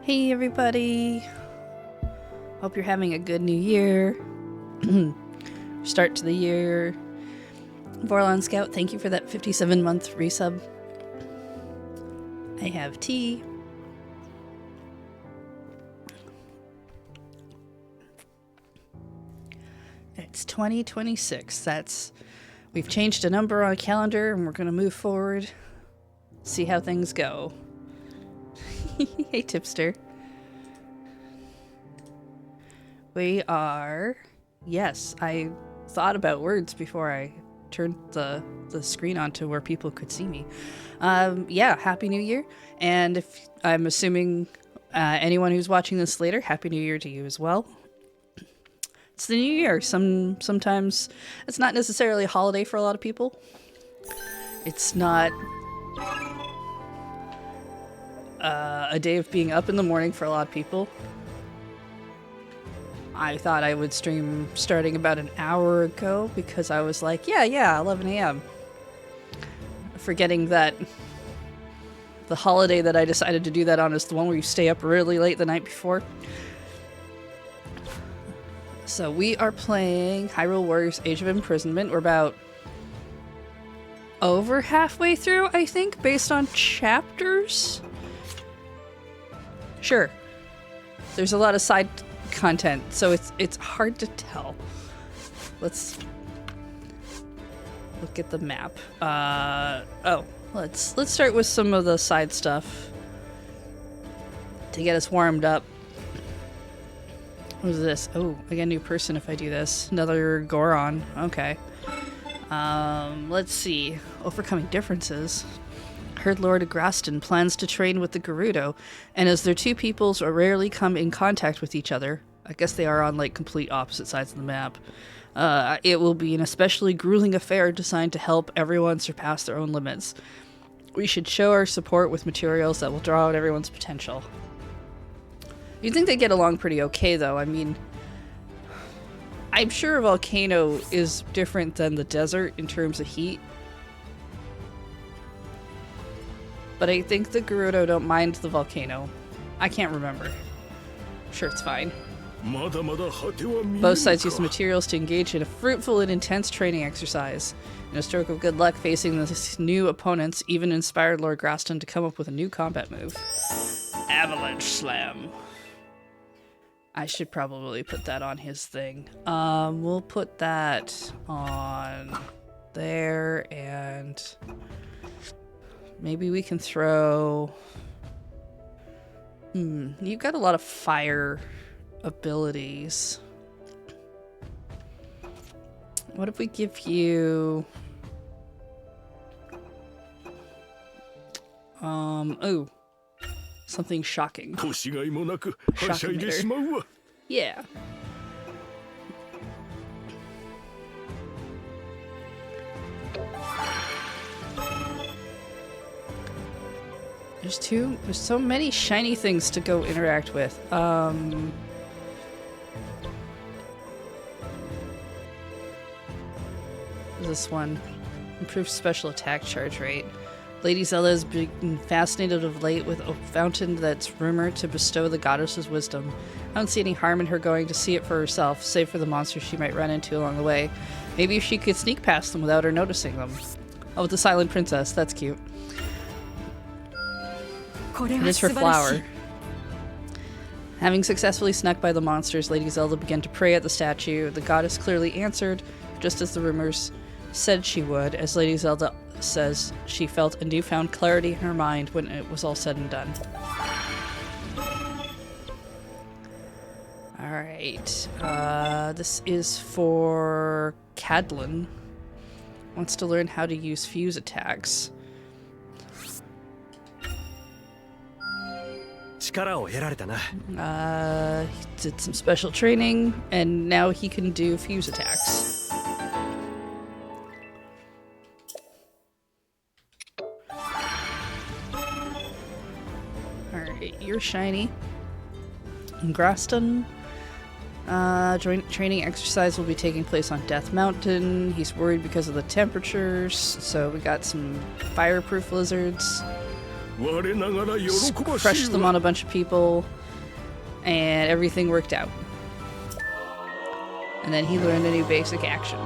Hey everybody! Hope you're having a good new year. Start to the year. Vorlon Scout, thank you for that 57-month resub. I have tea. It's 2026. We've changed a number on a calendar and we're gonna move forward. See how things go. Hey Tipster. We are... Yes, I thought about words before I turned the screen on to where people could see me. Yeah, Happy New Year. And if I'm assuming anyone who's watching this later, Happy New Year to you as well. It's the new year. Sometimes it's not necessarily a holiday for a lot of people. It's not a day of being up in the morning for a lot of people. I thought I would stream starting about an hour ago because I was like, yeah, 11 a.m. Forgetting that the holiday that I decided to do that on is the one where you stay up really late the night before. So we are playing Hyrule Warriors Age of Imprisonment. We're about over halfway through, I think, based on chapters. Sure. There's a lot of side content, so it's hard to tell. Let's look at the map. Let's start with some of the side stuff to get us warmed up. What is this? Oh, I get a new person if I do this. Another Goron. Okay. Let's see. Overcoming differences. Heard Lord Agraston plans to train with the Gerudo, and as their two peoples rarely come in contact with each other, I guess they are on like complete opposite sides of the map, it will be an especially grueling affair designed to help everyone surpass their own limits. We should show our support with materials that will draw out everyone's potential. You'd think they get along pretty okay, though. I mean, I'm sure a volcano is different than the desert in terms of heat. But I think the Gerudo don't mind the volcano. I can't remember. I'm sure it's fine. Both sides use the materials to engage in a fruitful and intense training exercise. In a stroke of good luck facing these new opponents, even inspired Lord Graston to come up with a new combat move. Avalanche Slam. I should probably put that on his thing. We'll put that on there, and maybe we can throw... You've got a lot of fire abilities. What if we give you... oh. Something shocking. Shocking. Yeah. There's so many shiny things to go interact with. This one. Improved special attack charge rate. Lady Zelda has been fascinated of late with a fountain that's rumored to bestow the goddess's wisdom. I don't see any harm in her going to see it for herself, save for the monsters she might run into along the way. Maybe if she could sneak past them without her noticing them. Oh, with the silent princess. That's cute. It is her flower. Having successfully snuck by the monsters, Lady Zelda began to pray at the statue. The goddess clearly answered, just as the rumors said she would, as Lady Zelda says she felt a newfound clarity in her mind when it was all said and done. Alright, this is for Cadlin. Wants to learn how to use fuse attacks. He did some special training, and now he can do fuse attacks. Alright, you're shiny. And Graston. Training exercise will be taking place on Death Mountain. He's worried because of the temperatures, so we got some fireproof lizards. crushed them on a bunch of people, and everything worked out. And then he learned a new basic action.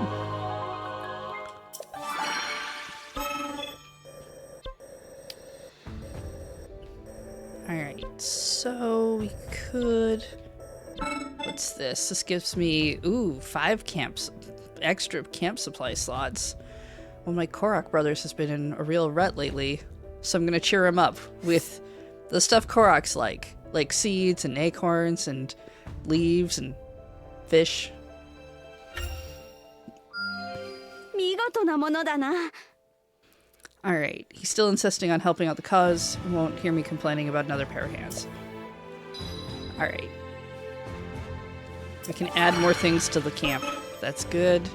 Alright, so we could... What's this? This gives me, 5 extra camp supply slots. Well, my Korok brothers has been in a real rut lately, so I'm gonna cheer him up with the stuff Korok's like seeds and acorns and leaves and fish. Alright, he's still insisting on helping out the cause. He won't hear me complaining about another pair of hands. Alright. We can add more things to the camp. That's good.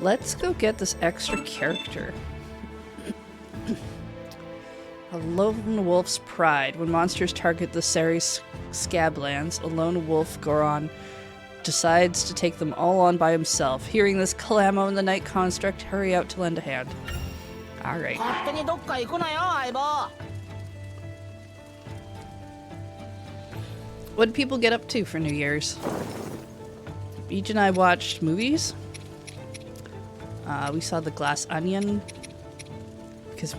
Let's go get this extra character. A lone wolf's pride. When monsters target the Ceres Scablands, a lone wolf, Goron, decides to take them all on by himself. Hearing this, Kalamo and the Night Construct hurry out to lend a hand. Alright. What did people get up to for New Year's? Beach and I watched movies. We saw The Glass Onion because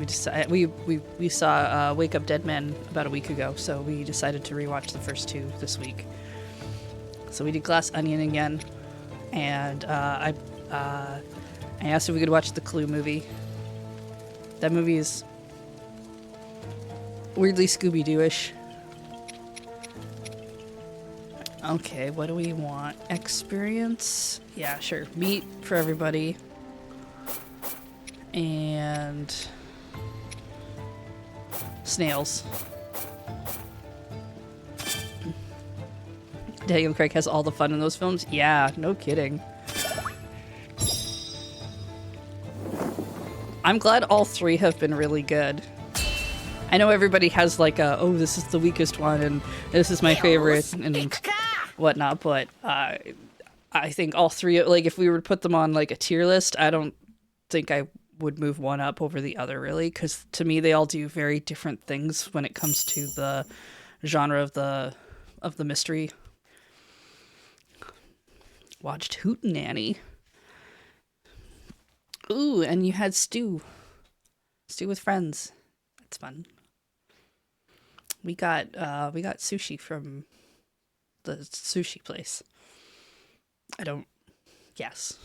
we saw Wake Up Dead Men about a week ago, so we decided to rewatch the first 2 this week. So we did Glass Onion again, and I asked if we could watch the Clue movie. That movie is weirdly Scooby-Doo-ish. Okay, what do we want? Experience? Yeah, sure. Meat for everybody. And snails. Daniel Craig has all the fun in those films? Yeah, no kidding. I'm glad all 3 have been really good. I know everybody has like a, oh, this is the weakest one and this is my favorite and whatnot, but I think all 3, like if we were to put them on like a tier list, I don't think I would move one up over the other really, because to me they all do very different things when it comes to the genre of the mystery. Watched Hootenanny. Ooh, and you had stew with friends. That's fun. We got sushi from the sushi place. Yes.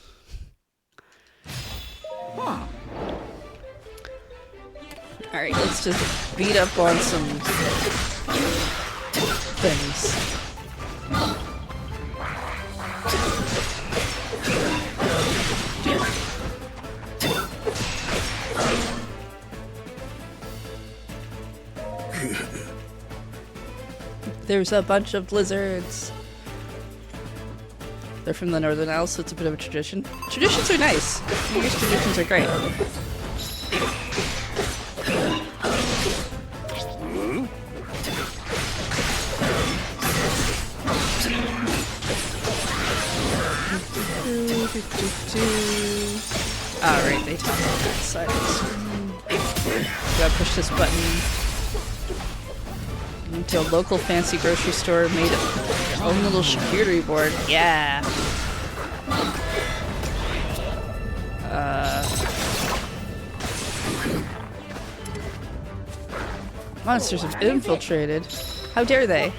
Huh. Alright, let's just beat up on some things. There's a bunch of lizards. They're from the Northern Isles, so it's a bit of a tradition. Traditions are nice. New Year's traditions are great. Alright, they talk on that side. Gotta push this button. Into a local fancy grocery store made your own little charcuterie board. Yeah. Monsters have infiltrated. How dare they?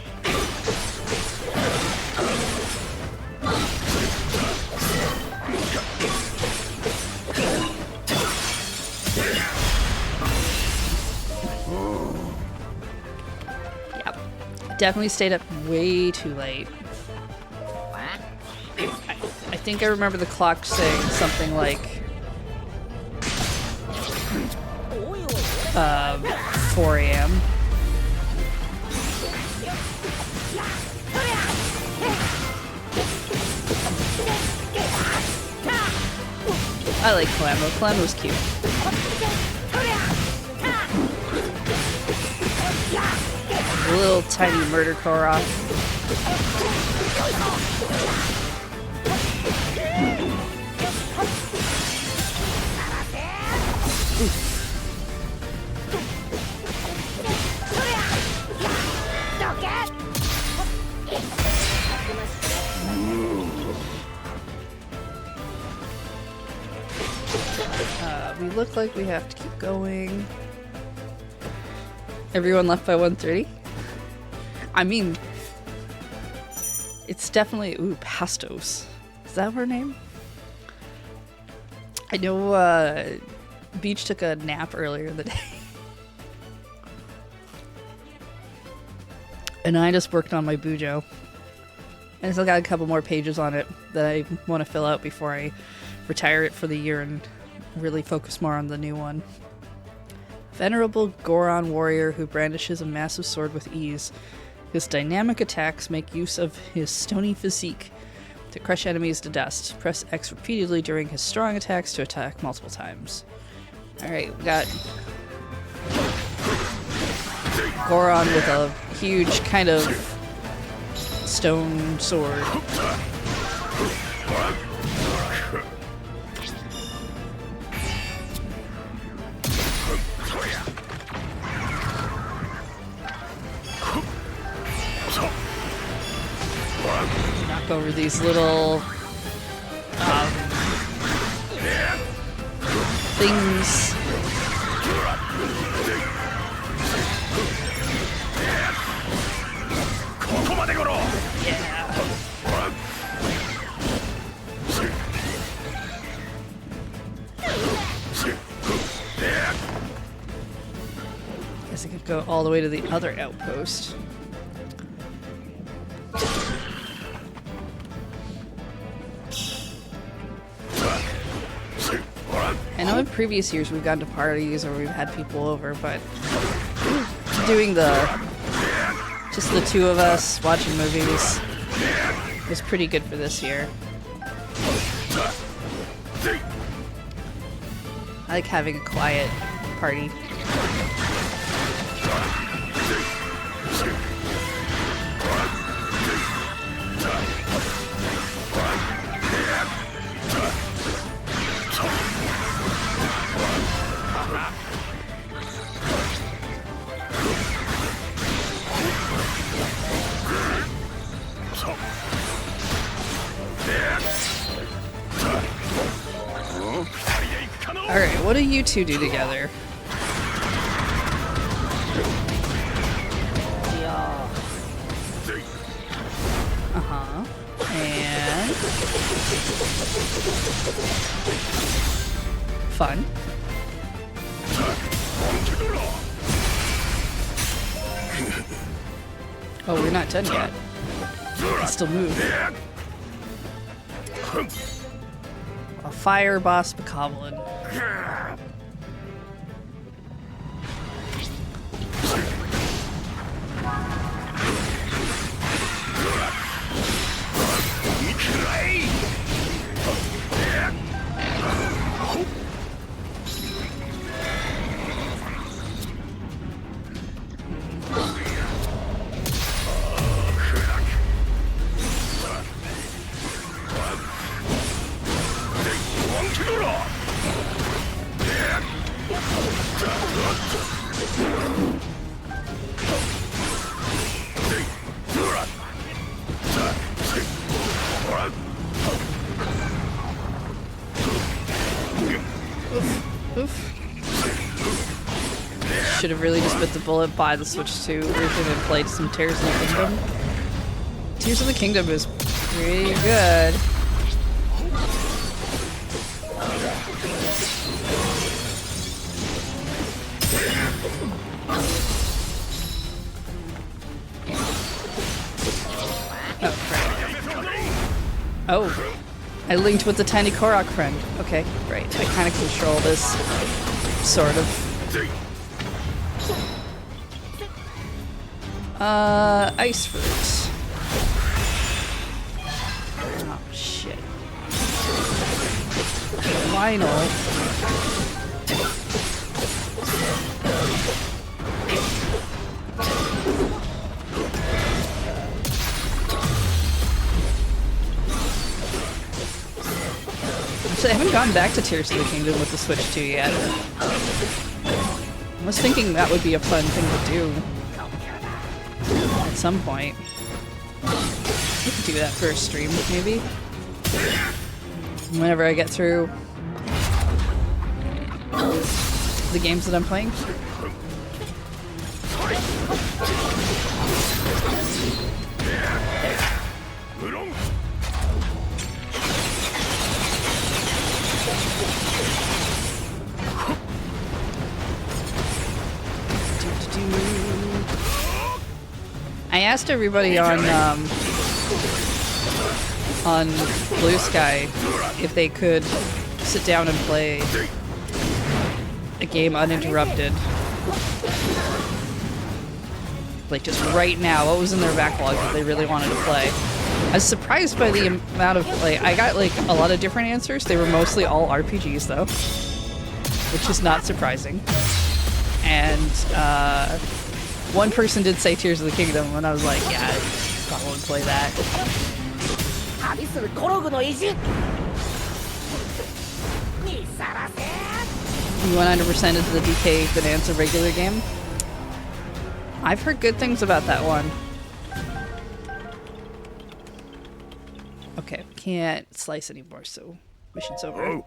Definitely stayed up way too late. I think I remember the clock saying something like 4 a.m. I like Kalamo. Kalamo's cute. A little tiny murder Korok. We look like we have to keep going. Everyone left by 1:30? I mean, it's definitely... Ooh, Pastos. Is that her name? I know Beach took a nap earlier in the day. And I just worked on my Bujo. And I still got a couple more pages on it that I want to fill out before I retire it for the year and really focus more on the new one. Venerable Goron warrior who brandishes a massive sword with ease. His dynamic attacks make use of his stony physique to crush enemies to dust. Press X repeatedly during his strong attacks to attack multiple times. Alright, we got Goron with a huge kind of stone sword. Knock over these little things. Guess I could go all the way to the other outpost. I know in previous years we've gone to parties or we've had people over, but doing just the two of us watching movies was pretty good for this year. I like having a quiet party. Alright, what do you two do together? Yeah. Uh-huh. And... fun. Oh, we're not done yet. We can still move. A fire boss bokoblin. Should have really just bit the bullet by the Switch 2 version and played some Tears of the Kingdom. Tears of the Kingdom is pretty good. Oh, crap. Oh, I linked with the tiny Korok friend. Okay, right. I kind of control this, sort of. Ice fruit. Oh, shit. Lionel. Actually, I haven't gone back to Tears of the Kingdom with the Switch 2 yet. I was thinking that would be a fun thing to do at some point. I could do that for a stream, maybe. Whenever I get through the games that I'm playing. I asked everybody on Blue Sky if they could sit down and play a game uninterrupted. Like just right now, what was in their backlog that they really wanted to play. I was surprised by the amount of, like, I got like a lot of different answers. They were mostly all RPGs though, which is not surprising. And one person did say Tears of the Kingdom, and I was like, yeah, I probably would play that. 100% into the DK Bonanza regular game. I've heard good things about that one. Okay, can't slice anymore, so mission's over. Oh.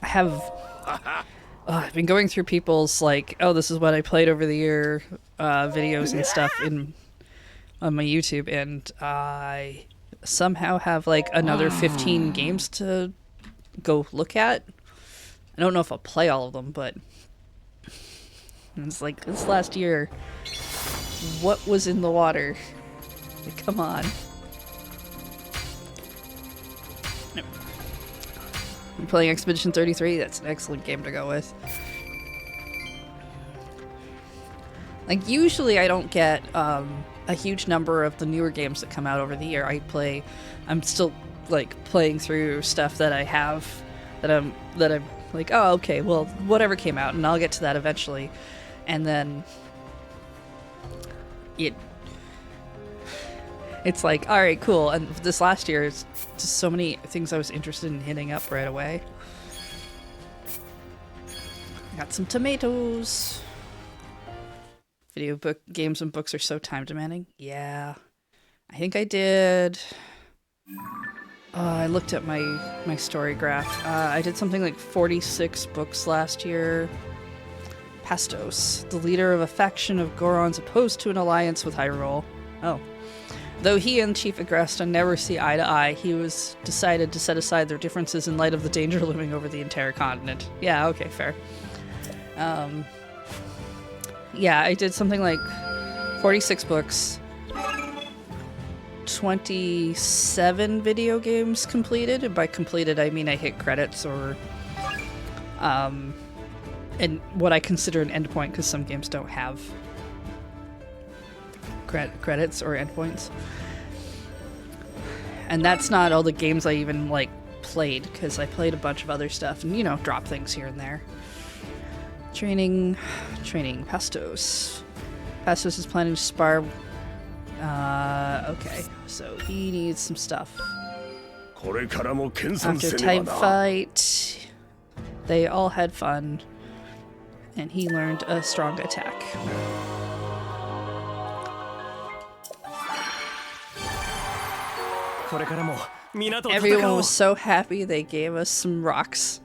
I have... I've been going through people's, like, oh, this is what I played over the year videos and stuff on my YouTube, and I somehow have, like, another 15 games to go look at. I don't know if I'll play all of them, but it's like, this last year, what was in the water? Like, come on. I'm playing Expedition 33. That's an excellent game to go with. Like, usually I don't get a huge number of the newer games that come out over the year. I'm still like playing through stuff that I have that I'm like, oh, okay, well, whatever came out, and I'll get to that eventually. And then it's like, all right, cool. And this last year, it's just so many things I was interested in hitting up right away. I got some tomatoes. Video book games and books are so time demanding. Yeah, I think I did. I looked at my story graph. I did something like 46 books last year. Pastos, the leader of a faction of Gorons opposed to an alliance with Hyrule. Oh. Though he and Chief Agresta never see eye to eye, he was decided to set aside their differences in light of the danger looming over the entire continent. Yeah, okay, fair. Yeah, I did something like 46 books, 27 video games completed. And by completed, I mean I hit credits or, and what I consider an endpoint, because some games don't have credits or endpoints. And that's not all the games I even, like, played, because I played a bunch of other stuff and, you know, drop things here and there. Training, Pastos. Pastos is planning to spar. Okay, so he needs some stuff. After type fight, they all had fun, and he learned a strong attack. Everyone was so happy they gave us some rocks.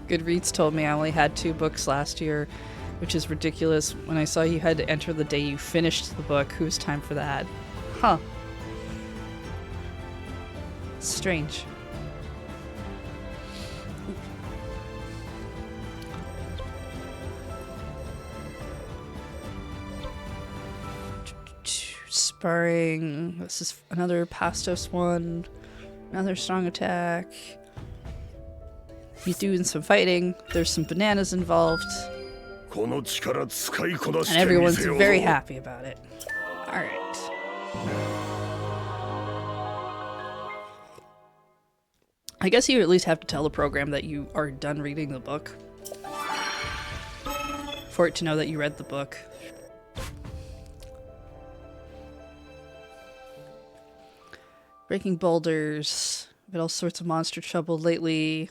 Goodreads told me I only had 2 books last year, which is ridiculous. When I saw you had to enter the day you finished the book, who's time for that? Huh. Strange. Sparring. This is another Pastos one. Another strong attack. He's doing some fighting. There's some bananas involved. And everyone's very happy about it. Alright. I guess you at least have to tell the program that you are done reading the book for it to know that you read the book. Breaking boulders. I've had all sorts of monster trouble lately.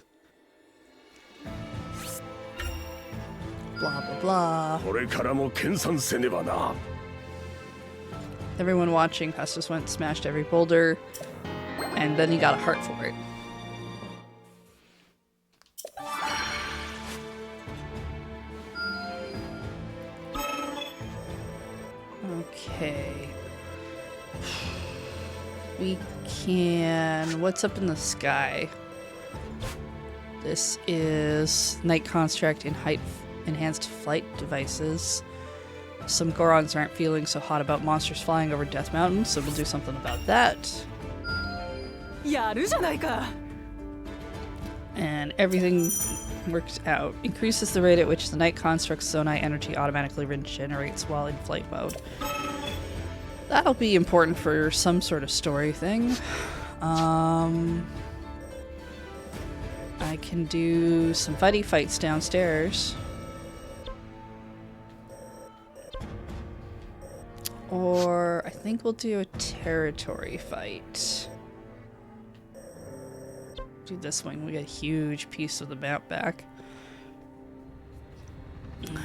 Blah, blah, blah. これからも研鑽せねばな。 Everyone watching, Festus went and smashed every boulder, and then he got a heart for it. Okay. We can... What's up in the sky? This is Night Construct in enhanced flight devices. Some Gorons aren't feeling so hot about monsters flying over Death Mountain, so we'll do something about that. And everything works out. Increases the rate at which the Night Construct's Zonai energy automatically regenerates while in flight mode. That'll be important for some sort of story thing. I can do some fighty fights downstairs. Or I think we'll do a territory fight. Do this one. We get a huge piece of the map back.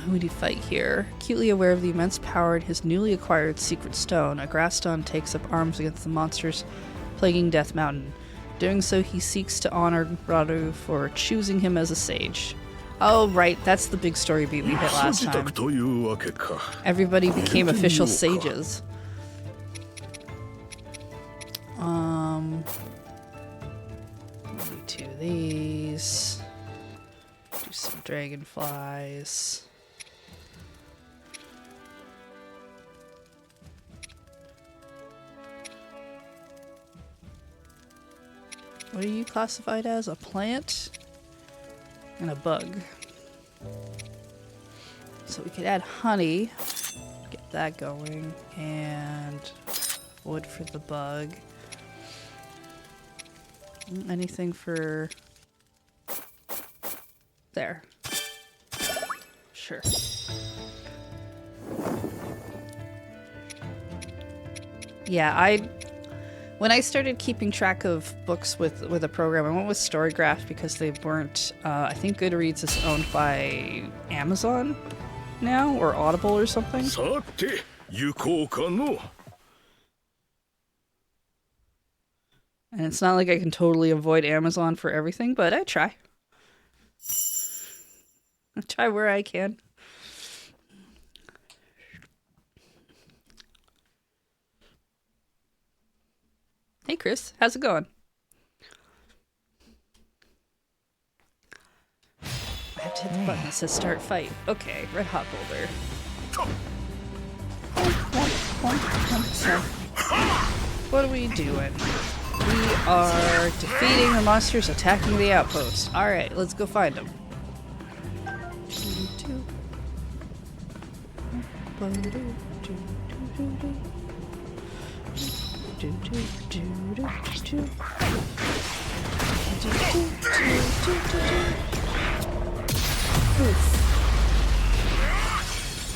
Who do you fight here? Acutely aware of the immense power in his newly acquired secret stone, Agraston takes up arms against the monsters plaguing Death Mountain. Doing so, he seeks to honor Radu for choosing him as a sage. Oh, right, that's the big story beat we hit last time. Everybody became official sages. Do two of these. Do some dragonflies. What are you classified as? A plant? And a bug. So we could add honey, get that going, and wood for the bug. Anything for... There. Sure. Yeah, when I started keeping track of books with a program, I went with Storygraph because they weren't... I think Goodreads is owned by Amazon now, or Audible or something. And it's not like I can totally avoid Amazon for everything, but I try. I try where I can. Hey Chris, how's it going? I have to hit the button that says start fight. Okay, red hot boulder. So, what are we doing? We are defeating the monsters attacking the outpost. Alright, let's go find them.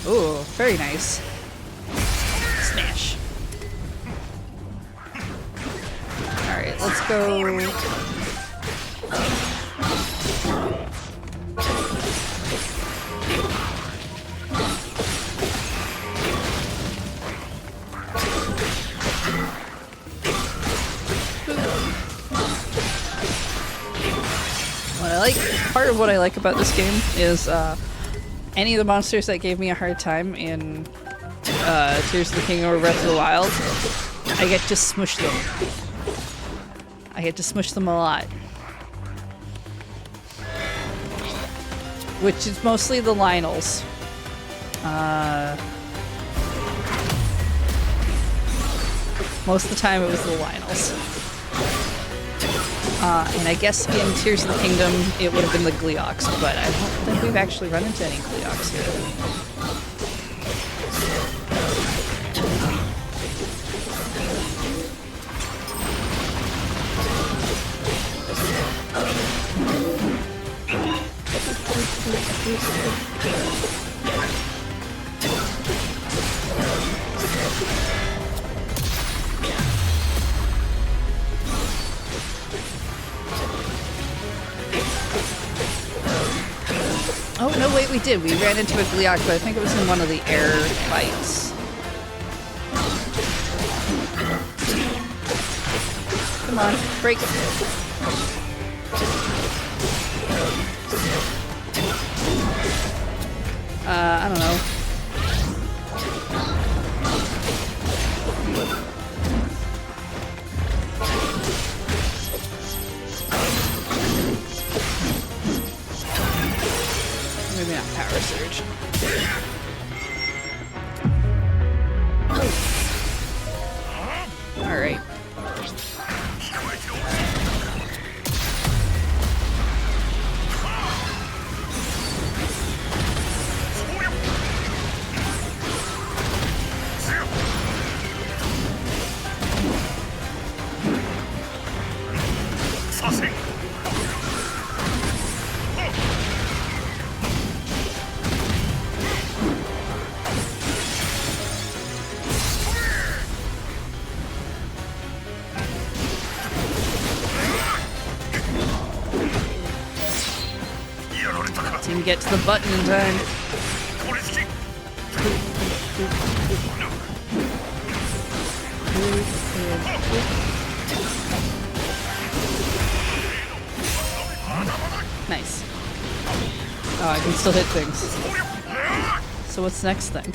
Oh, very nice. Smash. Alright, let's go. Part of what I like about this game is any of the monsters that gave me a hard time in Tears of the Kingdom or Breath of the Wild, I get to smush them. I get to smush them a lot. Which is mostly the Lionels. Most of the time it was the Lionels. And I guess in Tears of the Kingdom it would have been the Gleeoks, but I don't think we've actually run into any Gleeoks here. Oh, no, wait, we did. We ran into a Gliok, but I think it was in one of the air fights. Come on, break. I don't know. Maybe not power surge. All right. Didn't get to the button in time. Nice. Oh, I can still hit things. So what's the next thing?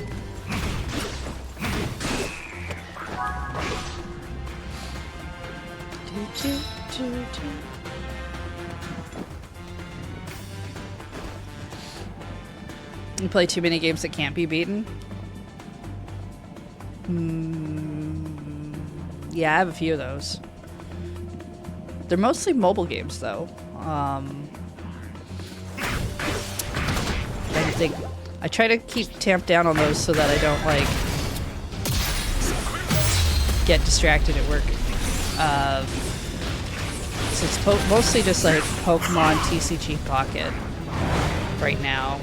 You play too many games that can't be beaten? Yeah, I have a few of those. They're mostly mobile games, though. I try to keep tamped down on those so that I don't, like, get distracted at work. So it's mostly just, like, Pokemon TCG Pocket right now.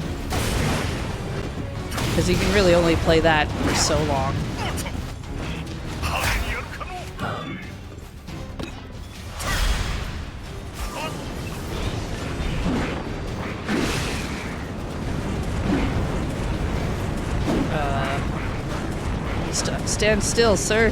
Because you can really only play that for so long. Stand still, sir.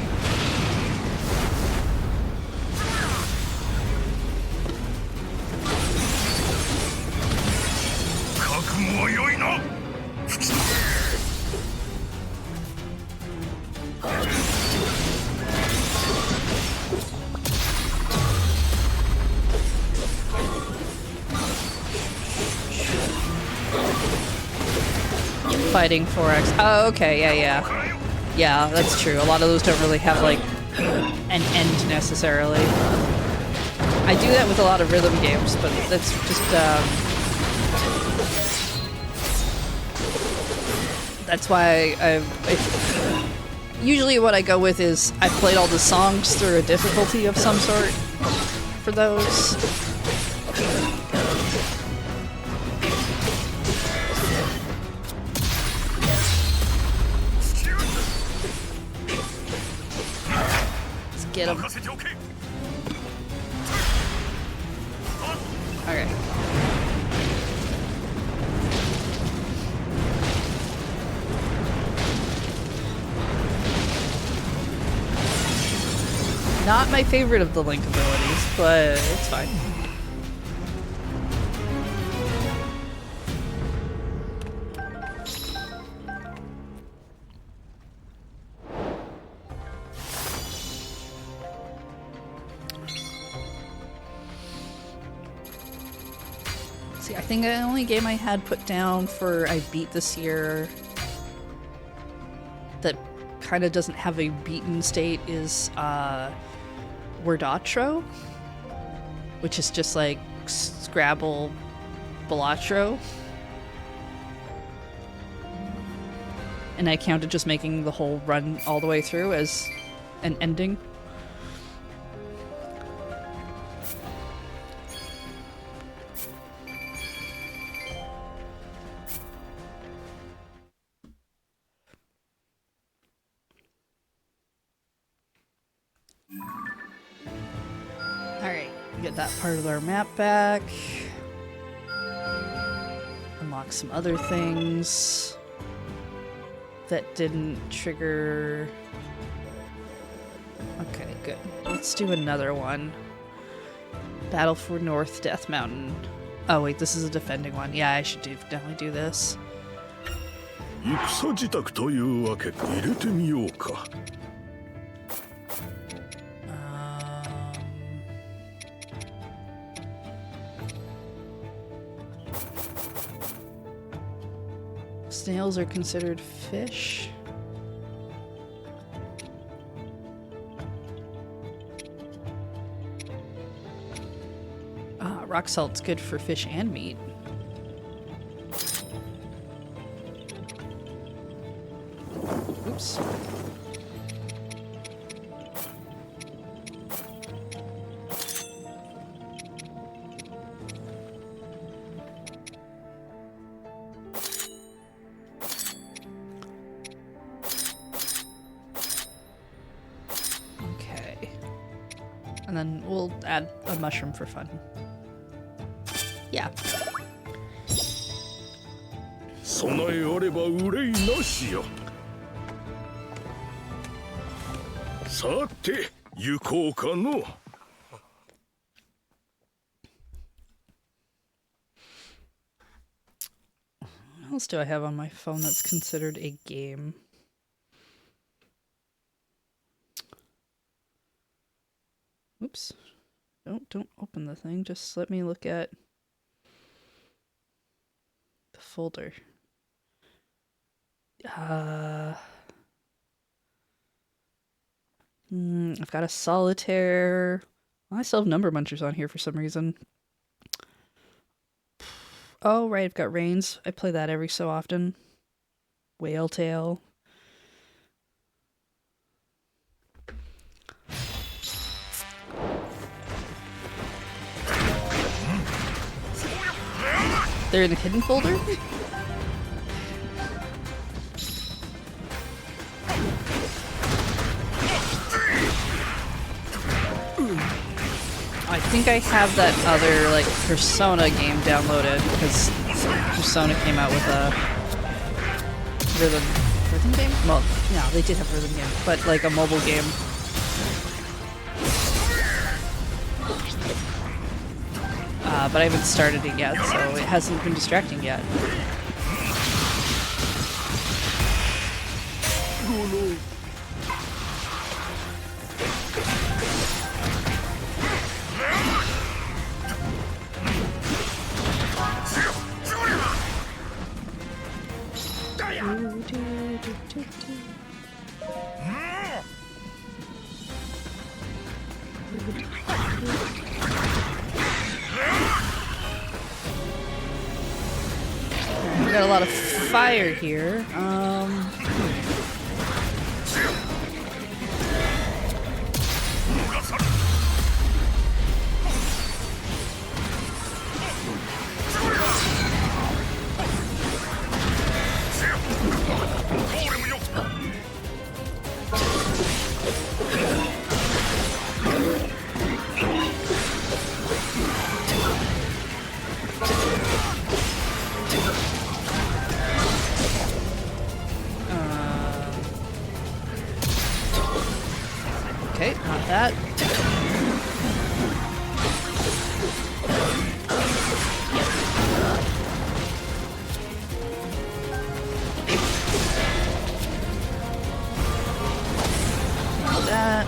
Fighting 4X. Oh, okay, yeah. Yeah, that's true. A lot of those don't really have, like, an end necessarily. I do that with a lot of rhythm games, but that's just, that's why usually what I go with is I've played all the songs through a difficulty of some sort for those. Get him. Okay. Not my favorite of the Link abilities, but it's fine. I think the only game I had put down for I beat this year that kind of doesn't have a beaten state is Wordatro, which is just like Scrabble Balatro. And I counted just making the whole run all the way through as an ending. Alright, get that part of our map back. unlock some other things that didn't trigger. Okay, good. Let's do another one. Battle for North Death Mountain. Oh wait, this is a defending one. Yeah, I should definitely do this. 戦支度というわけか入れてみようか Snails are considered fish. Ah, rock salt's good for fish and meat. Oops. Okay. And then we'll add a mushroom for fun. Yeah. 備えあれば憂いなしよさて行こうかの What else do I have on my phone that's considered a game? Oops. Don't open the thing. Just let me look at the folder. I've got a solitaire. I still have Number Munchers on here for some reason. Oh, right, I've got Reigns. I play that every so often. Whale Tail. They're in the hidden folder? I think I have that other, like, Persona game downloaded, because Persona came out with a rhythm game? Well, no, they did have a rhythm game, but like a mobile game. But I haven't started it yet, so it hasn't been distracting yet. We got a lot of fire here. Okay, not that. Not that.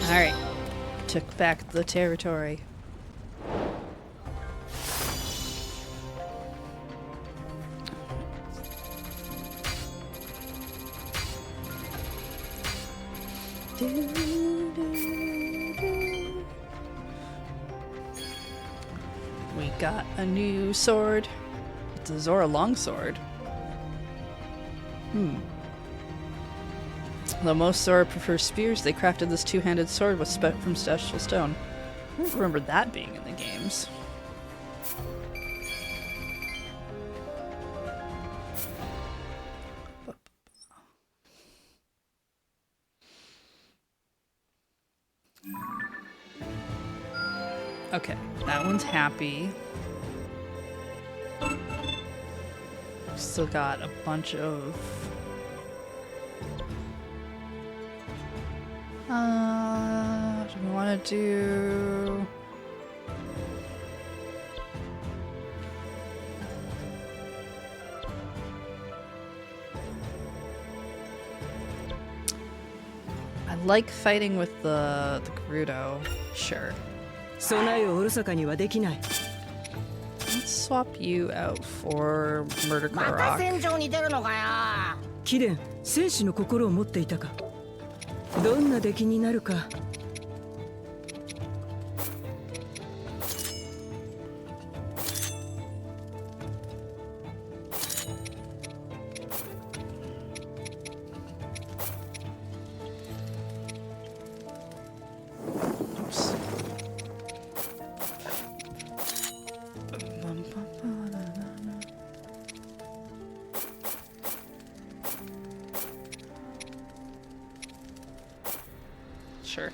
Alright. Took back the territory. got a new sword. It's a Zora longsword. Though most Zora prefer spears, they crafted this two-handed sword from special stone. I don't remember that being in the games. Okay, that one's happy. Still got a bunch of... do we want to do... I like fighting with the Gerudo. Sure. Let's swap you out for Murder Korok. 貴殿、戦士の心を持っていたか。どんな出来になるか。Sure.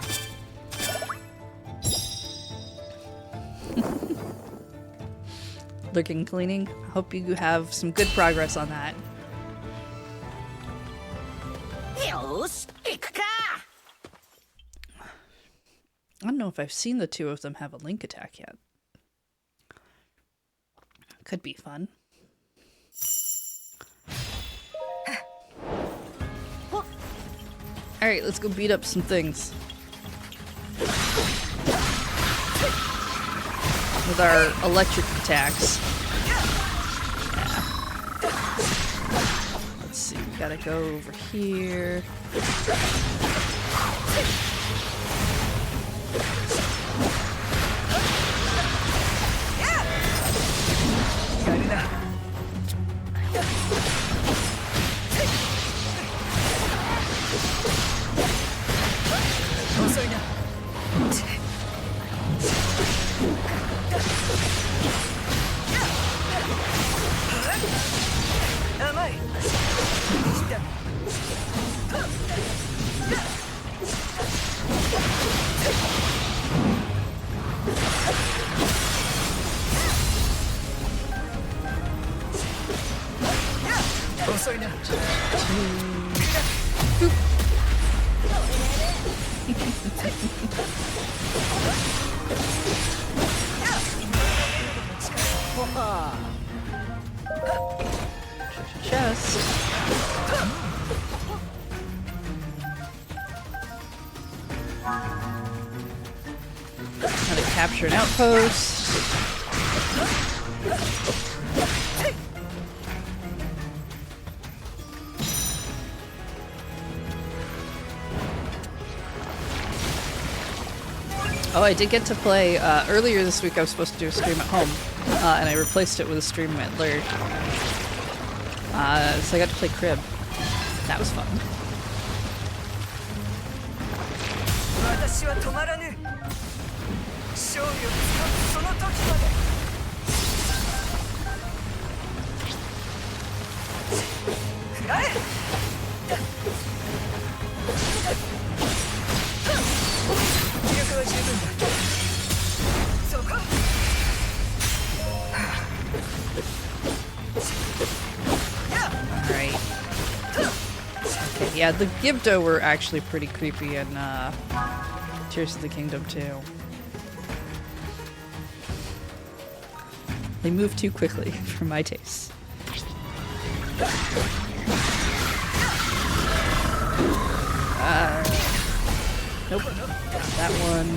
Lurking cleaning. Hope you have some good progress on that. I don't know if I've seen the two of them have a link attack yet. Could be fun. Alright, let's go beat up some things. With our electric attacks. Yeah. Let's see, we gotta go over here. Chest. How to capture an outpost. Oh, I did get to play, earlier this week I was supposed to do a stream at home, and I replaced it with a stream at Lurk. So I got to play Crib. That was fun. Alright. Okay, yeah, the Gibdo were actually pretty creepy in Tears of the Kingdom too. They move too quickly for my taste. Nope. That one.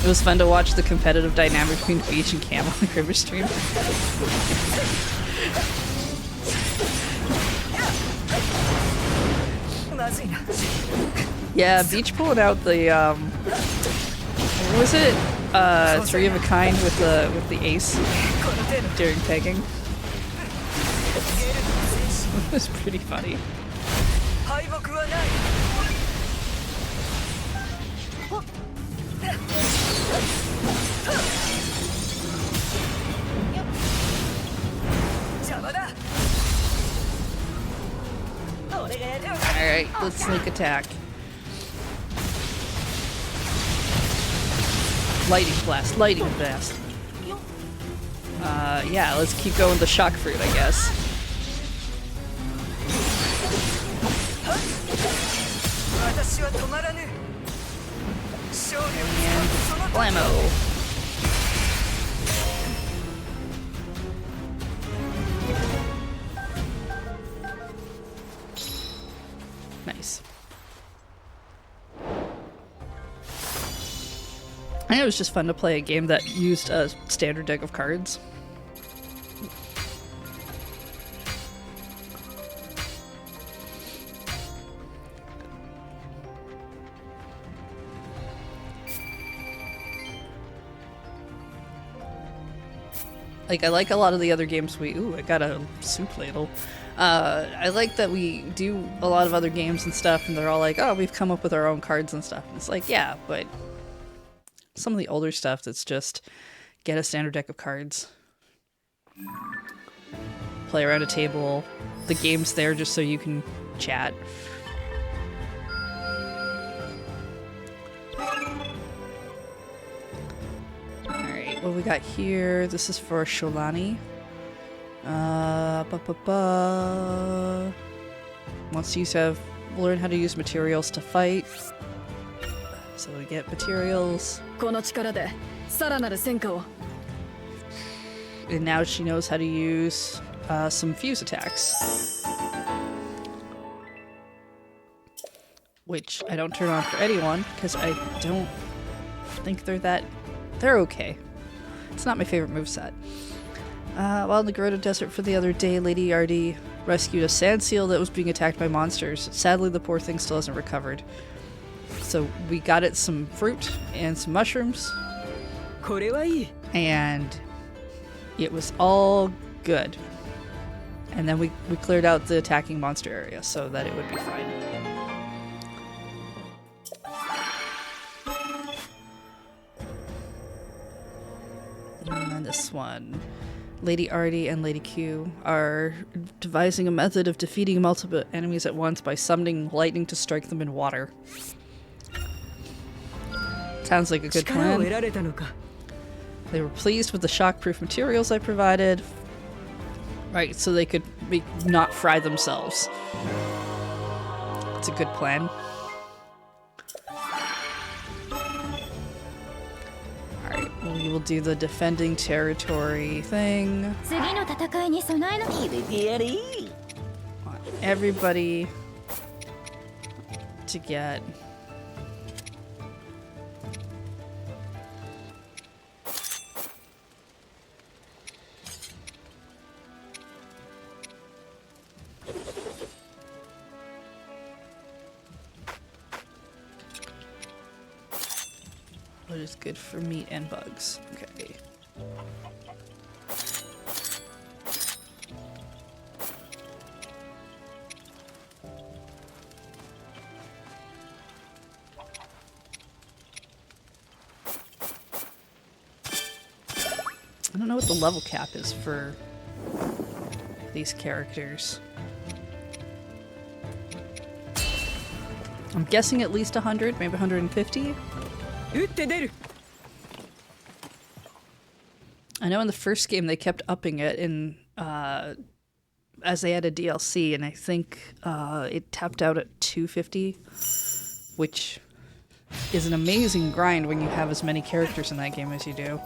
It was fun to watch the competitive dynamic between Beach and Cam on the River stream. Yeah, Beach pulling out the what was it? Three of a kind with the ace during pegging. It was pretty funny. Alright, let's sneak attack. Lightning blast, lightning blast. Yeah, let's keep going with the shock fruit, I guess. And blammo. Nice. I think it was just fun to play a game that used a standard deck of cards. Like, I like a lot of the other games we... Ooh, I got a soup ladle. I like that we do a lot of other games and stuff, and they're all like, oh, we've come up with our own cards and stuff. And it's like, yeah, but some of the older stuff that's just get a standard deck of cards, play around a table, the game's there just so you can chat. Alright, what we got here? This is for Sholani. Wants you to learn how to use materials to fight. So we get materials. And now she knows how to use some fuse attacks. Which I don't turn on for anyone, because I don't think they're okay. It's not my favorite moveset. While in the Gerudo Desert for the other day, Lady Yardy rescued a sand seal that was being attacked by monsters. Sadly, the poor thing still hasn't recovered. So we got it some fruit and some mushrooms. And it was all good. And then we cleared out the attacking monster area so that it would be fine. And then this one. Lady Artie and Lady Q are devising a method of defeating multiple enemies at once by summoning lightning to strike them in water. Sounds like a good plan. They were pleased with the shockproof materials I provided. Right, so they could not fry themselves. It's a good plan. Alright, we will do the defending territory thing. Want everybody to get... What is good for meat and bugs? Okay. I don't know what the level cap is for these characters. I'm guessing at least 100, maybe 150. I know in the first game they kept upping it in as they added DLC, and I think it tapped out at 250, which is an amazing grind when you have as many characters in that game as you do.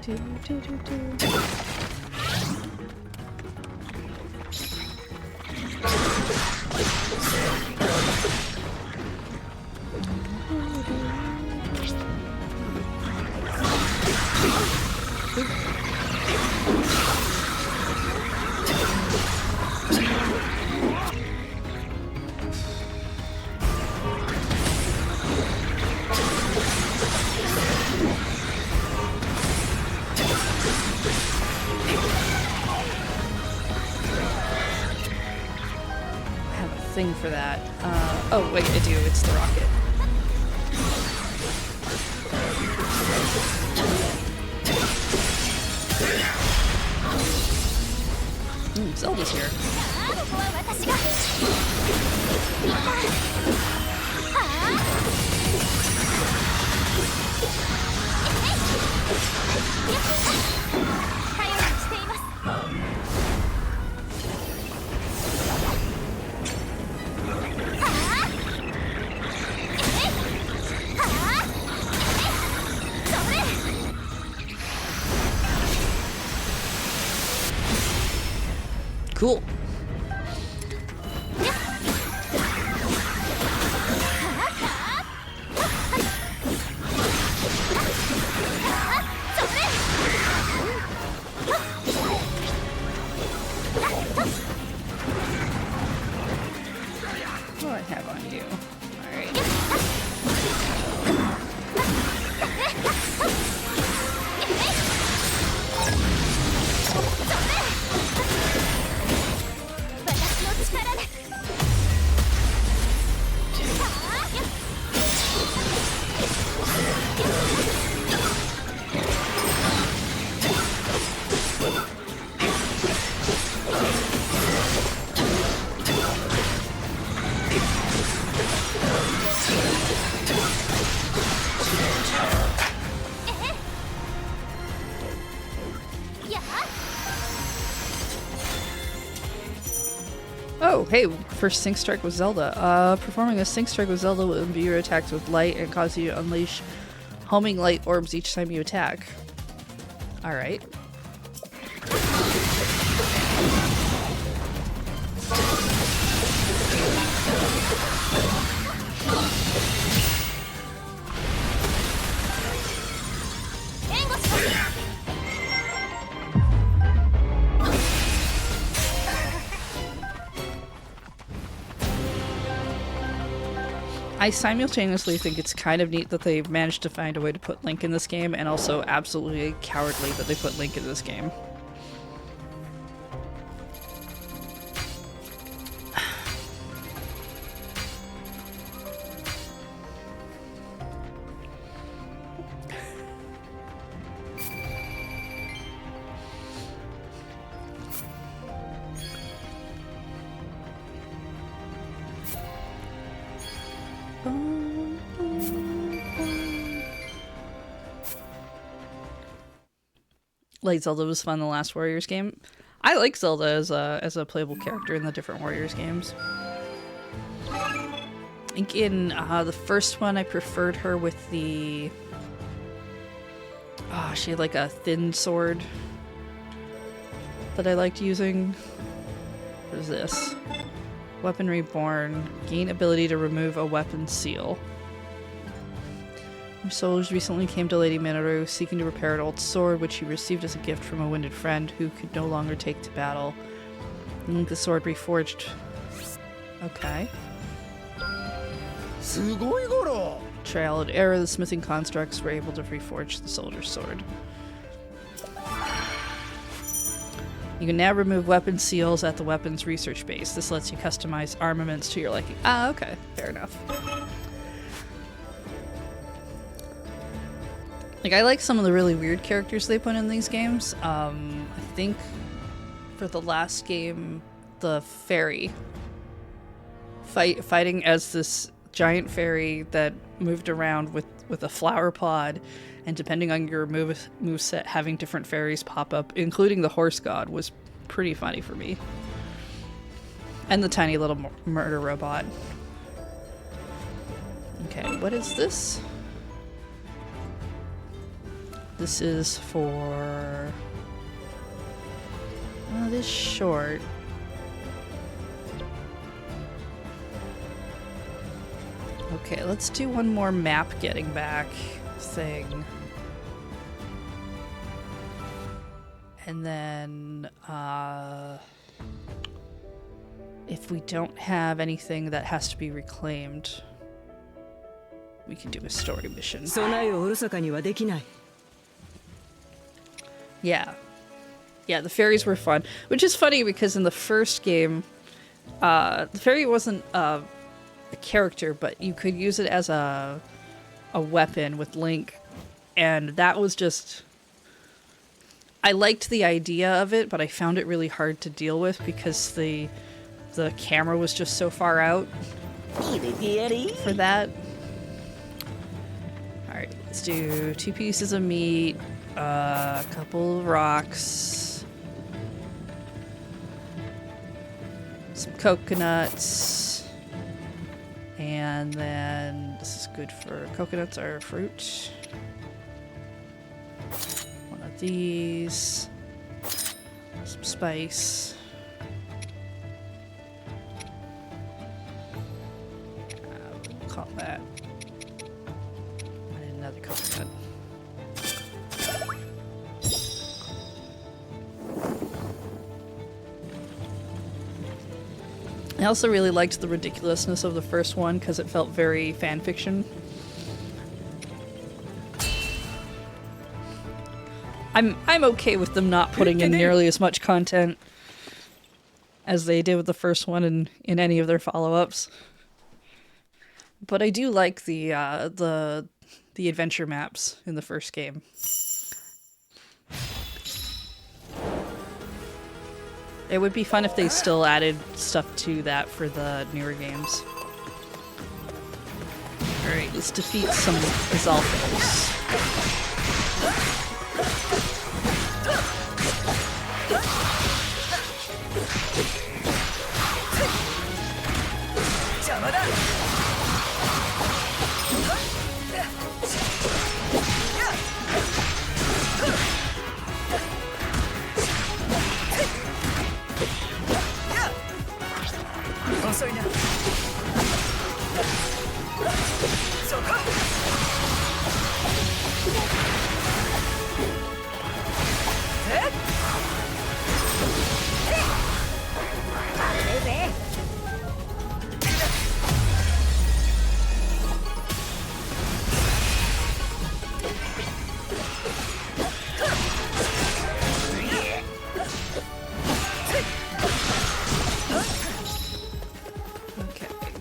Do, do, do, do. Thing for that. Oh wait, I do. It's the rocket. Zelda's here. Cool. What do I have on you? All right. Oh, hey, first Sync Strike with Zelda. Performing a Sync Strike with Zelda will imbue your attacks with light and cause you to unleash homing light orbs each time you attack. Alright. I simultaneously think it's kind of neat that they've managed to find a way to put Link in this game, and also absolutely cowardly that they put Link in this game. Like, Zelda was fun in the last Warriors game. I like Zelda as a playable character in the different Warriors games. I think in the first one I preferred her with the... Oh, she had like a thin sword that I liked using. What is this? Weapon Reborn. Gain ability to remove a weapon seal. Our soldiers recently came to Lady Minoru seeking to repair an old sword which he received as a gift from a wounded friend who could no longer take to battle. And the sword reforged. Okay. Trial and error, the smithing constructs were able to reforge the soldier's sword. You can now remove weapon seals at the weapons research base. This lets you customize armaments to your liking. Ah, okay. Fair enough. Like, I like some of the really weird characters they put in these games. I think for the last game, the fairy. Fighting as this giant fairy that moved around with a flower pod, and depending on your moveset, having different fairies pop up, including the horse god, was pretty funny for me. And the tiny little murder robot. Okay, what is this? This is for... Oh, this short. Okay, let's do one more map getting back thing. And then, if we don't have anything that has to be reclaimed, we can do a story mission. Yeah. Yeah, the fairies were fun. Which is funny because in the first game, the fairy wasn't a character, but you could use it as a weapon with Link. And that was just... I liked the idea of it, but I found it really hard to deal with because the camera was just so far out for that. Alright, let's do 2 pieces of meat, a couple of rocks, some coconuts, and then this is good for coconuts or fruit. One of these, some spice. We'll call that. And another coconut. I also really liked the ridiculousness of the first one because it felt very fanfiction. I'm okay with them not putting in nearly as much content as they did with the first one in any of their follow-ups. But I do like the adventure maps in the first game. It would be fun if they still added stuff to that for the newer games. Alright, let's defeat some Azalthos.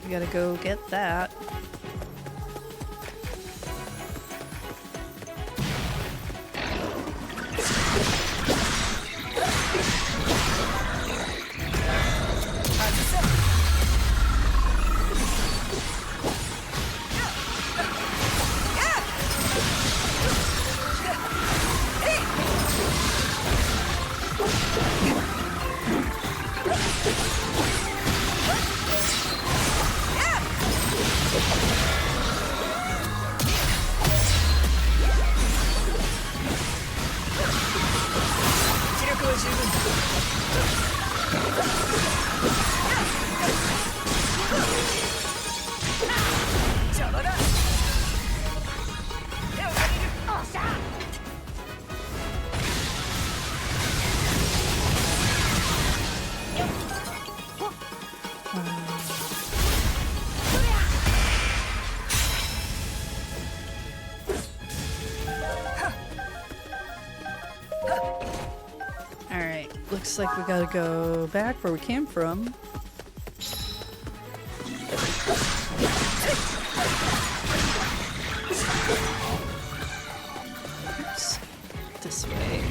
We gotta go get that. Looks like we gotta go back where we came from. Oops. This way.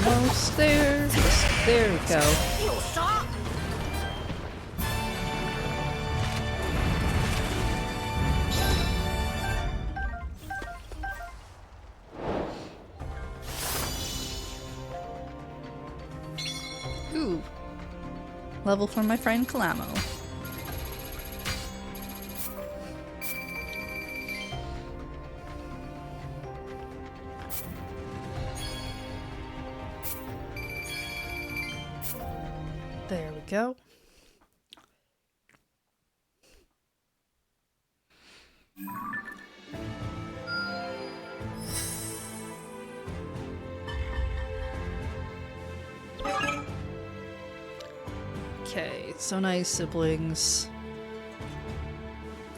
Almost there. There we go. Ooh. Level for my friend Kalamo. There we go. Okay, so nice siblings.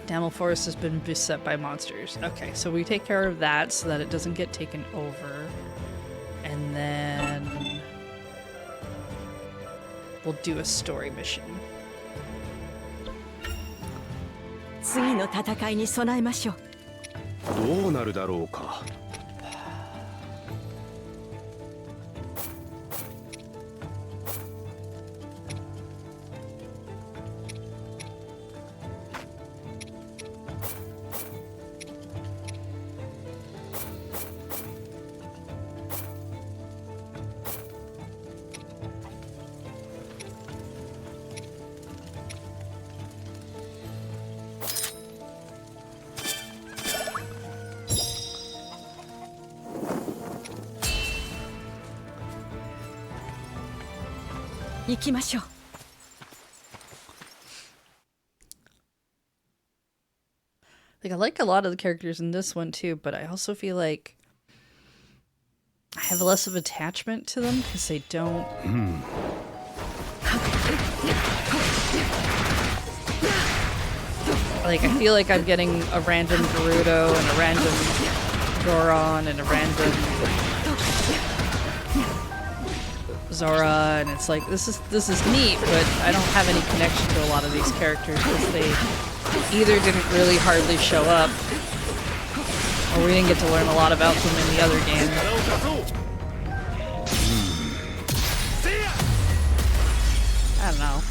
Damel Forest has been beset by monsters. Okay, so we take care of that so that it doesn't get taken over. And then we'll do a story mission. 次の戦いに備えましょう。どうなるだろうか。行きましょう。 Like, I like a lot of the characters in this one too, but I also feel like I have less of attachment to them because they don't. Like, I feel like I'm getting a random Gerudo and a random Goron and a random Zora, and it's like this is neat, but I don't have any connection to a lot of these characters because they either didn't really hardly show up, or we didn't get to learn a lot about them in the other game. I don't know.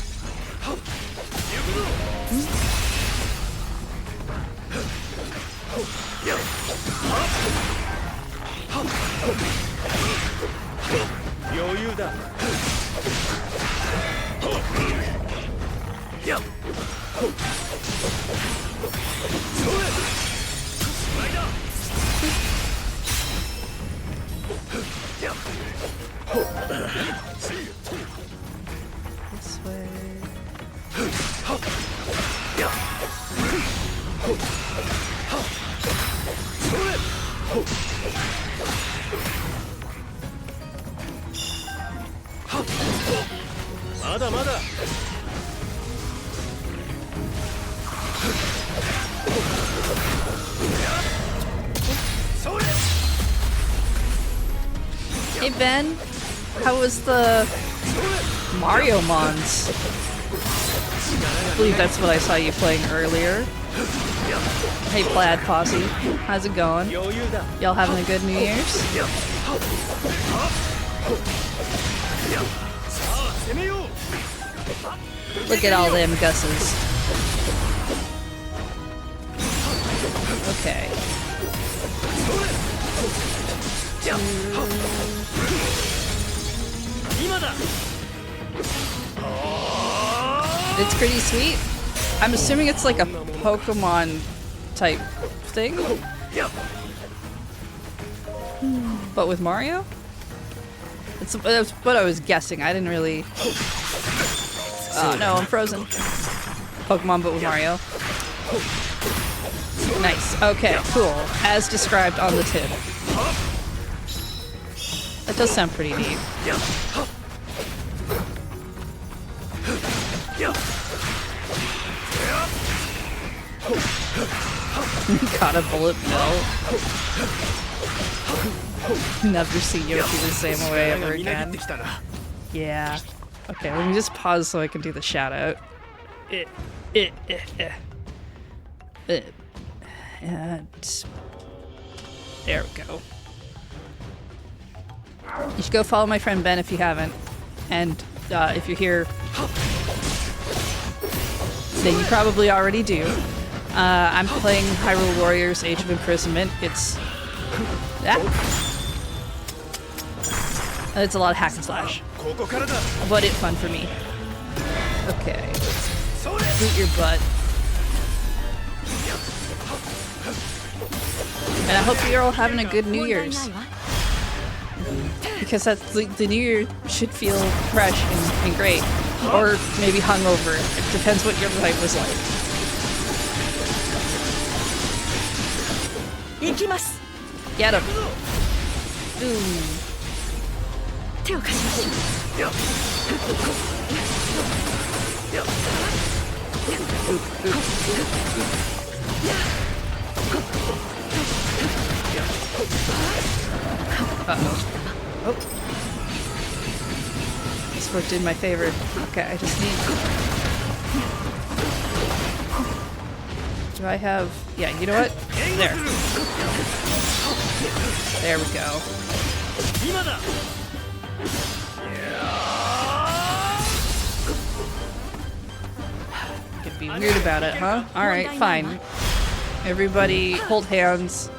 This way. Hey Ben, how was the Mario Mons? I believe that's what I saw you playing earlier. Hey Plaid Posse, how's it going? Y'all having a good New Year's? Look at all them Gusses. Okay. It's pretty sweet. I'm assuming it's like a Pokemon type thing. But with Mario? That's what I was guessing. I didn't really... Oh no, I'm frozen. Pokemon but with Mario. Nice. Okay, cool. As described on the tin. That does sound pretty neat. Got a bullet bill. Never see Yoshi the same way ever again. Yeah. Okay, let me just pause so I can do the shout out. And there we go. You should go follow my friend Ben if you haven't. And if you're here, then you probably already do. I'm playing Hyrule Warriors Age of Imprisonment. It's a lot of hack and slash, but it's fun for me. Okay, boot your butt. And I hope you're all having a good New Year's. Because that's the New Year should feel fresh and great. Or maybe hungover. It depends what your life was like. Get him. Ooh. Uh-oh. Oh. This worked in my favor. Okay, I just need... Do I have... Yeah, you know what? There. There we go. Could be weird about it, huh? Alright, fine. Everybody hold hands.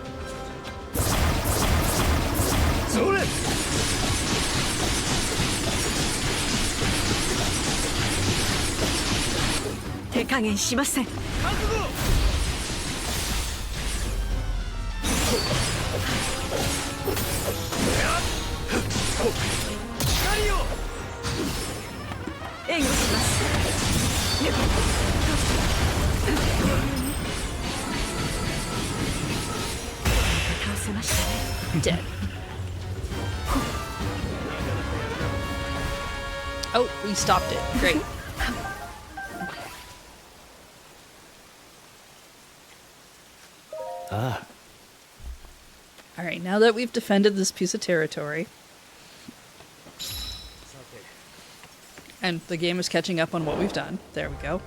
Dead. Oh, we stopped it. Great. Ah. Alright, now that we've defended this piece of territory, and the game is catching up on what we've done, there we go,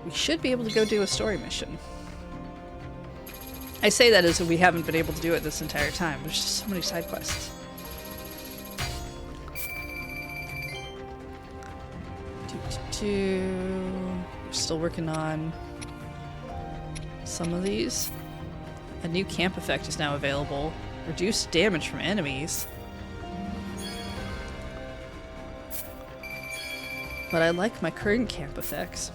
we should be able to go do a story mission. I say that as if we haven't been able to do it this entire time. There's just so many side quests. We're still working on some of these. A new camp effect is now available. Reduced damage from enemies. But I like my current camp effects.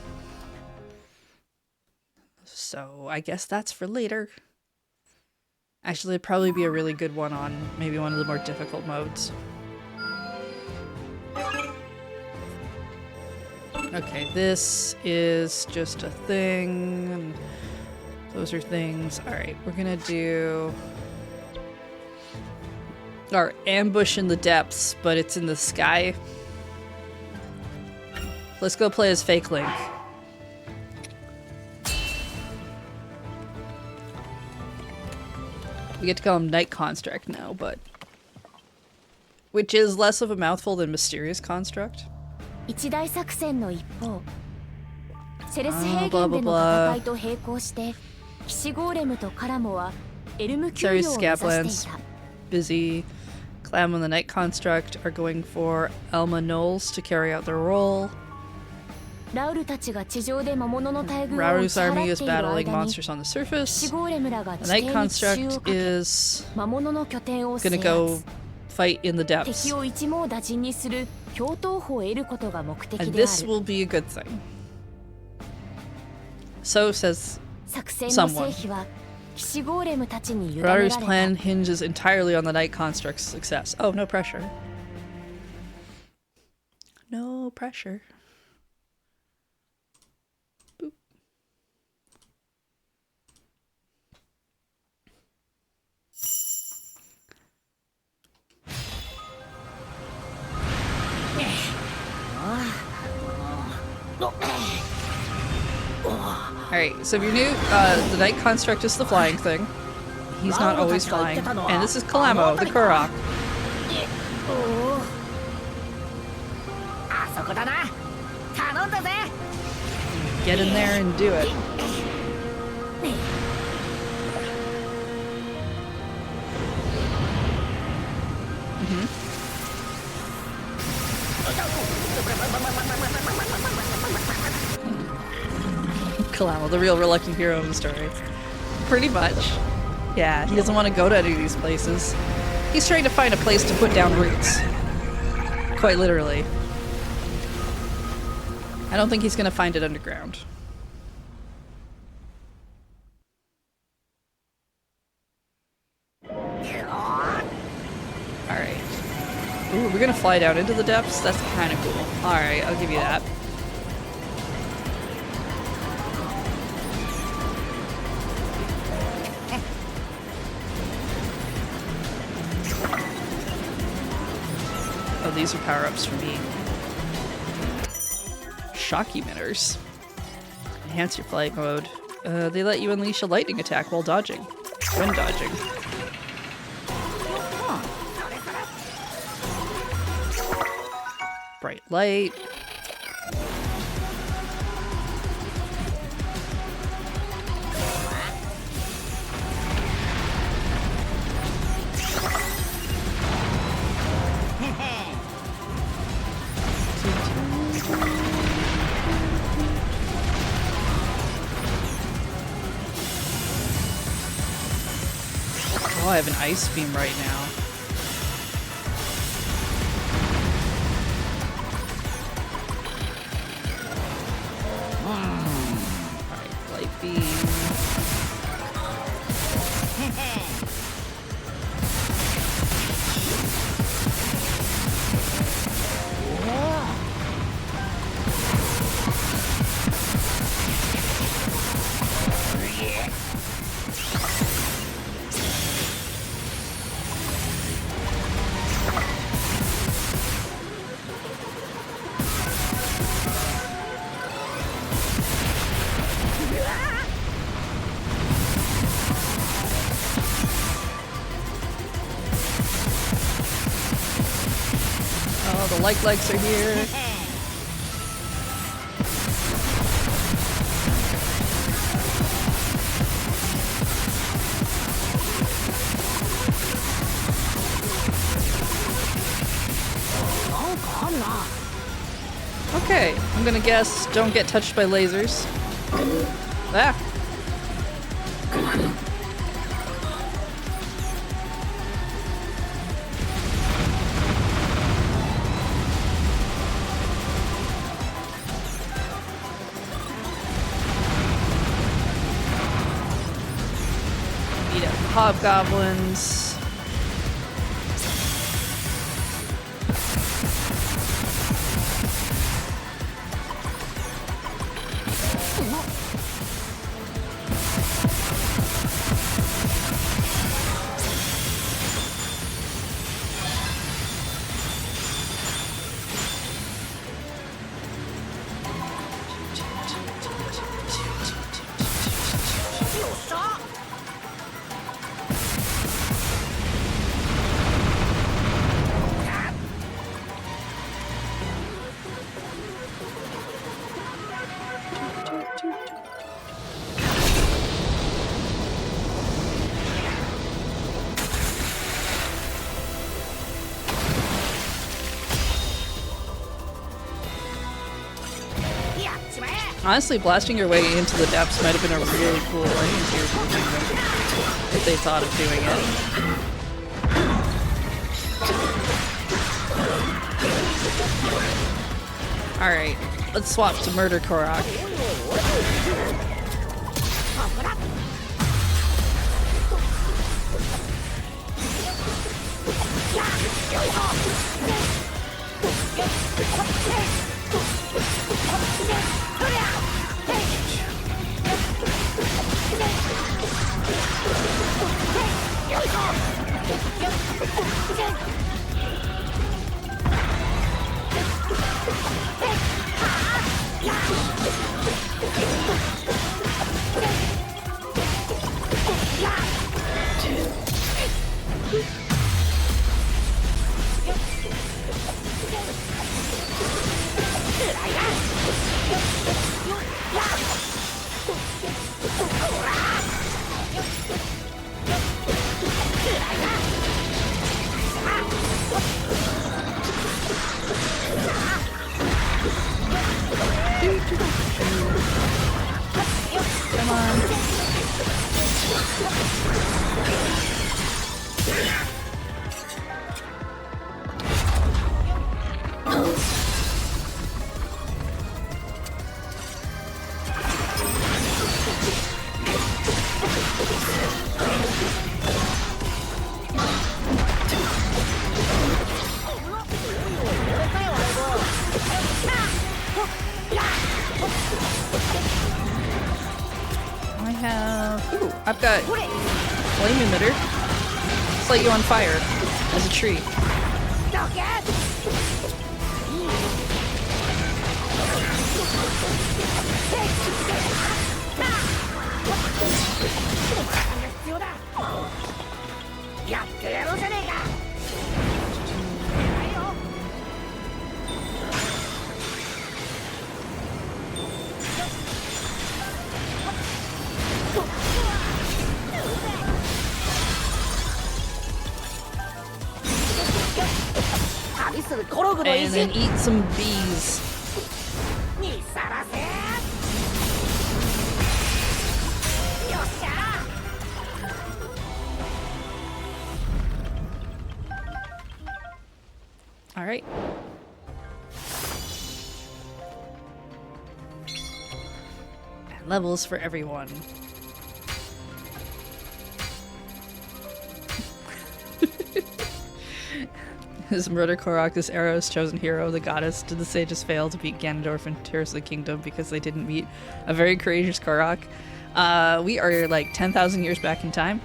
So I guess that's for later. Actually, it'd probably be a really good one on maybe one of the more difficult modes. Okay, this is just a thing. And those are things. Alright, we're gonna do our ambush in the depths, but it's in the sky. Let's go play as Fake Link. We get to call him Night Construct now, but... Which is less of a mouthful than Mysterious Construct. Sorry, Scablands. Busy. Clam and the Night Construct are going for Elma Knowles to carry out their role. Rauru's army is battling monsters on the surface. The Night Construct is gonna go fight in the depths. And this will be a good thing. So says someone. Rauru's plan hinges entirely on the Night Construct's success. Oh, no pressure. No pressure. Boop. Alright, so if you're new, the Night Construct is the flying thing. He's not always flying. And this is Kalamo, the Korok. Get in there and do it. Kalamo, the real reluctant hero of the story. Pretty much. Yeah, he doesn't want to go to any of these places. He's trying to find a place to put down roots. Quite literally. I don't think he's gonna find it underground. Alright. Ooh, we're gonna fly down into the depths? That's kinda cool. Alright, I'll give you that. Oh, these are power-ups for me. Shock emitters. Enhance your flight mode. They let you unleash a lightning attack while dodging. When dodging. Bright light. Oh, I have an ice beam right now. Alright, light beam. The like legs are here. Okay, I'm gonna guess don't get touched by lasers. Ah. Hobgoblins. Honestly, blasting your way into the depths might have been a really cool ending to your kingdom if they thought of doing it. Alright, let's swap to Murder Korok. Come on. I've got flame emitter. Let's light you on fire as a tree. And then eat some bees. All right. And levels for everyone. His Murder Korok, this Arrow's chosen hero, the goddess, did the sages fail to beat Ganondorf and Tears of the Kingdom because they didn't meet a very courageous Korok? We are like 10,000 years back in time.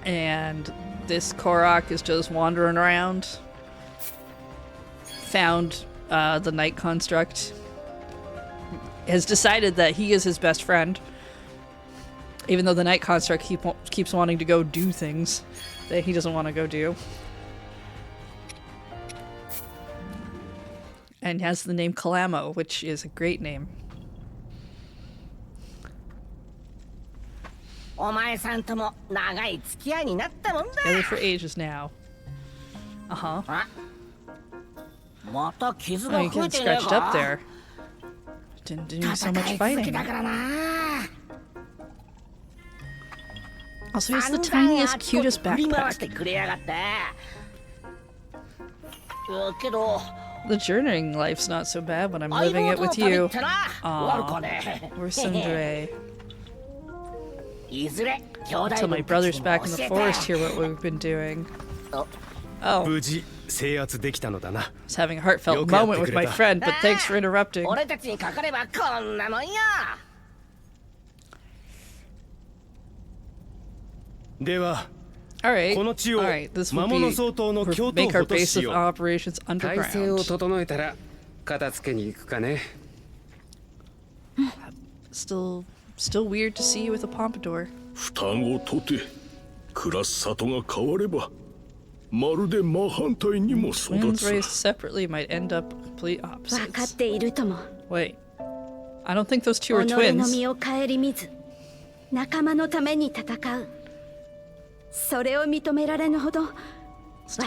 And this Korok is just wandering around. Found the Night Construct. Has decided that he is his best friend. Even though the Night Construct keeps wanting to go do things that he doesn't want to go do. And has the name Kalamo, which is a great name. Together for ages now. Uh-huh. Oh, you get scratched up there. Didn't do so much fighting. Also, he's the tiniest, cutest backpack. The journeying life's not so bad when I'm living it with you. Aww. We're Sundre. Until my brother's back in the forest hear what we've been doing. Oh. I was having a heartfelt moment with my friend, but thanks for interrupting. Alright, this will make our base of operations underground. Still weird to see you with a pompadour. Twins raised separately might end up complete opposites. Wait, I don't think those two are twins. It's time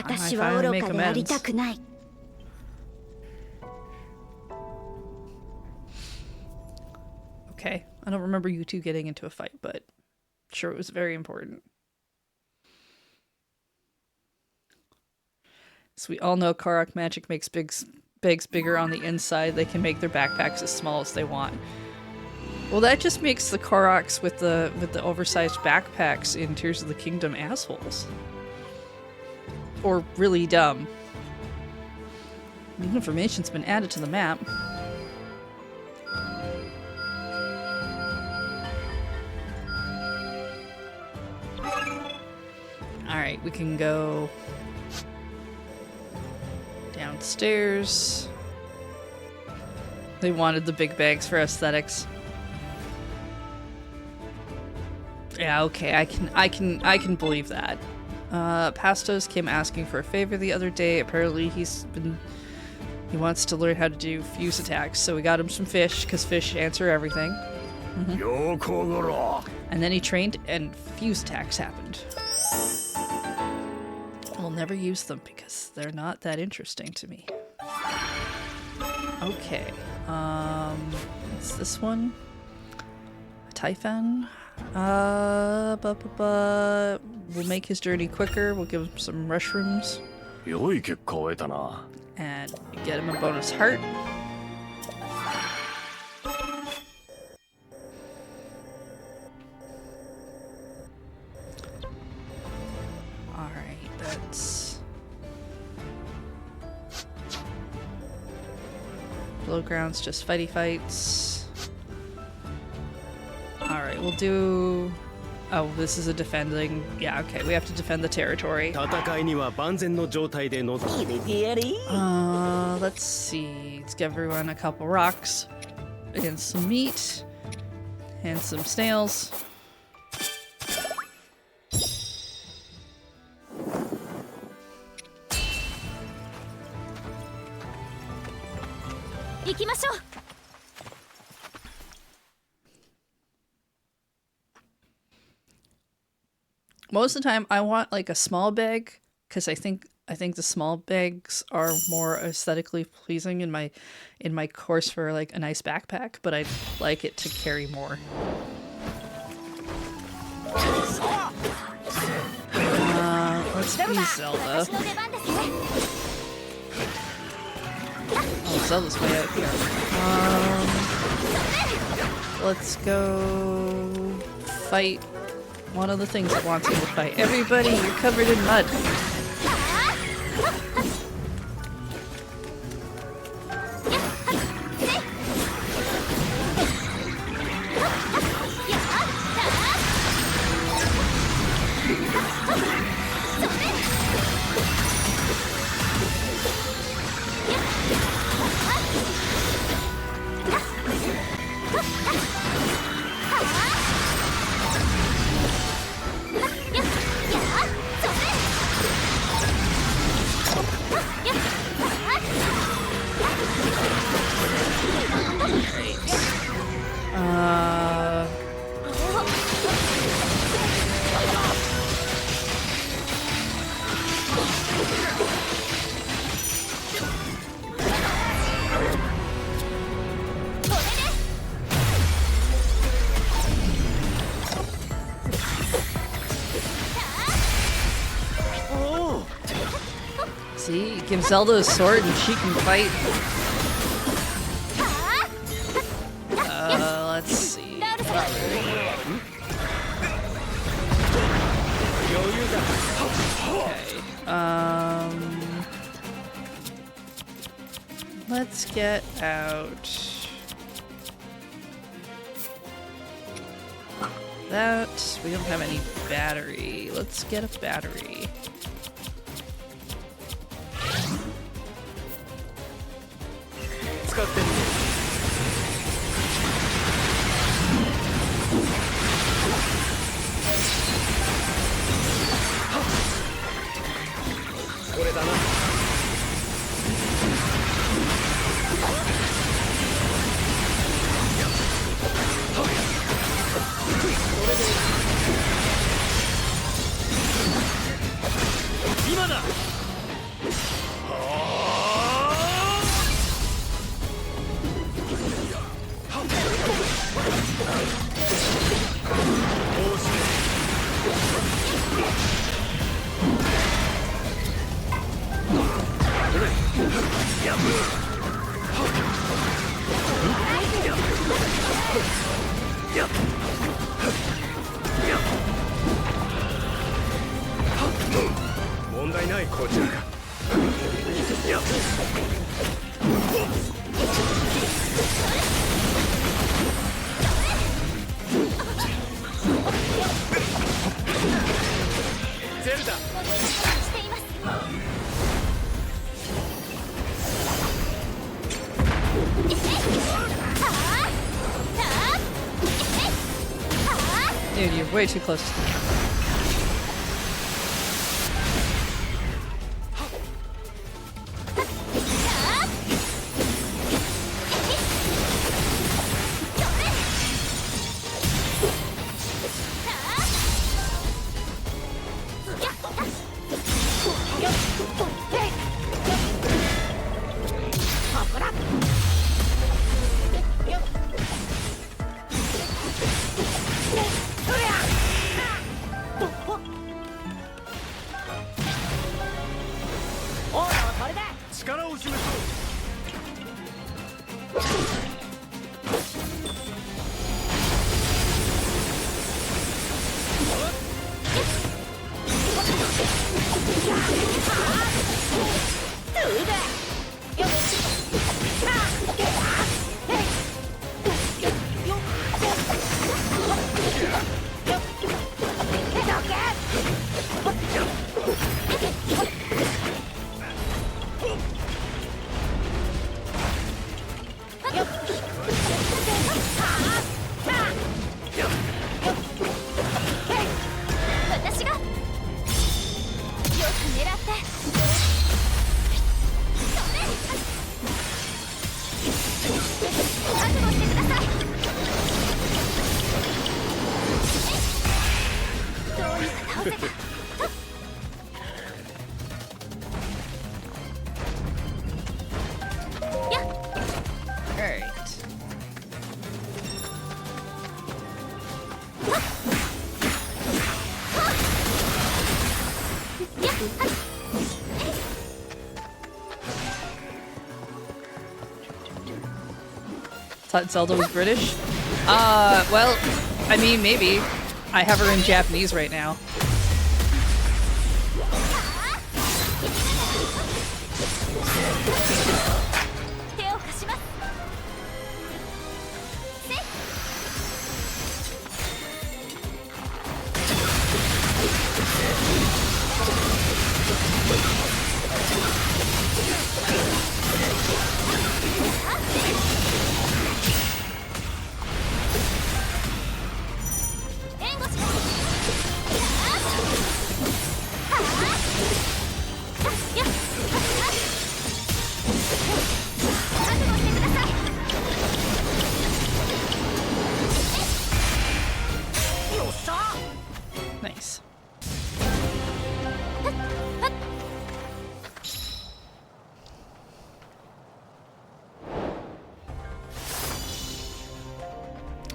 I finally make amends. Okay. I don't remember you two getting into a fight, but sure, it was very important. So we all know Korok magic makes bags bigger on the inside. They can make their backpacks as small as they want. Well, that just makes the Koroks with the oversized backpacks in Tears of the Kingdom assholes. Or really dumb. New information's been added to the map. Alright, we can go downstairs. They wanted the big bags for aesthetics. Yeah, okay, I can believe that. Pastos came asking for a favor the other day. Apparently he wants to learn how to do fuse attacks, so we got him some fish, because fish answer everything. And then he trained, and fuse attacks happened. I'll never use them, because they're not that interesting to me. Okay, what's this one? Typhon? We'll make his journey quicker. We'll give him some mushrooms. And get him a bonus heart. Alright, that's... Below ground's just fighty fights. Alright, we'll do... Oh, this is a defending... Yeah, okay, we have to defend the territory. Let's see. Let's give everyone a couple rocks. And some meat. And some snails. Most of the time, I want like a small bag because I think the small bags are more aesthetically pleasing in my course for like a nice backpack. But I'd like it to carry more. Let's be Zelda. Oh, Zelda's way out here. Let's go fight. One of the things that wants me to fight. Everybody, you're covered in mud. See, give Zelda a sword and she can fight. Let's see. Okay. Let's get out that. We don't have any battery. Let's get a battery. 問題ないこちらか。ゼルダ。Dude, you're way too close to the camera. Thought Zelda was British? Well, I mean, maybe. I have her in Japanese right now. Nice.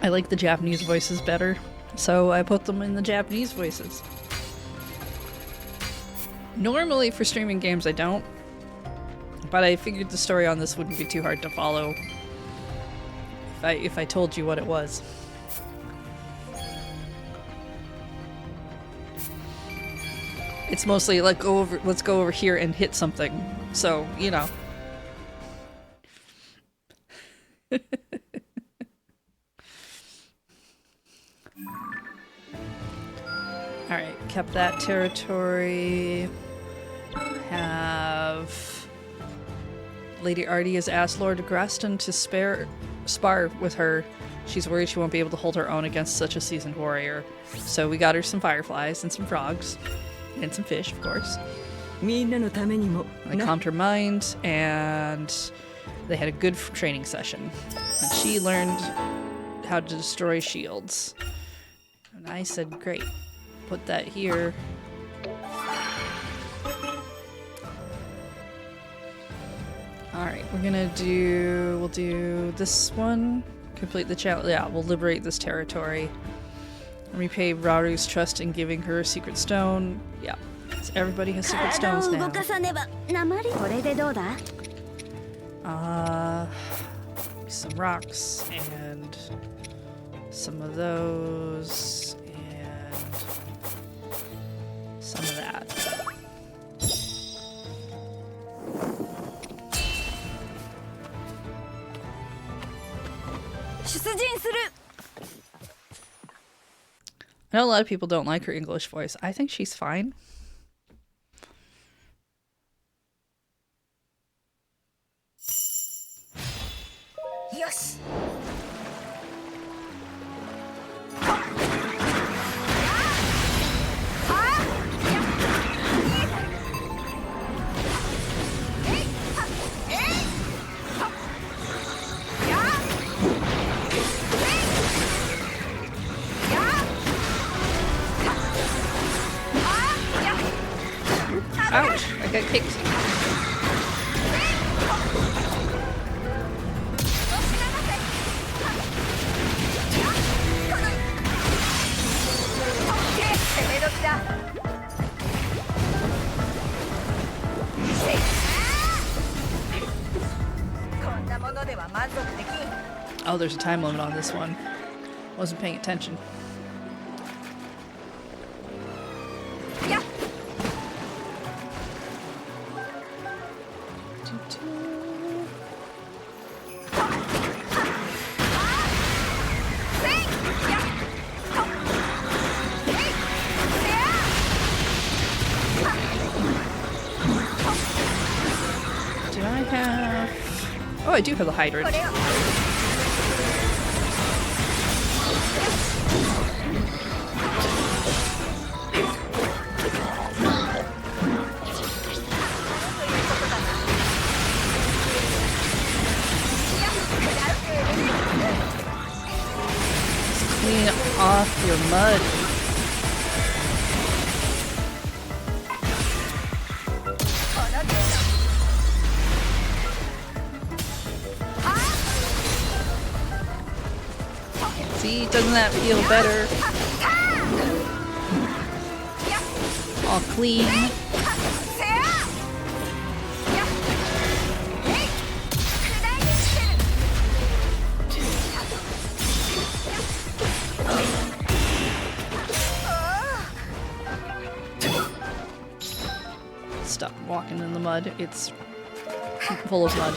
I like the Japanese voices better, so I put them in the Japanese voices. Normally for streaming games I don't, but I figured the story on this wouldn't be too hard to follow if I told you what it was. It's mostly like let's go over here and hit something. So, you know. Alright, kept that territory. Have Lady Artie has asked Lord Graston to spar with her. She's worried she won't be able to hold her own against such a seasoned warrior. So we got her some fireflies and some frogs. And some fish, of course. They calmed her mind, and they had a good training session. And she learned how to destroy shields. And I said, great. Put that here. Alright, we'll do this one. Complete the challenge. Yeah, we'll liberate this territory. Repay Raru's trust in giving her a secret stone. Yeah, so everybody has secret stones now. Some rocks and Some of those, and some of that. I know a lot of people don't like her English voice. I think she's fine. Yes. Ouch! I got kicked. Oh, there's a time limit on this one. Wasn't paying attention. Do I have... Oh, I do have the hydrant. Clean off your mud. See, doesn't that feel better? All clean. Stop walking in the mud. It's full of mud.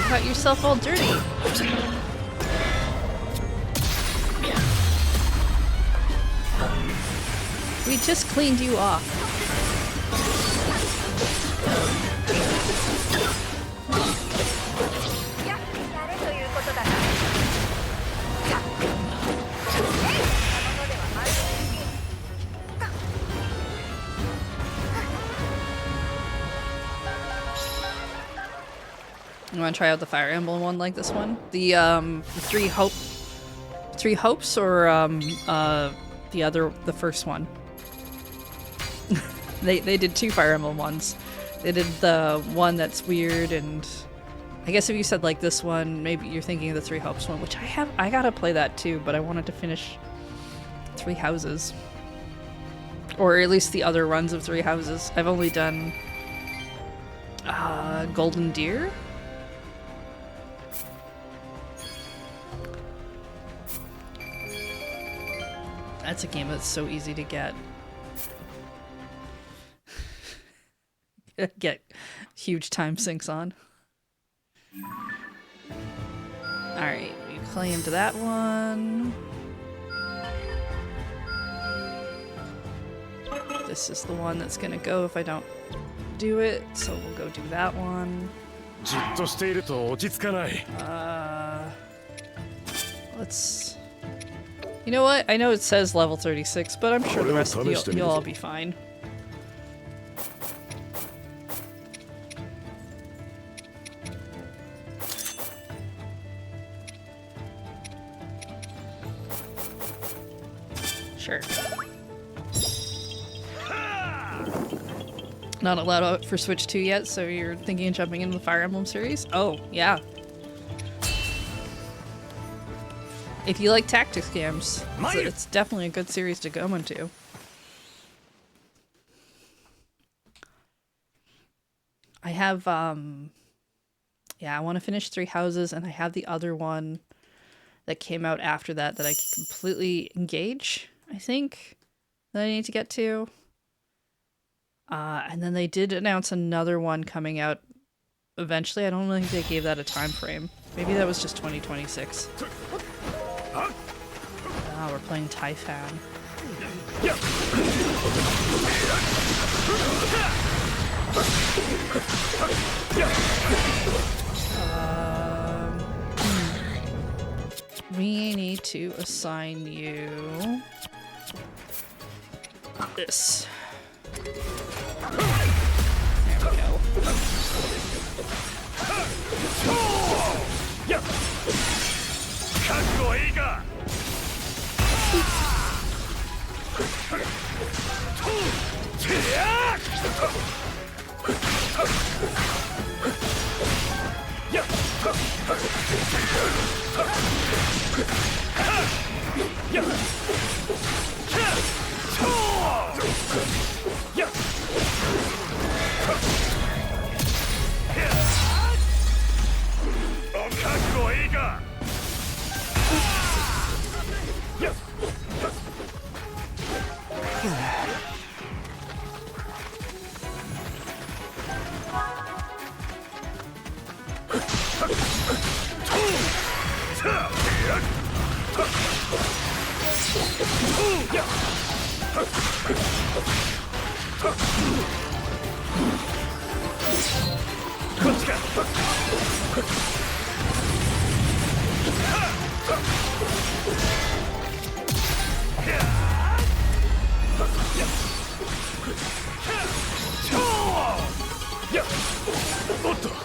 Got yourself all dirty. We just cleaned you off. want to try out the Fire Emblem one like this one? The Three Hopes, or the first one? They did 2 Fire Emblem ones. They did the one that's weird, and I guess if you said like this one, maybe you're thinking of the Three Hopes one, which I gotta play that too, but I wanted to finish Three Houses. Or at least the other runs of Three Houses. I've only done Golden Deer? That's a game that's so easy to get. Get huge time sinks on. Alright, we claimed that one. This is the one that's gonna go if I don't do it, so we'll go do that one. じっとしていると落ち着かない。 Let's... You know what? I know it says level 36, but I'm sure the rest of you'll all be fine. Sure. Not allowed out for Switch 2 yet, so you're thinking of jumping into the Fire Emblem series? Oh, yeah. If you like tactics games, it's definitely a good series to go into. I have, yeah, I want to finish Three Houses, and I have the other one that came out after that I can completely engage, I think, that I need to get to. And then they did announce another one coming out eventually. I don't really think they gave that a time frame. Maybe that was just 2026. Ah, we're playing Typhon. We need to assign you this. There we go.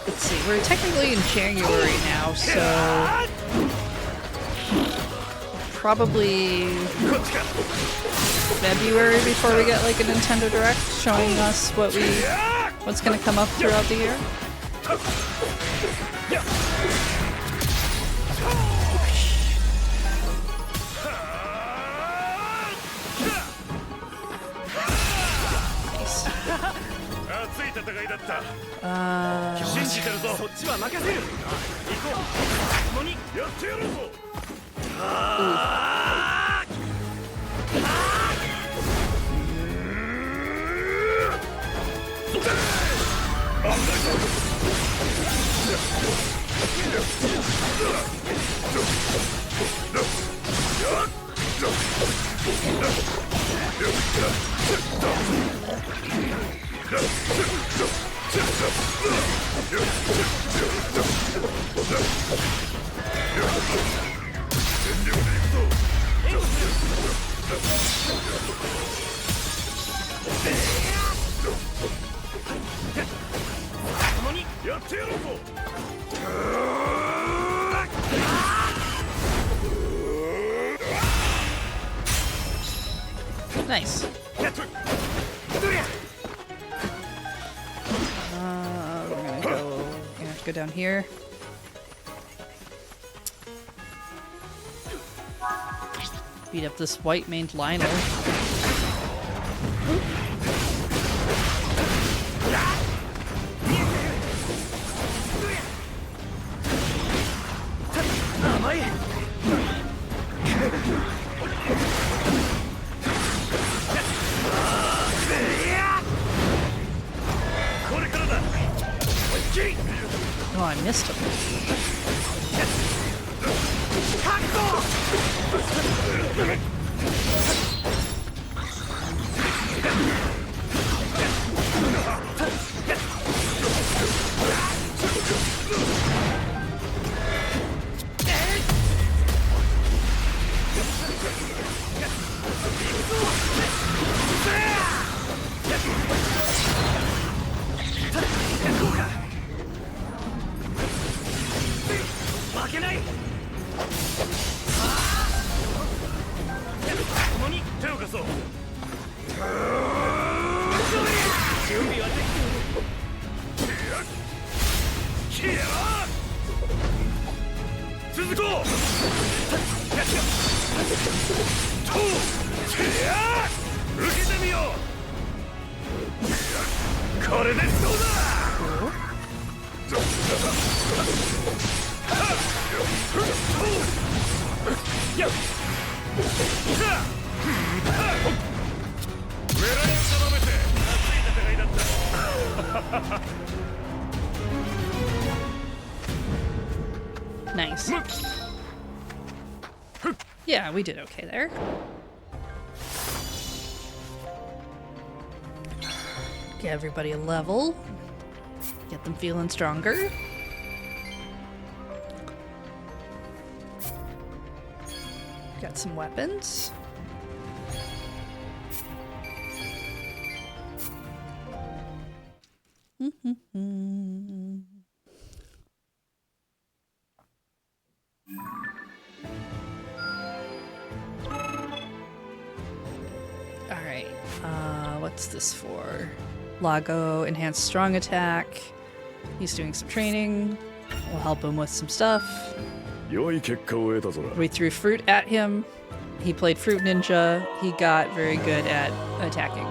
Let's see, we're technically in January now, so probably February before we get like a Nintendo Direct showing us what's gonna come up throughout the year. Nice. We're gonna have to go down here. Beat up this white-maned Lionel. Oh, I missed him. Nice. Yeah, we did okay there. Get everybody a level. Get them feeling stronger. Got some weapons. Alright, what's this for? Lago, enhanced strong attack. He's doing some training. We'll help him with some stuff. 良い結果を得たぞ。 We threw fruit at him. He played Fruit Ninja. He got very good at attacking.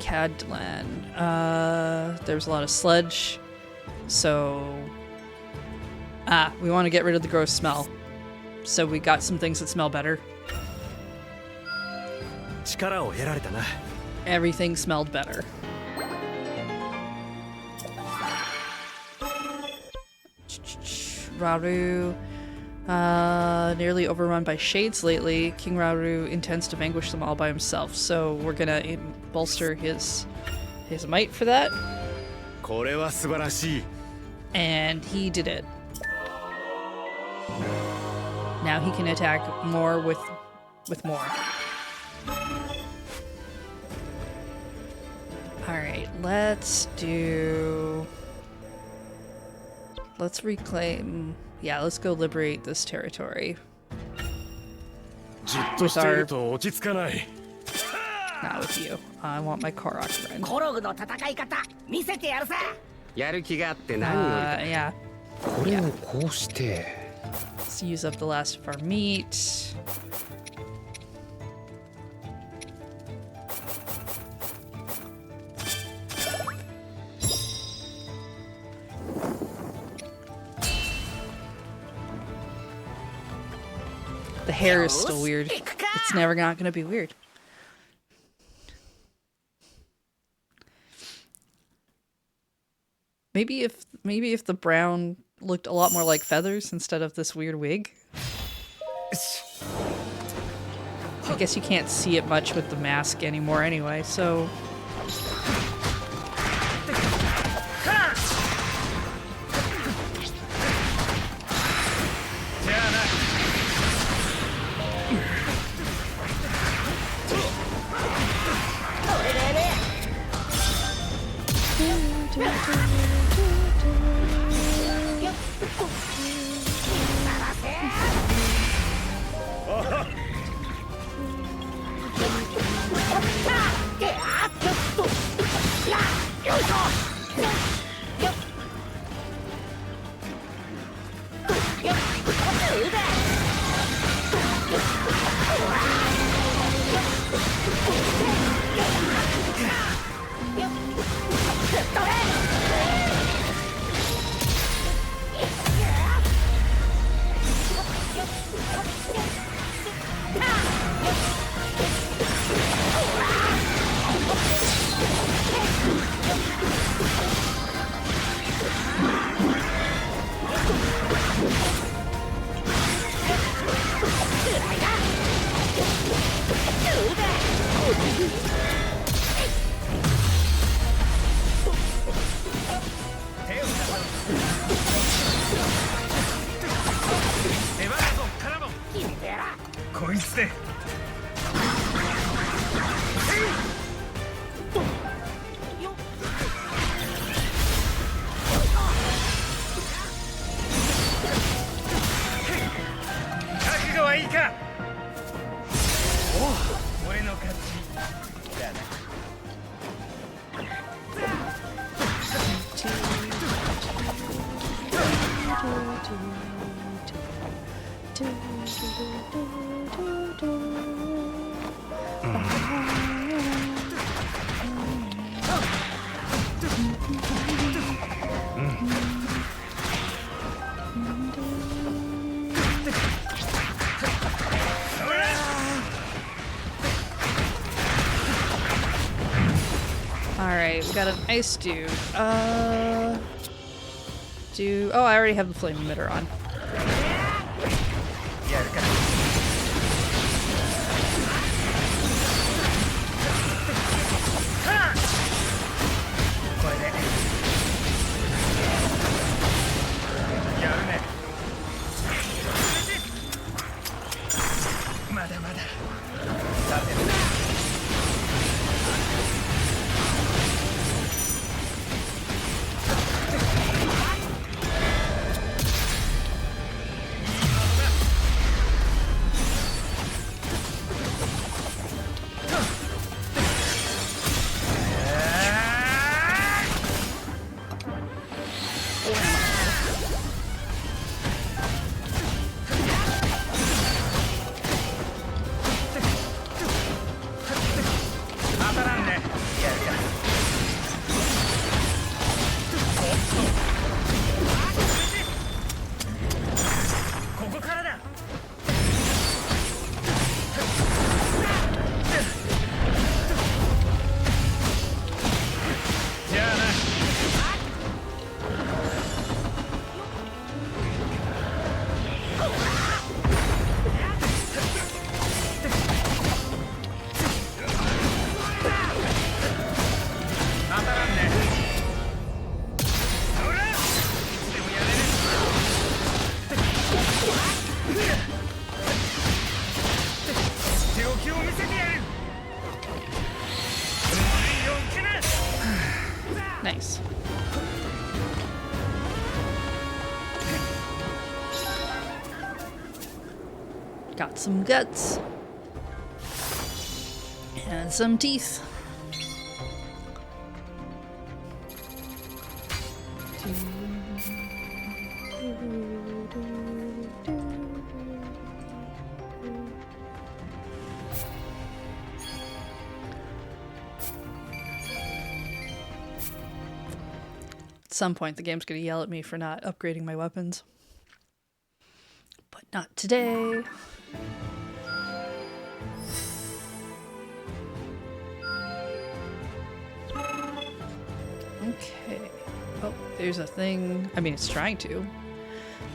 Cadlan. There was a lot of sludge. So... we want to get rid of the gross smell. So we got some things that smell better. 力を得られたな。 Everything smelled better. Rauru, nearly overrun by shades lately. King Rauru intends to vanquish them all by himself, so we're gonna bolster his might for that. これは素晴らしい。 And he did it. Now he can attack more with more. Alright, let's reclaim... Yeah, let's go liberate this territory. じっとしていると落ち着かない。 Not with you. I want my Korok friend. コログの戦い方見せてやるさ。やる気があって何よりだ。 Yeah. これをこうして。 Let's use up the last of our meat. The hair is still weird. It's never not gonna be weird. Maybe if the brown looked a lot more like feathers instead of this weird wig. I guess you can't see it much with the mask anymore anyway, so... こいつで覚悟はいいか。おう、俺の勝ちだな。Alright, we got an ice dude. Oh, I already have the flame emitter on. やるか。これでやるね。まだまだ。さて。Nice. Got some guts. And some teeth. At some point, the game's gonna yell at me for not upgrading my weapons. But not today. Okay. Oh, there's a thing. I mean, it's trying to.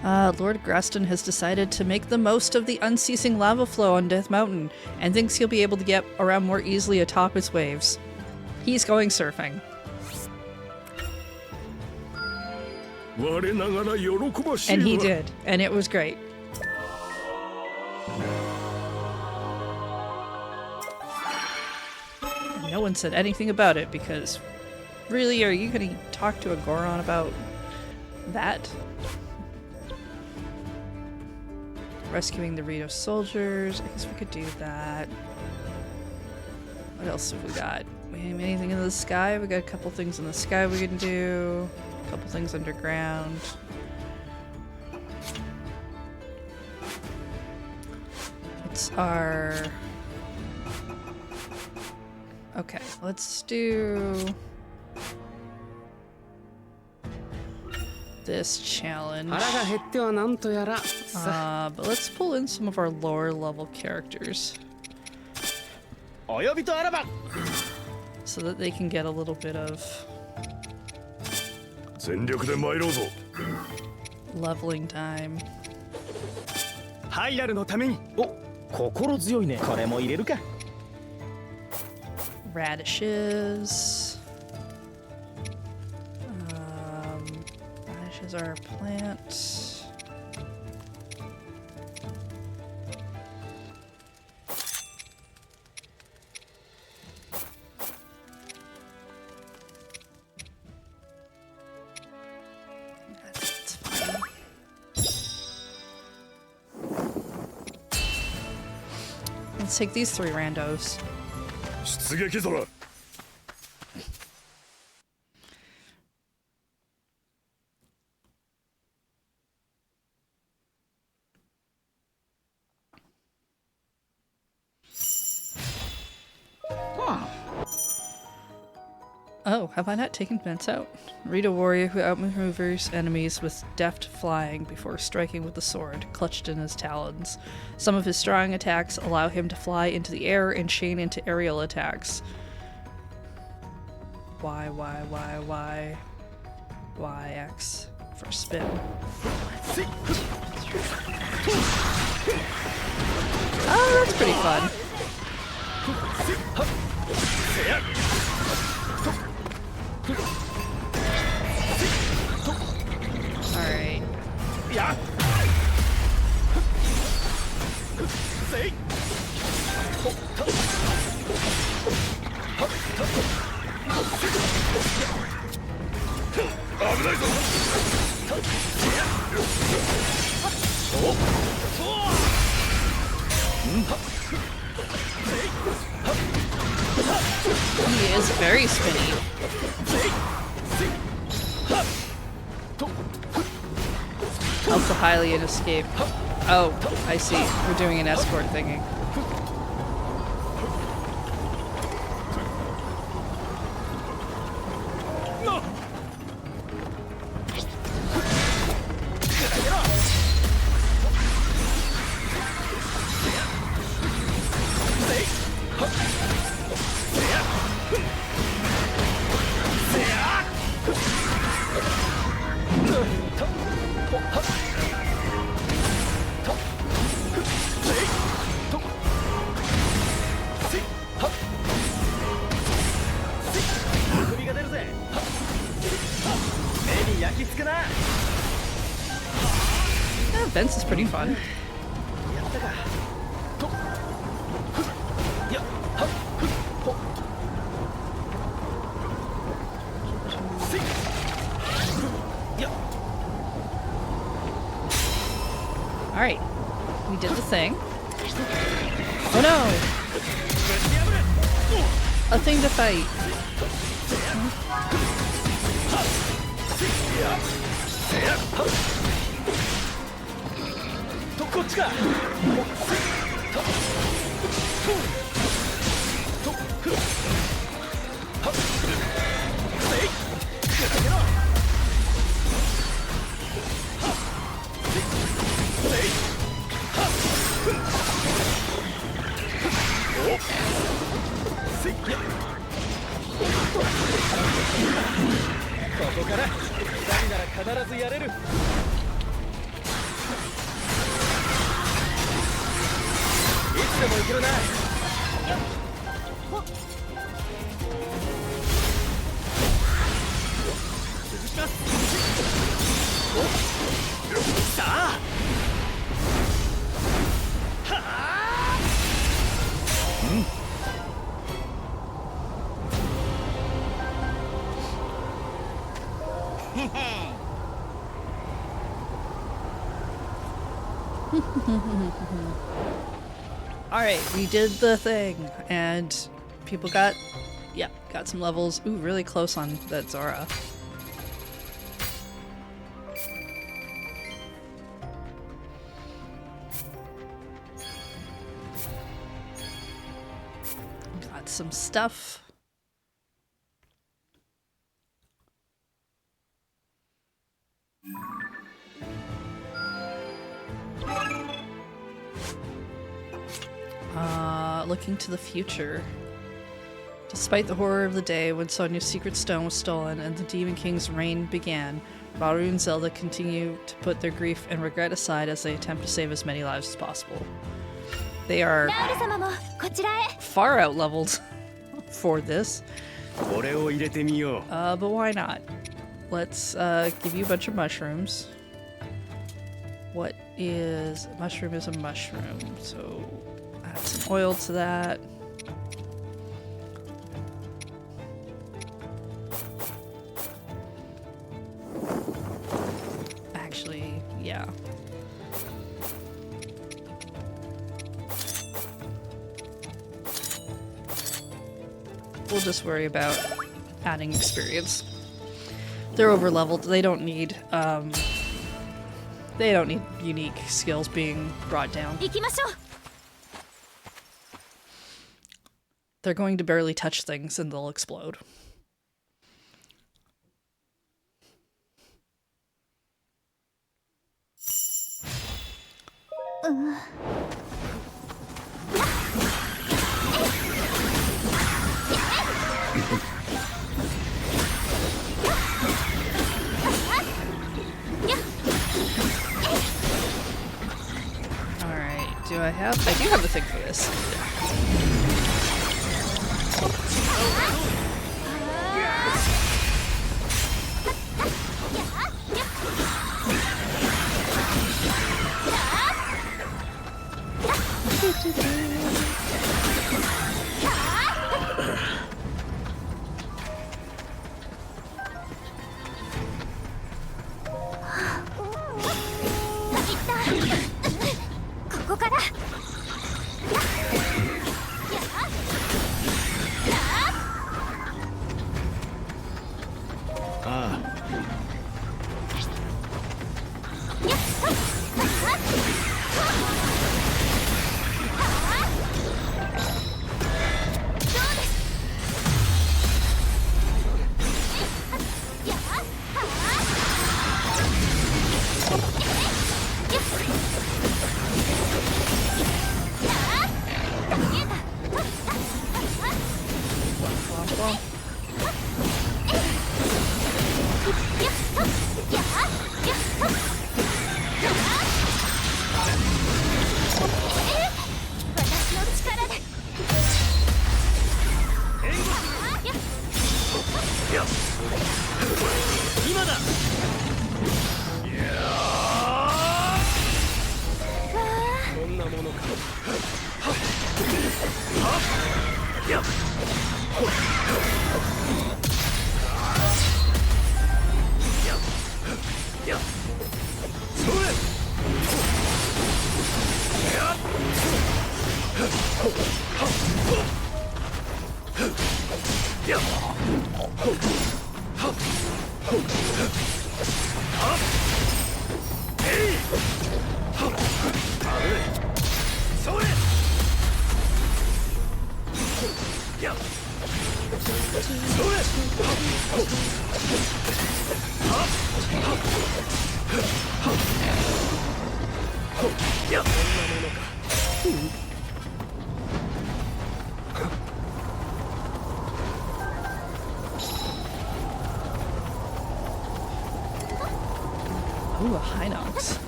Lord Graston has decided to make the most of the unceasing lava flow on Death Mountain and thinks he'll be able to get around more easily atop its waves. He's going surfing. And he did, and it was great. And no one said anything about it because, really, are you going to talk to a Goron about that? Rescuing the Rito soldiers. I guess we could do that. What else have we got? Anything in the sky? We got a couple things in the sky we can do. A couple things underground. What's our... Okay, let's do this challenge. 腹が減ってはなんとやら。 But let's pull in some of our lower level characters お呼びとあらば so that they can get a little bit of 全力で参ろうぞ。 leveling time. ハイラルのために。お、心強いね。これも入れるか。 Radishes. Radishes are a plant. That's fine. Let's take these 3 randos. 出撃ぞら。 Oh, have I not taken vents out? Read a warrior who outmaneuvers enemies with deft flying before striking with the sword, clutched in his talons. Some of his strong attacks allow him to fly into the air and chain into aerial attacks. Y, X for spin. Oh, that's pretty fun. Alright. He is very spinny. Helps the Hylian escape. Oh, I see. We're doing an escort thingy. Fence is pretty fun. Alright, we did the thing. Oh no! A thing to fight. Alright, we did the thing, and people got some levels. Ooh, really close on that Zora. get some stuff. Looking to the future. Despite the horror of the day when Sonia's secret stone was stolen and the Demon King's reign began, Maru and Zelda continue to put their grief and regret aside as they attempt to save as many lives as possible. They are far out leveled for this. But why not? Let's give you a bunch of mushrooms. What is a mushroom? Is a mushroom. So add some oil to that. Actually, yeah. We'll just worry about adding experience. They're over leveled. They don't need unique skills being brought down. They're going to barely touch things and they'll explode. I do have a thing for this. Ooh, a Hinox.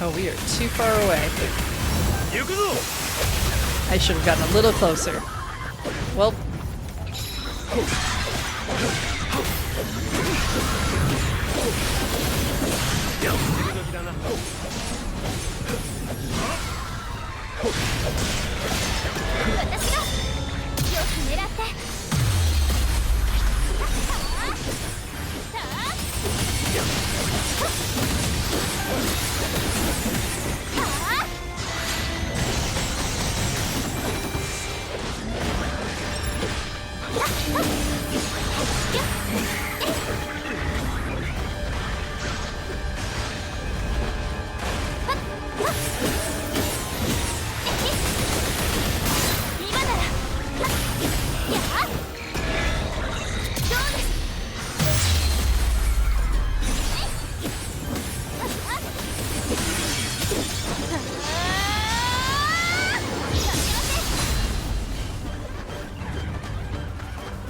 Oh, we are too far away. I should have gotten a little closer. Well.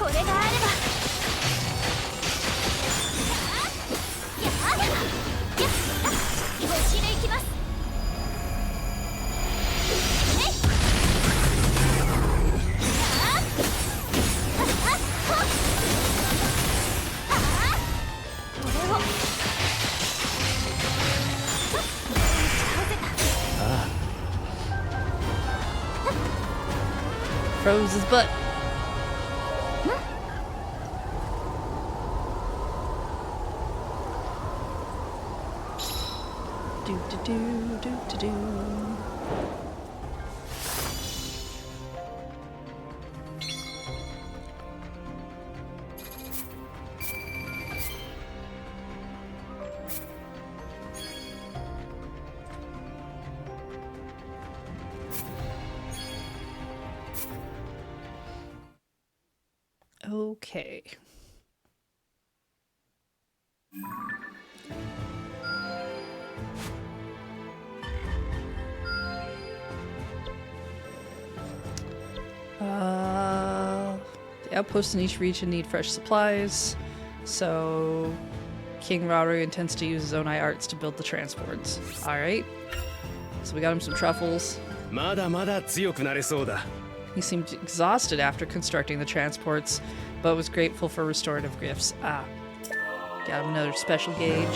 れがあれば腰抜きます。Froze his butt. Do do do do do do. Okay. The outposts in each region need fresh supplies, so King Rauru intends to use his own arts to build the transports. Alright. So we got him some truffles. まだまだ強くなれそうだ。 He seemed exhausted after constructing the transports, but was grateful for restorative gifts. Ah. Got him another special gauge.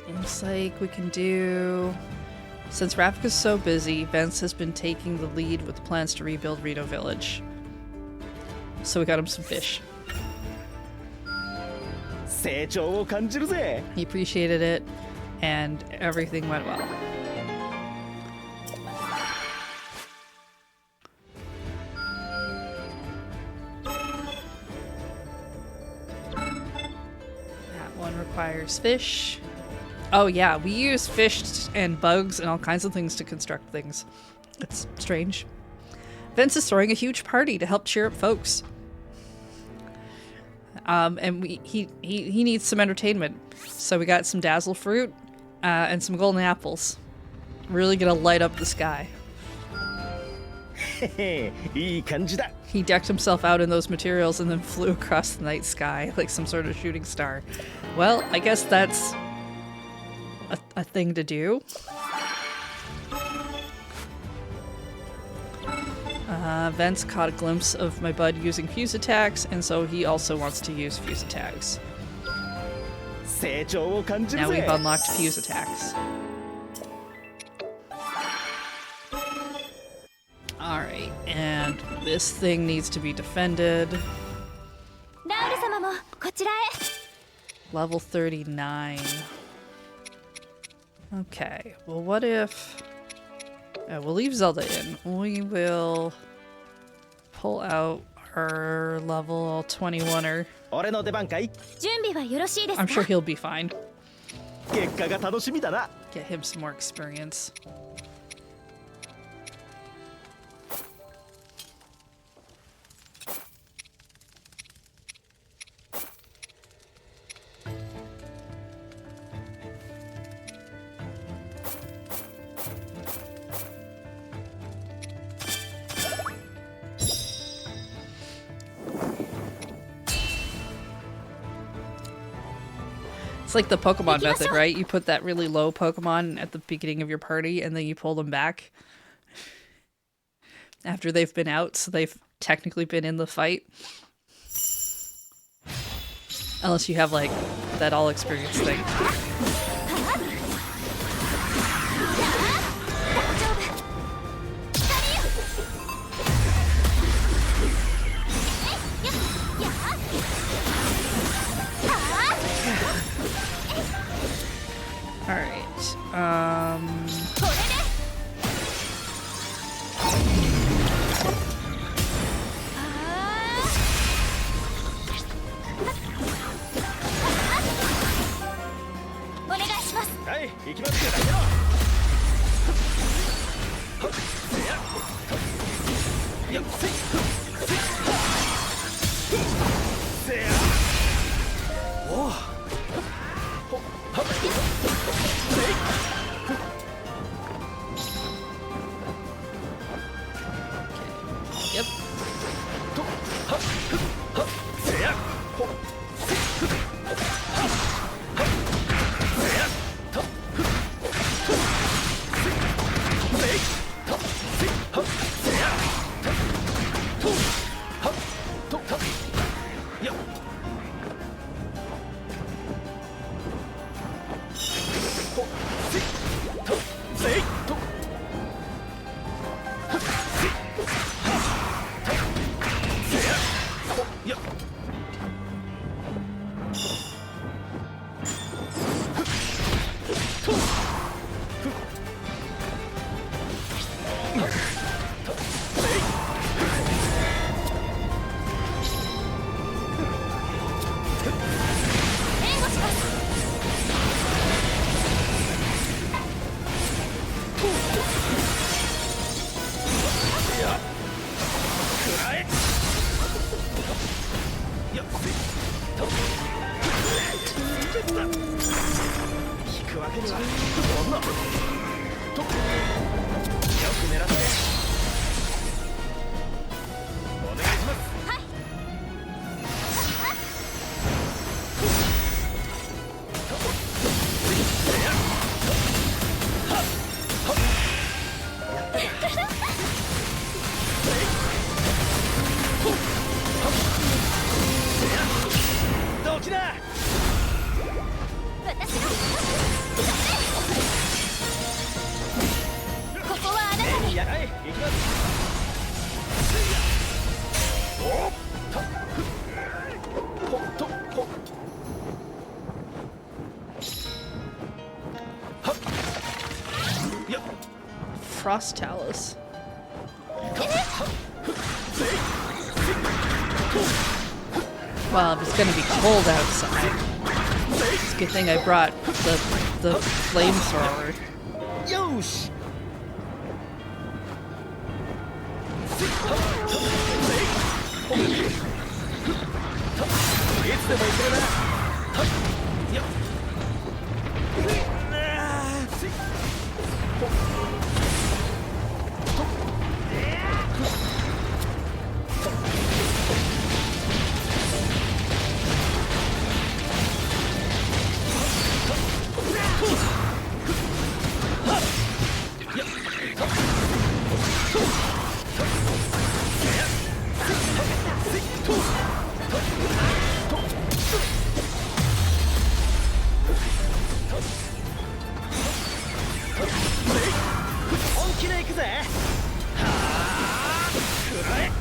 Looks like we can do... Since Ravka's so busy, Vence has been taking the lead with plans to rebuild Rito Village. So we got him some fish. 成長を感じるぜ。 He appreciated it, and everything went well. That one requires fish. Oh yeah, we use fish and bugs and all kinds of things to construct things. It's strange. Vence is throwing a huge party to help cheer up folks. And he needs some entertainment. So we got some dazzle fruit and some golden apples. Really gonna light up the sky. へへ、いい感じだ。 He decked himself out in those materials and then flew across the night sky like some sort of shooting star. Well, I guess that's a thing to do. Vence caught a glimpse of my bud using fuse attacks, and so he also wants to use fuse attacks. 成長を感じる Now ぜ。 we've unlocked fuse attacks. Alright, and this thing needs to be defended. ラウル様もこちらへ。 Level 39. Okay, well what if... we'll leave Zelda in. We will pull out our level 21er. 俺の出番かい。準備はよろしいですか。 I'm sure he'll be fine. 結果が楽しみだな。 Get him some more experience. It's like the Pokemon method, right? You put that really low Pokemon at the beginning of your party and then you pull them back after they've been out, so they've technically been in the fight. Unless you have like that all experience thing. Alright,はい、行きますよ。よっせい。せや。おう。 Alright, 引くわけにはそんなとよく狙ってお願いします。どきだ。私がここはあなたに。やらい、行きます。おっほっとほっはっやっ Frost Talus. Well, if it's gonna be cold outside, it's a good thing I brought the flamethrower. よし。いつでも行けるな。はっよっ。本気で行くぜ。はあ、くらえ。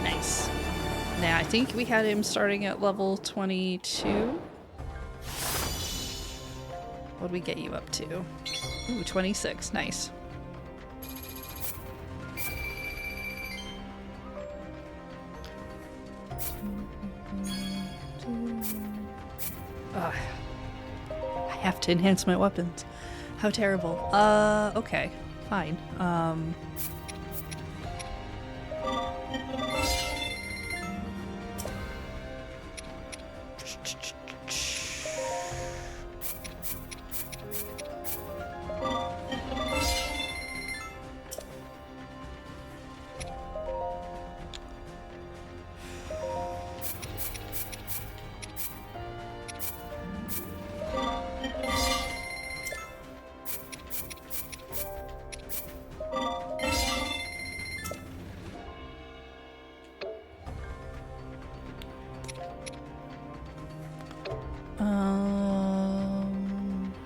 Nice. Now, I think we had him starting at level 22. What'd we get you up to? Ooh, 26. Nice. I have to enhance my weapons. How terrible. Okay. Fine.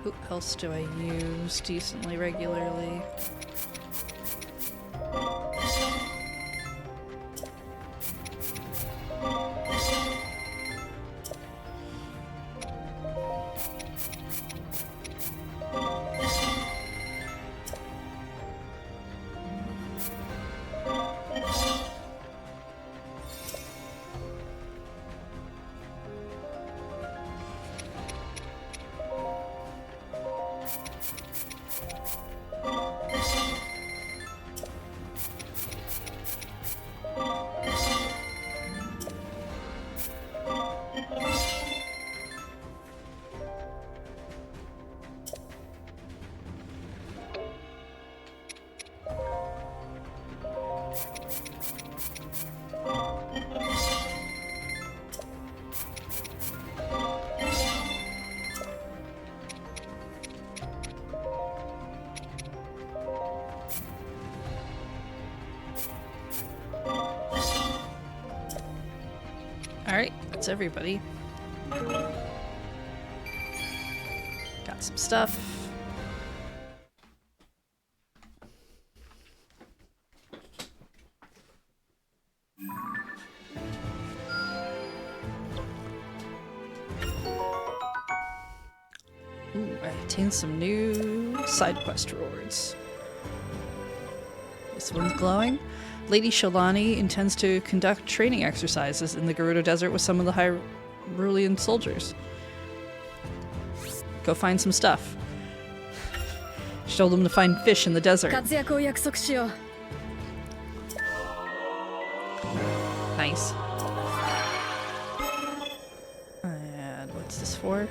Who else do I use decently regularly? Alright, that's everybody. Got some stuff. Ooh, I obtained some new side quest rewards. This one's glowing. Lady Shalani intends to conduct training exercises in the Gerudo Desert with some of the Hyrulean soldiers. Go find some stuff. She told them to find fish in the desert. 活躍を約束しよう。 Nice. And what's this for?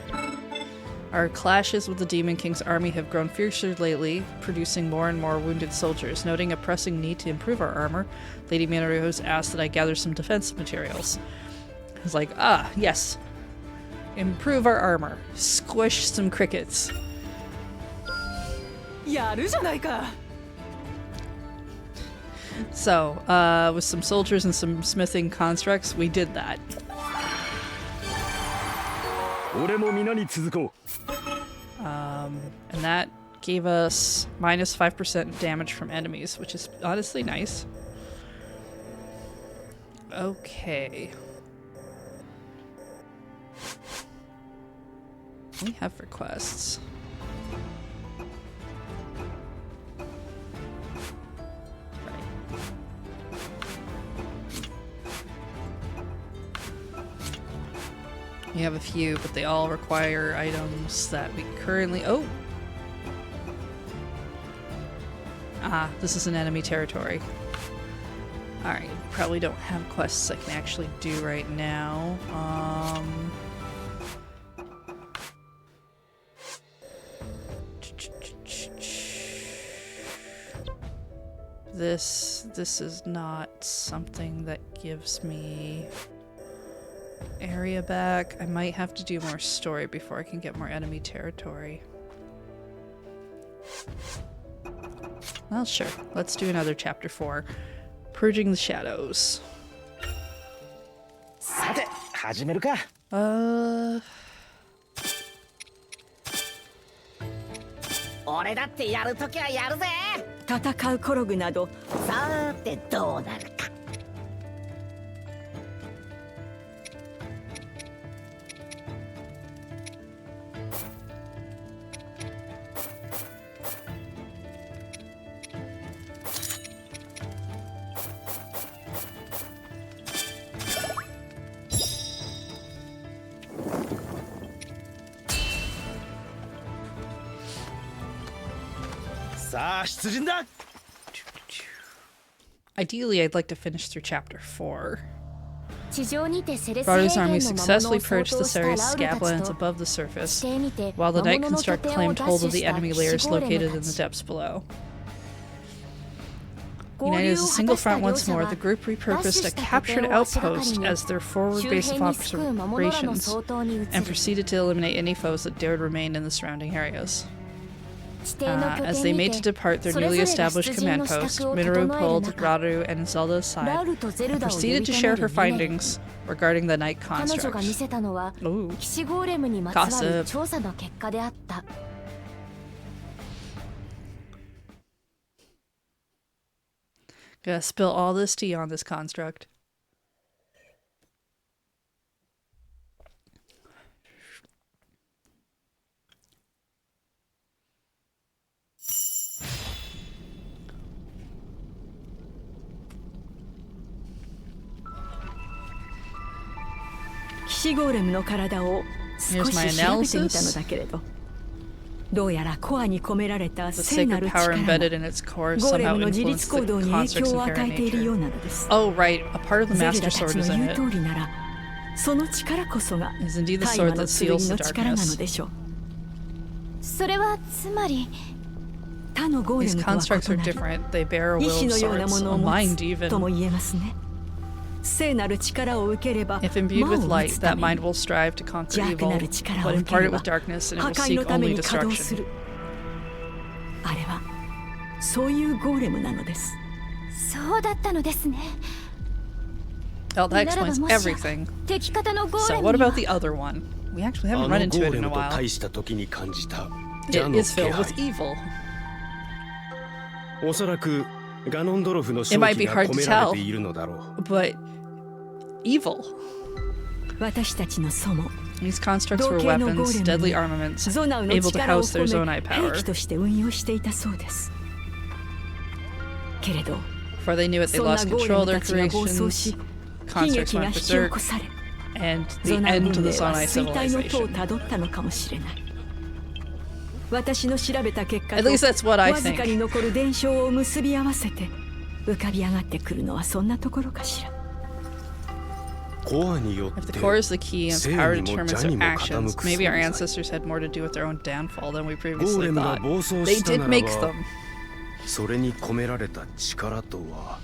Our clashes with the Demon King's army have grown fiercer lately, producing more and more wounded soldiers. Noting a pressing need to improve our armor, Lady Minaru has asked that I gather some defense materials. I was like, ah, yes. Improve our armor. Squish some crickets. やるじゃないか。 So, with some soldiers and some smithing constructs, we did that. 俺も皆に続こう。 And that gave us minus 5% damage from enemies, which is honestly nice. Okay. What do we have for quests? We have a few, but they all require items that we currently... Oh! Ah, this is an enemy territory. Alright, probably don't have quests I can actually do right now. This is not something that gives me... area back. I might have to do more story before I can get more enemy territory. Well, sure. Let's do another chapter 4. Purging the Shadows. さて、始めるか。俺だってやるときはやるぜ。戦うコログなど。さーてどうなるか。さあ、出陣だ。 Ideally, I'd like to finish through chapter 4. 地上にてセレス Bardo's 平 army 原の魔物 successfully を掃 purged the 討した Ceres ラウルた scablands ちと above the surface, 地底にて while the 魔 Night 物の拠 Construct 点を claimed 奪 hold 取 of the した enemy 騎 layers 士ゴーレ located ム in た the ち depths below. 合 United 流 as を a 果 single たした front 両 once 者 more, は the group 奪取 repurposed し a た拠 captured 点を足がかり outpost に as their forward 周 base of 辺に救う魔物らの operations 掃討に移 and り proceeded to eliminate any foes that dared remain in the surrounding areas. 地底の拠 As 点 they に made to て depart their それぞ newly れが established 出陣 command の支 post, 度を Minaru 整える pulled 中 Rauru and Zelda ラ aside ウルとゼル and ダを呼 proceeded び to 止 share め her るミネル findings regarding the Night 彼女が見 Constructs. せたのは Ooh. 騎士ゴーレムにまつわる Gossip. 調査の結果であった Gonna spill all this tea on this construct. Here's my analysis. The sacred power embedded in its core somehow influenced the construct's inherent nature. Oh, right. A part of the Master Sword is in it. Is indeed the sword that seals the darkness. それはつまり These constructs are different. They bear a will of sorts, a mind even. If imbued with light, that mind will strive to conquer evil, but imparted with darkness, and it will seek only destruction. あれはそういうゴーレムなのです。そうだったのですね。Oh, that explains everything. So what about the other one? We actually haven't run into it in a while. It is filled with evil. It might be hard to tell, but evil. These constructs were weapons, deadly armaments, able to house their Zonai power. For they knew it, they lost control of their creations, constructs went berserk, and the end to the Zonai civilization. At least that's what I think. If the core is the key and power determines their actions, maybe our ancestors had more to do with their own downfall than we previously thought. They did make them. それに込められた力とは。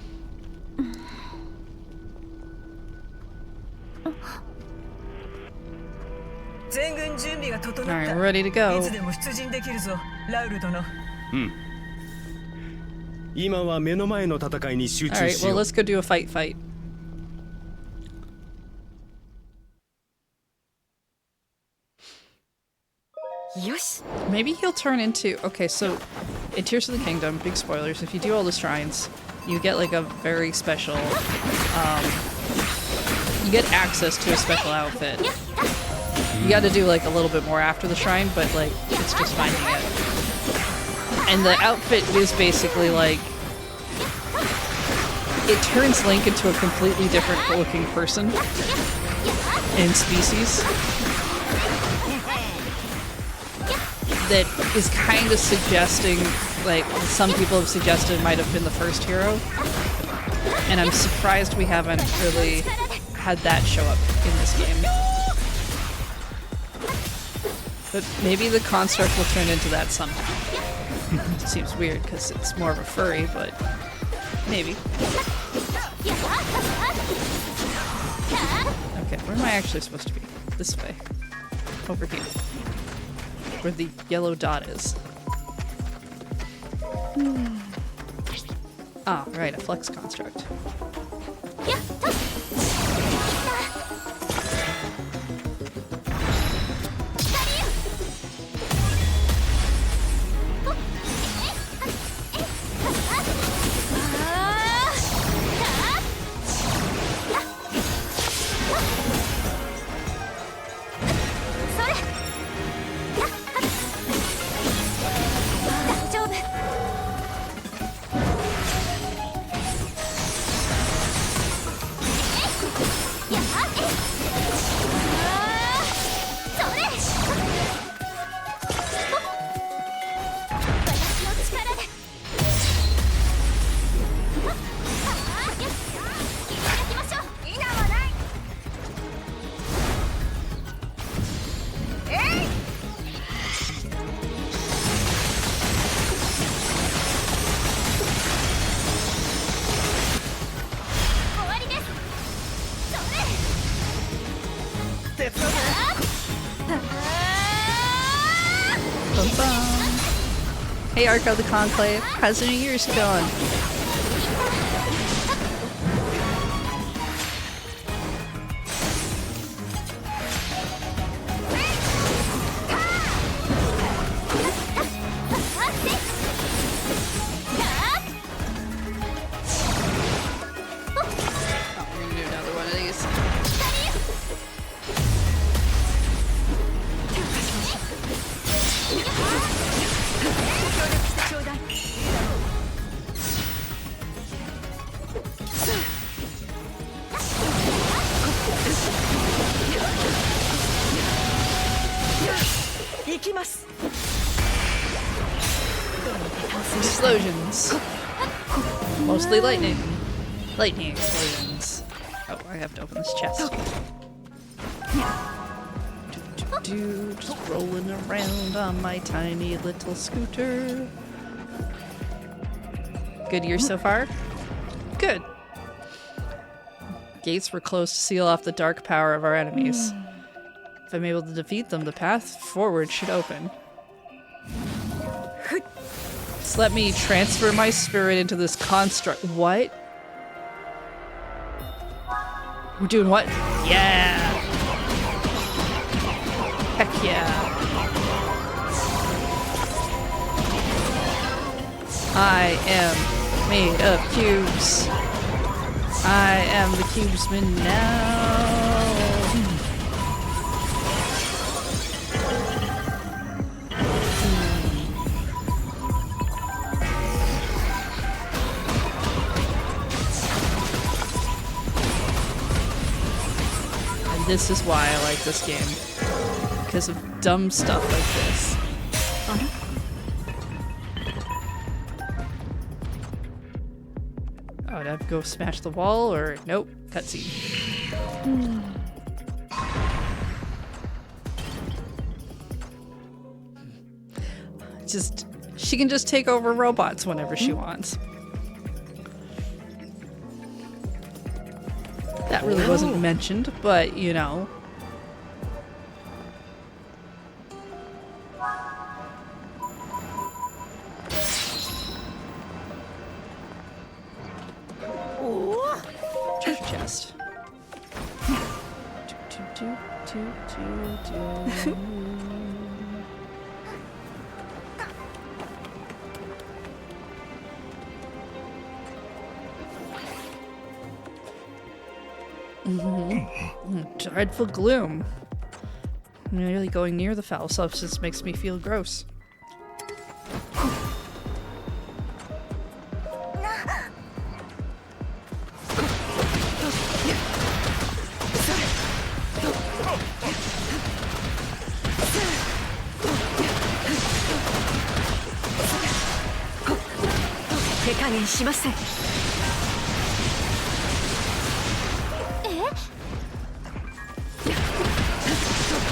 全軍準備が整った。Alright, we're ready to go. いつでも出陣できるぞ、ラウル殿。今は目の前の戦いに集中 Alright, し well, よう。 let's go do a fight. Maybe he'll turn into... Okay, so in Tears of the Kingdom, big spoilers, if you do all the shrines, you get like a very special... you get access to a special outfit. You gotta do like a little bit more after the shrine, but like, it's just finding it. And the outfit is basically like... It turns Link into a completely different looking person and species. That is kind of suggesting, like, some people have suggested might have been the first hero. And I'm surprised we haven't really had that show up in this game. But maybe the construct will turn into that somehow. It seems weird because it's more of a furry, but maybe. Okay, where am I actually supposed to be? This way. Over here. Where the yellow dot is. Ah, right, a flex construct. Hey Ark of the Conclave, how's the New Year's going? Explosions. Mostly lightning. Lightning explosions. Oh, I have to open this chest. Just rolling around on my tiny little scooter. Good year so far? Good. Gates were closed to seal off the dark power of our enemies. If I'm able to defeat them, the path forward should open. Just let me transfer my spirit into this construct. What? We're doing what? Yeah! Heck yeah. I am made of cubes. I am the cubesman now. And this is why I like this game. Because of dumb stuff like this. Oh, did I have to go smash the wall or nope? Cutscene. Just she can just take over robots whenever she wants. That really wasn't mentioned, but you know. Treasure chest. Dreadful gloom. Nearly going near the foul substance makes me feel gross.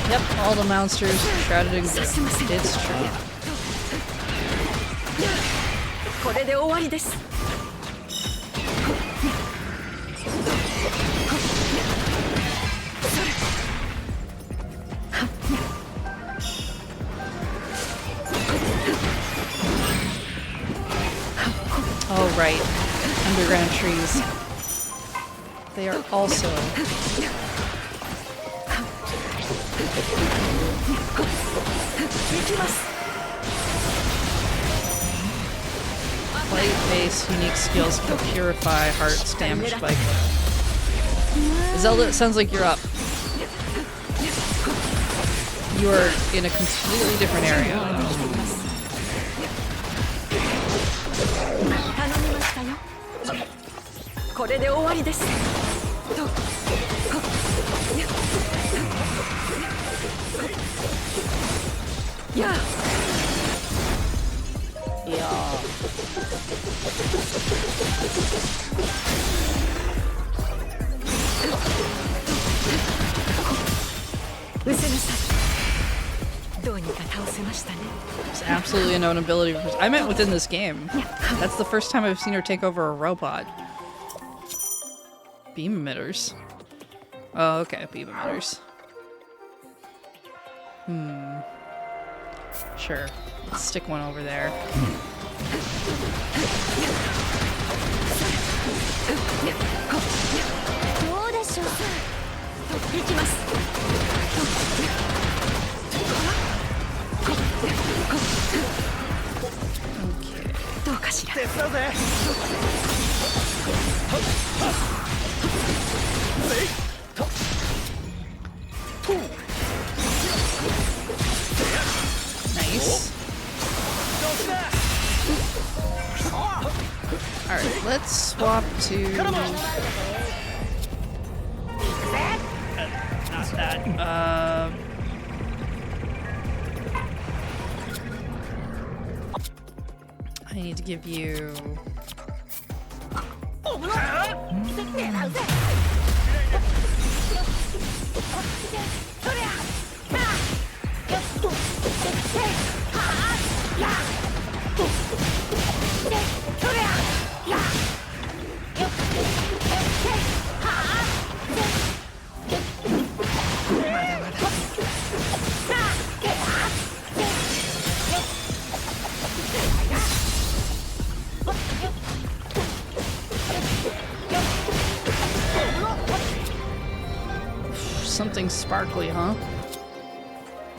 Yep, all the monsters shrouded in gloom. It's true. これで終わりです Oh, right. Underground trees. They are also... Light-based unique skills can purify hearts damaged by gloom. Zelda, it sounds like you're up. You are in a completely different area. これで終わりです やうせなさんどうにか倒せましたね It's absolutely a known ability. I meant within this game. That's the first time I've seen her take over a robot. Beam emitters. Oh, okay, beam emitters. Sure. Let's stick one over there. Nice. Alright, let's swap to... Not that. I need to give you... something sparkly, huh?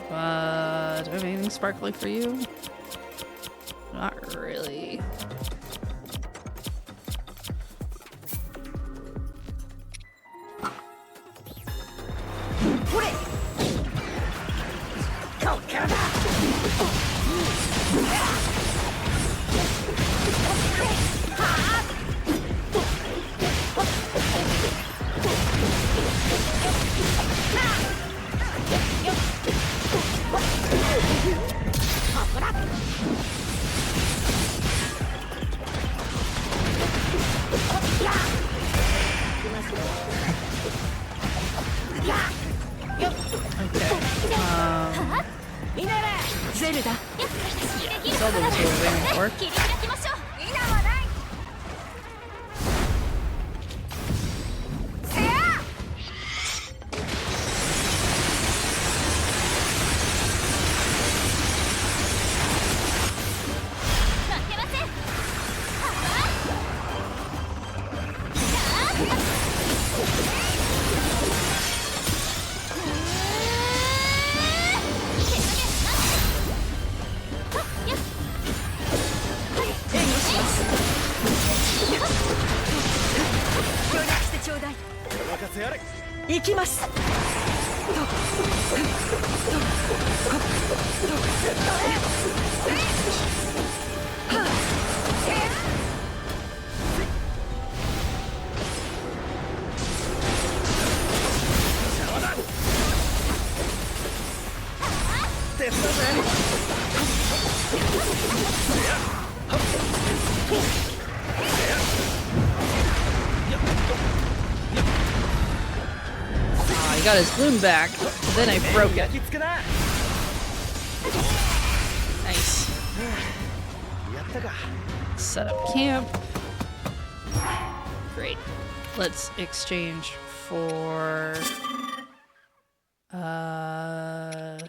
Do I have anything sparkly for you? Not really. Zelda was what I was aiming for. 切り開きましょう。今はない。せや。負けません。は行きます。He got his bloom back, but then I broke it. Nice. Set up camp. Great. Let's exchange for I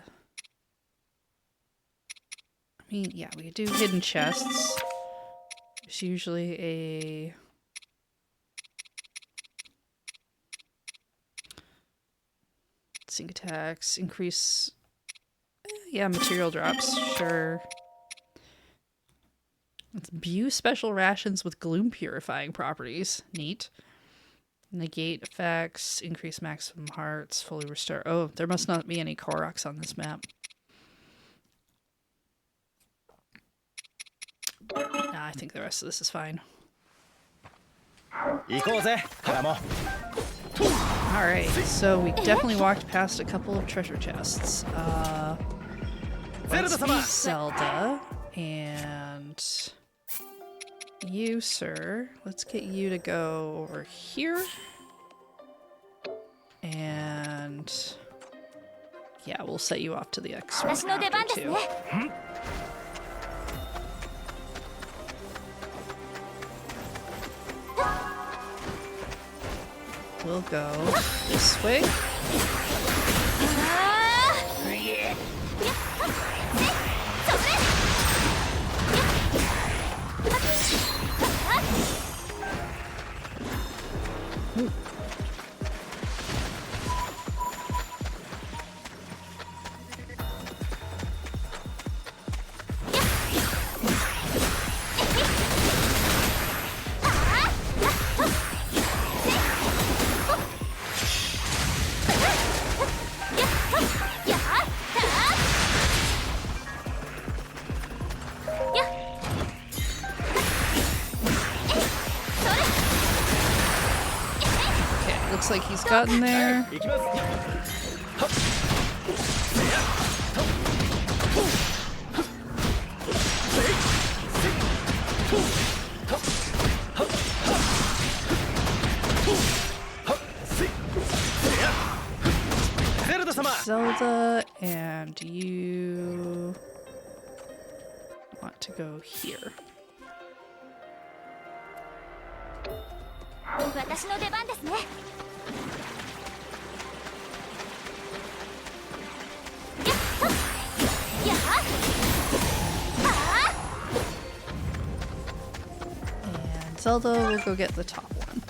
mean, yeah, we do hidden chests. There's usually a sync attacks, increase, yeah, material drops, sure. It's Bew special rations with gloom purifying properties. Neat. Negate effects, increase maximum hearts, fully restore. Oh, there must not be any Koroks on this map. Nah, I think the rest of this is fine. Alright, so we definitely walked past a couple of treasure chests. Let's be Zelda, and you, sir. Let's get you to go over here. And yeah, we'll set you off to the X one after too. We'll go this way. Looks like he's gotten there. Zelda, and you want to go here. 私の出番ですね。And Zelda will go get the top one.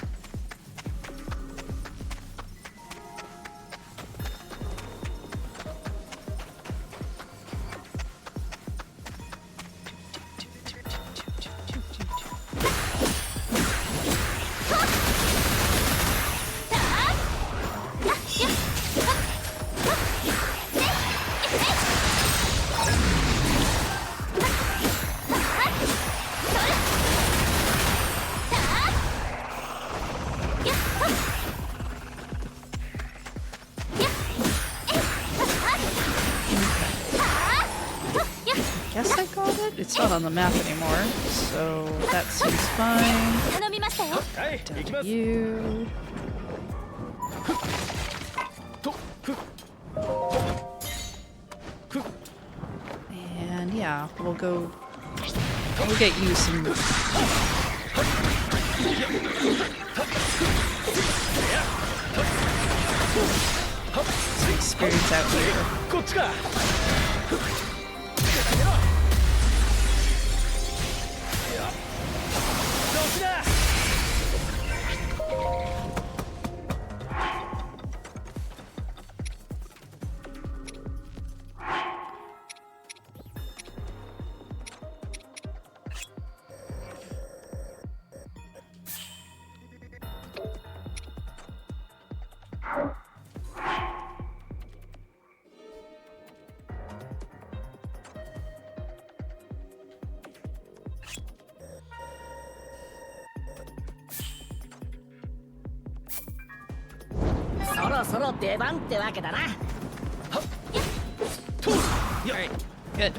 it's not on the map anymore, so that seems fine. 頼みましたよ。はい行きます You. とふ And yeah, we'll get you some experience out here. こっちか そろそろ出番ってわけだな。 Alright, good.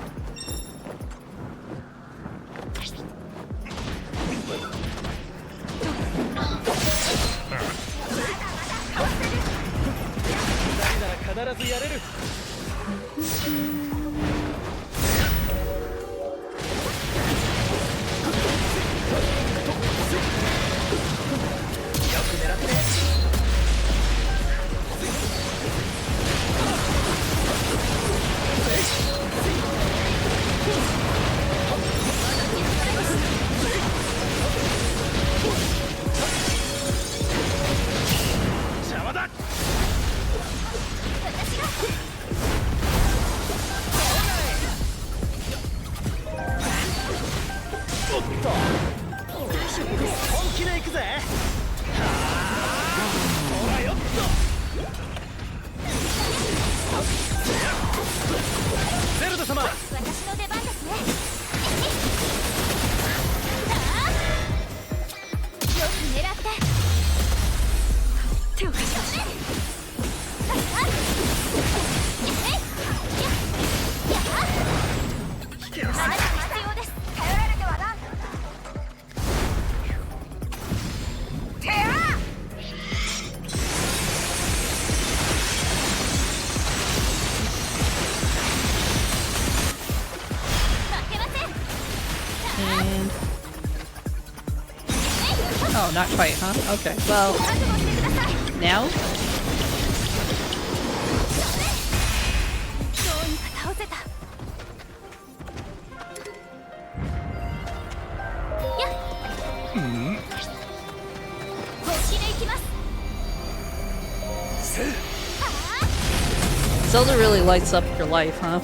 Oh, not quite, huh? Okay. Well, now? Zelda really lights up your life, huh?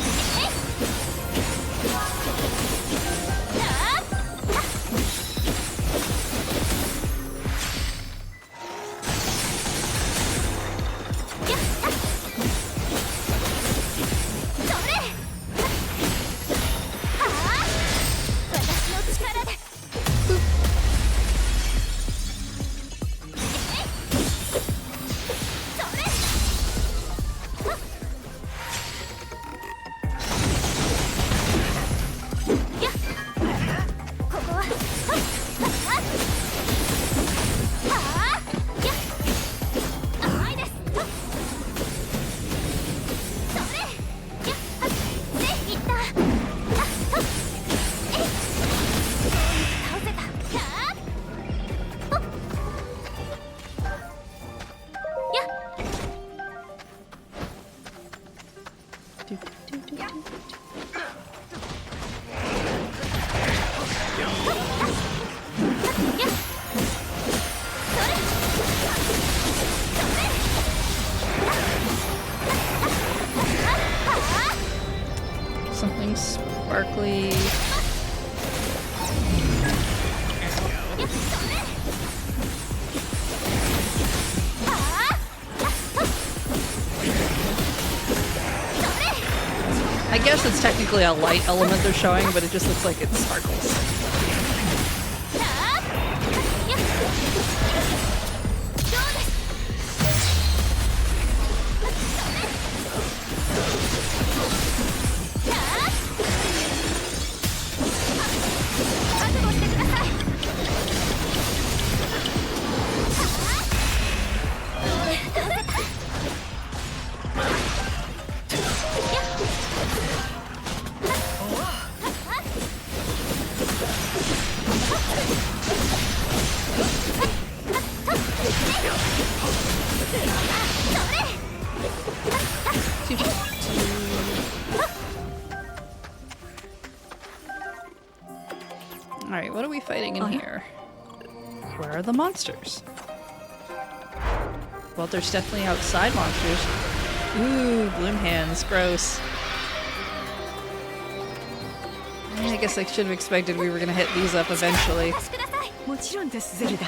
Something sparkly. I guess it's technically a light element they're showing, but it just looks like it sparkles. Alright, what are we fighting in here? Where are the monsters? Well, there's definitely outside monsters. Ooh, bloom hands. Gross. I guess I should have expected we were gonna hit these up eventually. もちろんですゼルダ。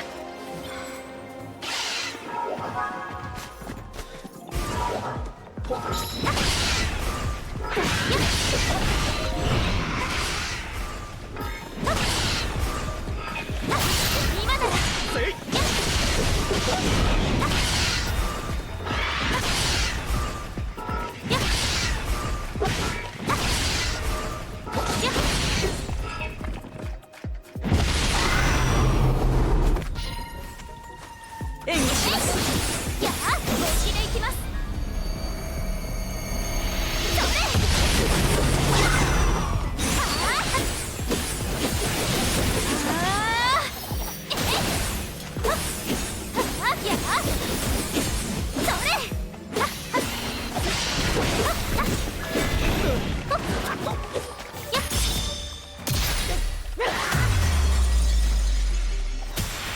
演技します。やあ、本気でいきます。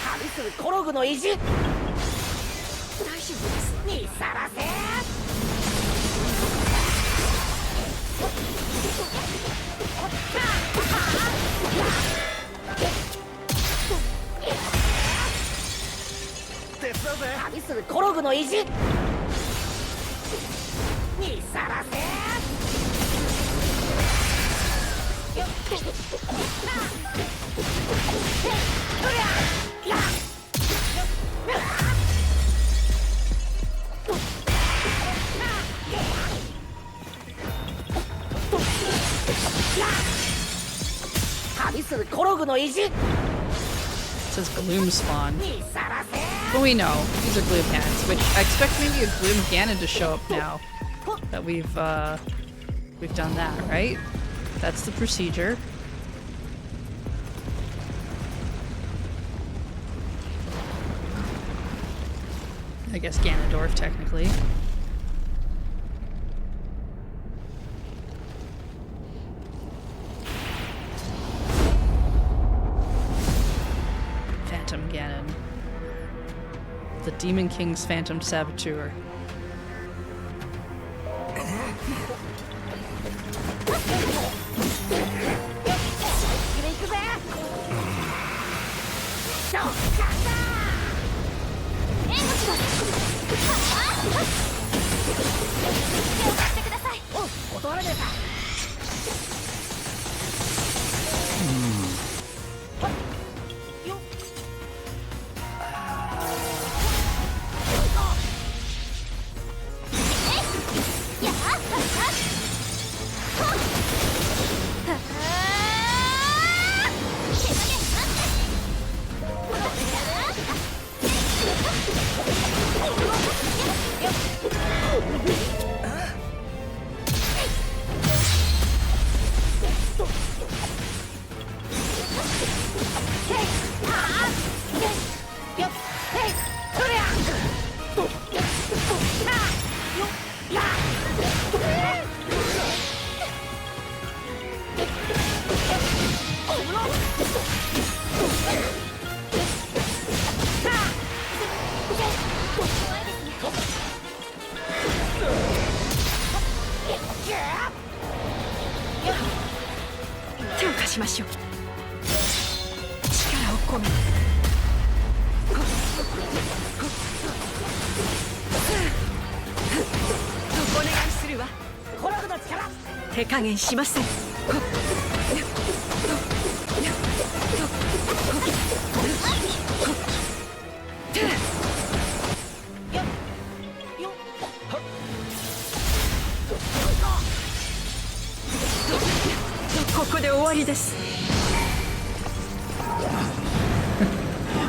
旅するコログの意地。大丈夫です。見さらせ。手伝うぜ。旅するコログの意地。見さらせ。旅するコログの意地。 It says gloom spawn. 見さらせ。 But we know these are gloom hands, which I expect maybe a gloom Ganon to show up now that we've done that, right? That's the procedure. I guess Ganondorf technically. Phantom Ganon. The Demon King's Phantom Saboteur.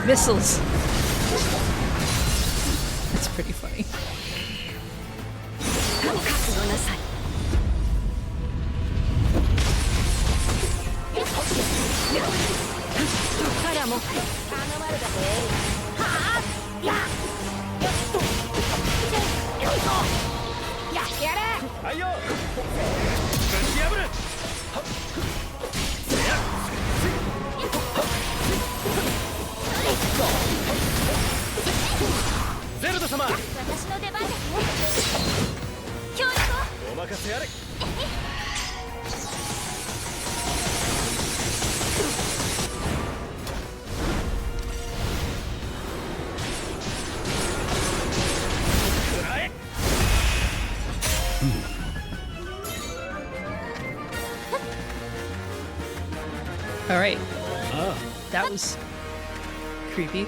Missiles. That's pretty funny. も頼まれたぜ。はあやよっとよいしょやってやれ。はいよぶち破る。ゼルダ様、私の出番ですね。協力を。お任せあれ。All right. That was creepy.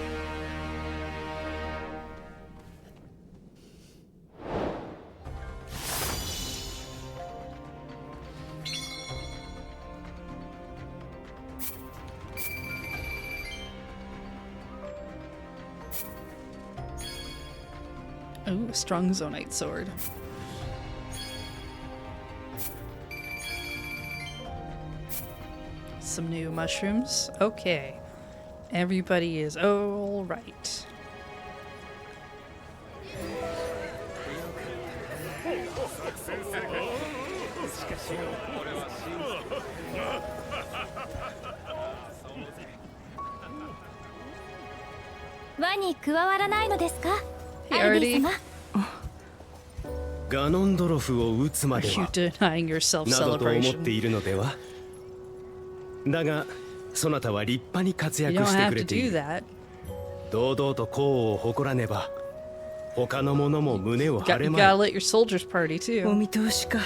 Ooh, a strong Zonite sword. Some new mushrooms. Okay. Everybody is all right. Hey, Artie. ガノンドロフを撃つま Are で you は denying yourself などと思って celebration? いるのでは。だがそなたは立派に活 You 躍 don't して have く to れてい do る。 that. 堂々と功を誇らねば他の者も胸を張 You れま gotta い。 let your soldiers party お too. 見通しか。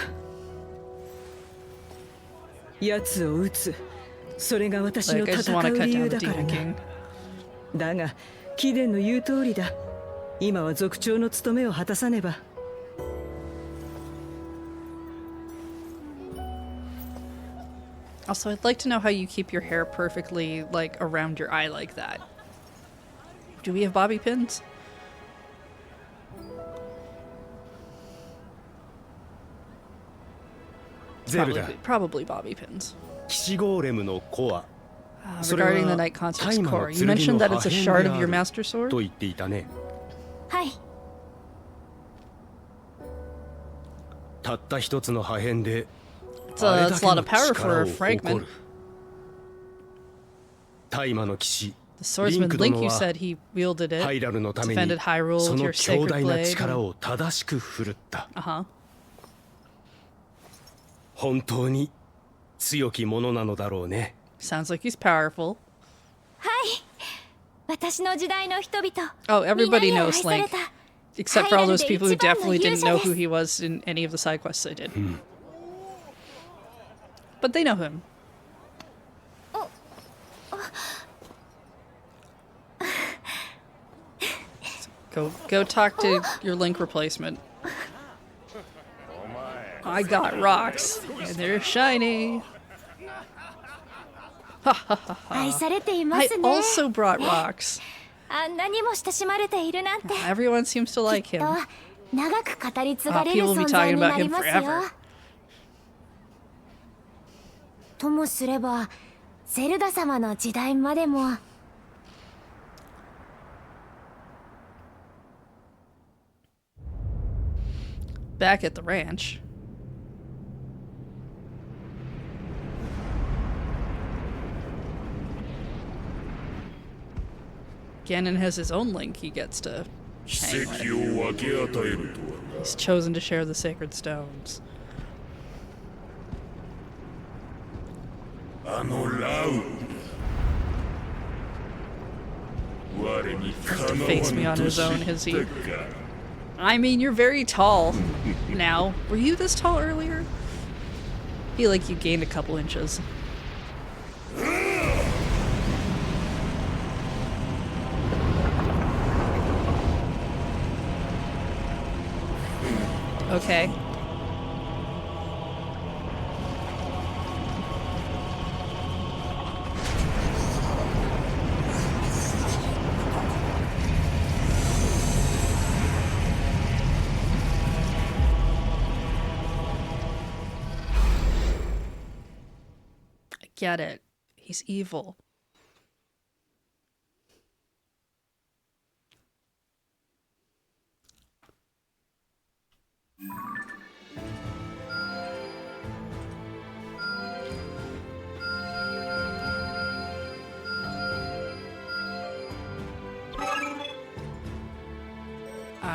奴を撃つ、それが私の Like, I just 戦 want to う cut 理 down 由 the だから Demon な。 King. だが貴殿の言う通りだ。今は族長の務めを果たさねば。Also, I'd like to know how you keep your hair perfectly, like, around your eye like that. Do we have bobby pins? ゼルダ、 Probably bobby pins. 騎士ゴーレムのコア Regarding the Night Concert's core, you mentioned that it's a shard of your Master と Sword? 言っていたね。はい。たった一つの破片で It's あれ a だ it's け a lot の of power 力 for を a 誇 fragment. る。大魔の騎士 The リン swordsman ク Link, 殿 you は said he wielded ハイ it, ラルのため defended に Hyrule そ with の your 強 sacred 大な blade. 力を正しく振るった。 Uh-huh. 本当に強き者なのだろうね。 Sounds like he's powerful. 私の時代の人々。 Oh, everybody みんなに愛 knows され Link. た。 Except for all those people who ハイラルで definitely 一 didn't 番の know 勇者 who he was in any of the side quests they did. But they know him. Go talk to your Link replacement. I got rocks, and they're shiny. 愛されていま I すね。 also brought rocks. あんなにも親しまれているなんて。 Everyone seems to like きっと him. 長く語り継がれる people will be 存在 talking に about なり him ますよ forever.。ともすれば、ゼルダ様の時代までも。Back at the ranch. Ganon has his own Link he gets to 奇 hang with. 跡を分け与えるとは He's chosen to share the sacred stones. な。あのラウ我にかなわ Face me ぬ on と his 知 own, っ has て he? か。 I mean, you're very tall now. Were you this tall earlier? I feel like you gained a couple inches. Okay. I get it. He's evil.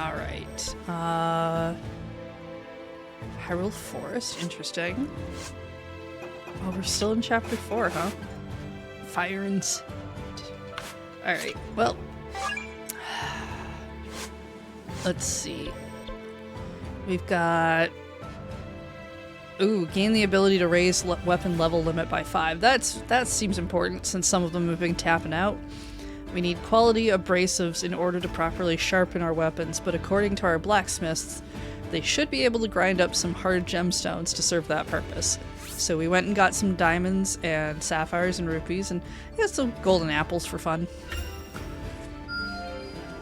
Alright. Hyrule Forest, interesting. Oh, we're still in chapter 4, huh? Fire and Sand. Alright, well. Let's see. We've got... Ooh, gain the ability to raise weapon level limit by 5. That seems important since some of them have been tapping out. We need quality abrasives in order to properly sharpen our weapons, but according to our blacksmiths, they should be able to grind up some hard gemstones to serve that purpose. So we went and got some diamonds and sapphires and rupees and got some golden apples for fun.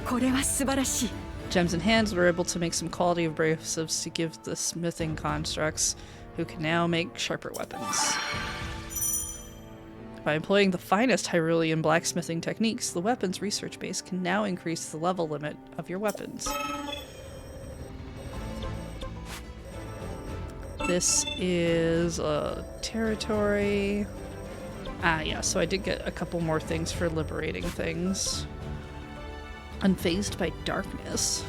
これは素晴らしい。 Gems in hands, we're able to make some quality abrasives to give the smithing constructs, who can now make sharper weapons. By employing the finest Hyrulean blacksmithing techniques, the weapons research base can now increase the level limit of your weapons. This is a territory. Ah, yeah, so I did get a couple more things for liberating things. Unfazed by darkness.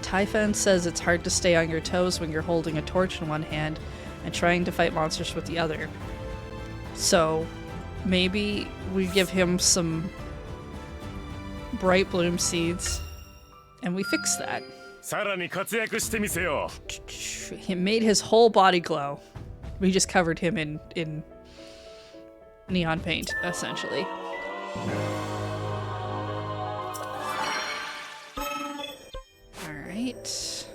Typhon says it's hard to stay on your toes when you're holding a torch in one hand and trying to fight monsters with the other. So maybe we give him some bright bloom seeds and we fix that. さらに活躍してみせよ It made his whole body glow. We just covered him in neon paint, essentially. Alright.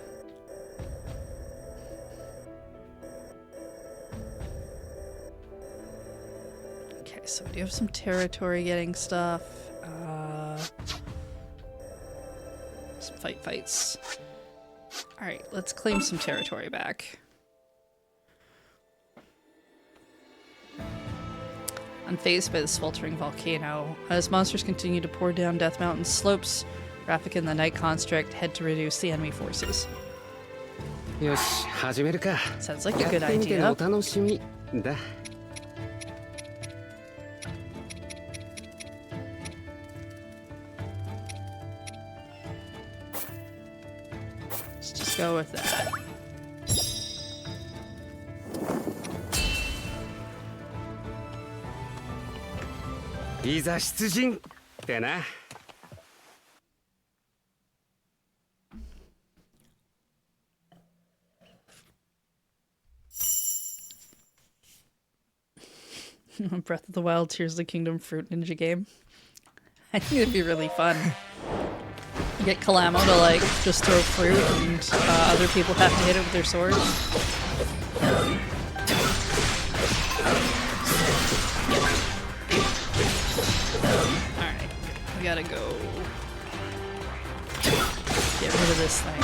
Okay, so we do have some territory getting stuff. Some fights. Alright, let's claim some territory back. Unfazed by the sweltering volcano. As monsters continue to pour down Death Mountain slopes, Rafik and the Night Construct head to reduce the enemy forces. よし始めるか Sounds like a やっ good てみての idea. お楽しみだ Let's just go with that. いざ出陣ってな Breath of the Wild Tears of the Kingdom Fruit Ninja game. I think it'd be really fun. You get Kalamo to like just throw fruit and other people have to hit it with their swords. Alright, we gotta go get rid of this thing.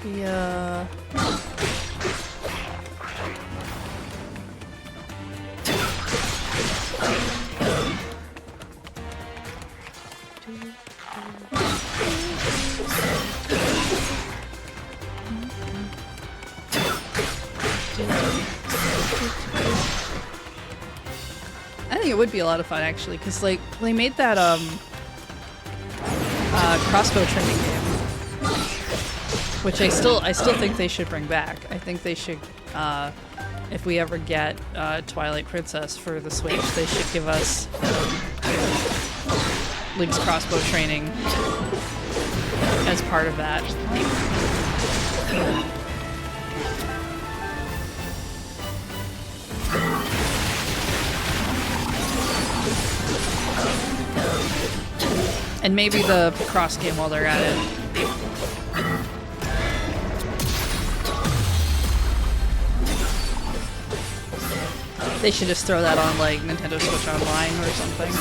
Yeah. I think it would be a lot of fun actually, because like they made that crossbow training game, which I still think they should bring back. I think they should, if we ever get Twilight Princess for the Switch, they should give us Link's crossbow training as part of that. And maybe the cross game while they're at it. They should just throw that on like Nintendo Switch Online or something.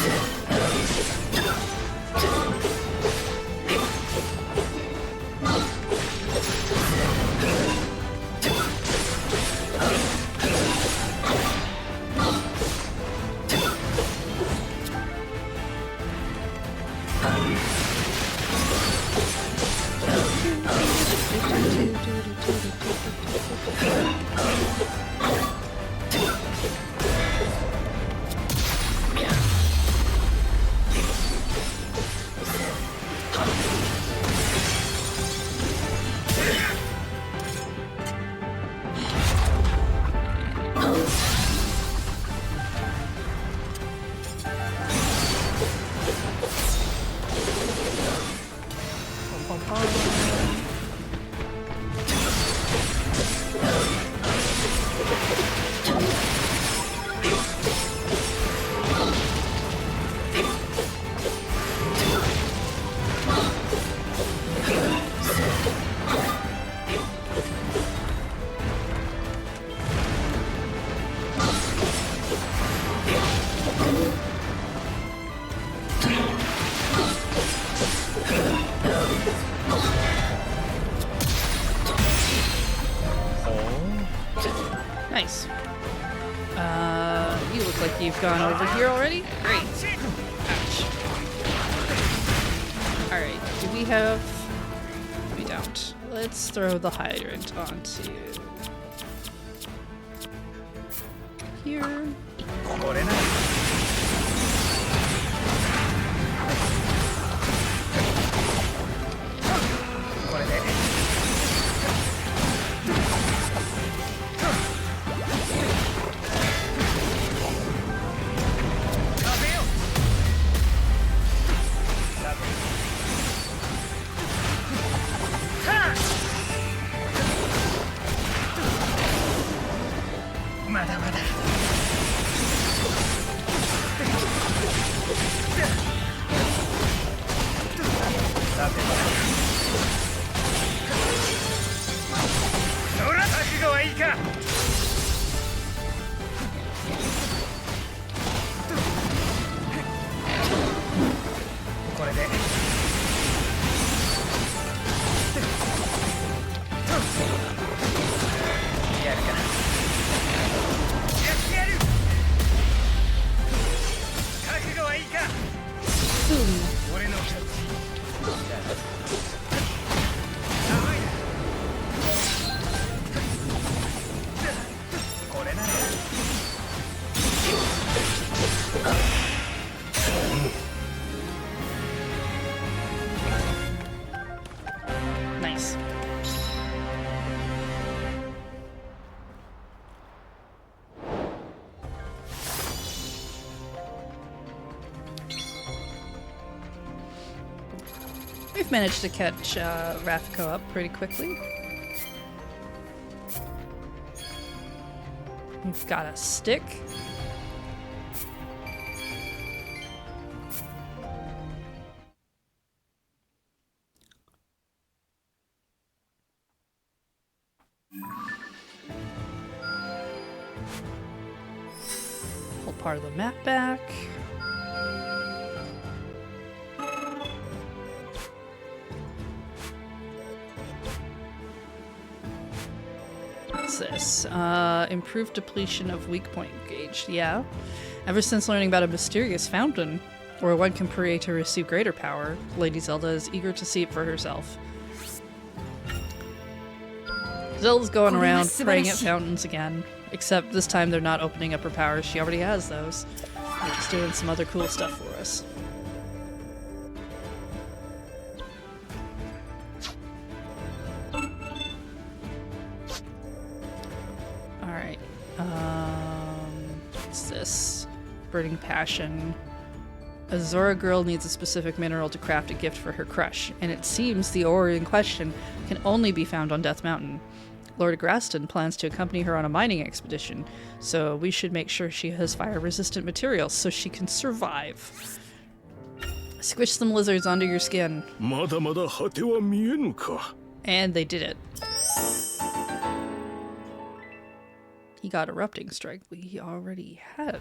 Nice. You look like you've gone over here already. Great. Ouch. Alright, do we have... We don't. Let's throw the hydrant onto... here. Nice. We've managed to catch Rafiko up pretty quickly. We've got a stick. Pull part of the map back. What's this? Improved depletion of weak point gauge. Yeah. Ever since learning about a mysterious fountain, where one can pray to receive greater power, Lady Zelda is eager to see it for herself. Zelda's going around praying at fountains again, except this time they're not opening up her powers. She already has those. They're just doing some other cool stuff for us. Alright. What's this? Burning Passion. A Zora girl needs a specific mineral to craft a gift for her crush, and it seems the ore in question can only be found on Death Mountain. Lord Graston plans to accompany her on a mining expedition, so we should make sure she has fire-resistant materials so she can survive. Squish some lizards onto your skin. まだまだ果ては見えぬか。 And they did it. He got Erupting Strike. We already had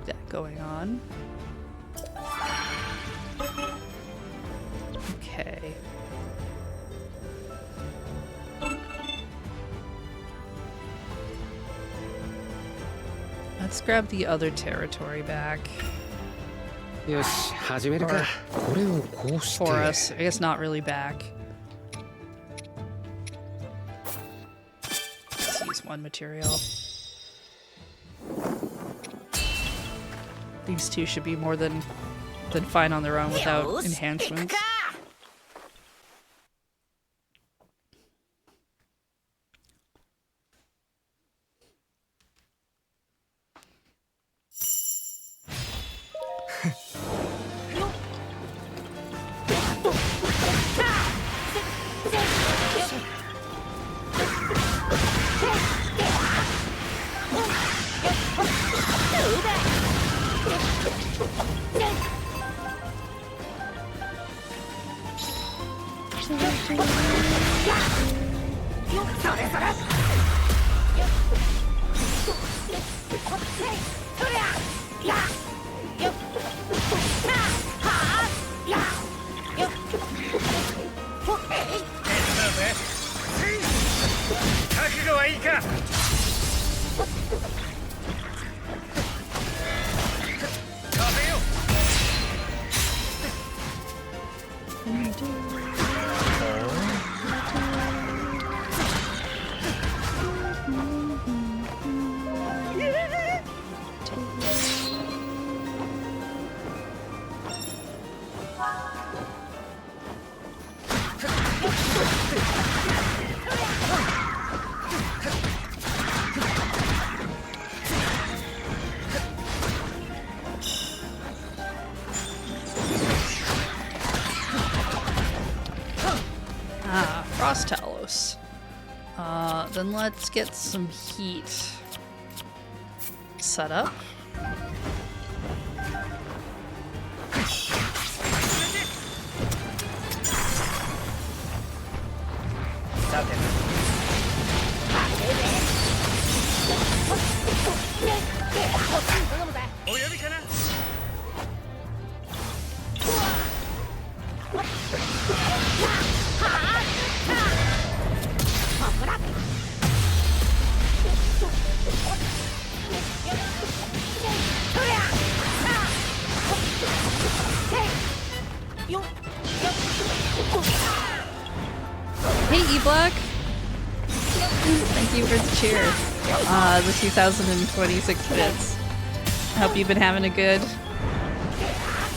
that going on. Okay. Let's grab the other territory back. よし、始めるか。これをこうして。For us. I guess not really back. one material. These two should be more than fine on their own without enhancements. Frost Talos. Then let's get some heat set up. Hey E-Black! Thank you for the cheer. The 2026 bits. I hope you've been having a good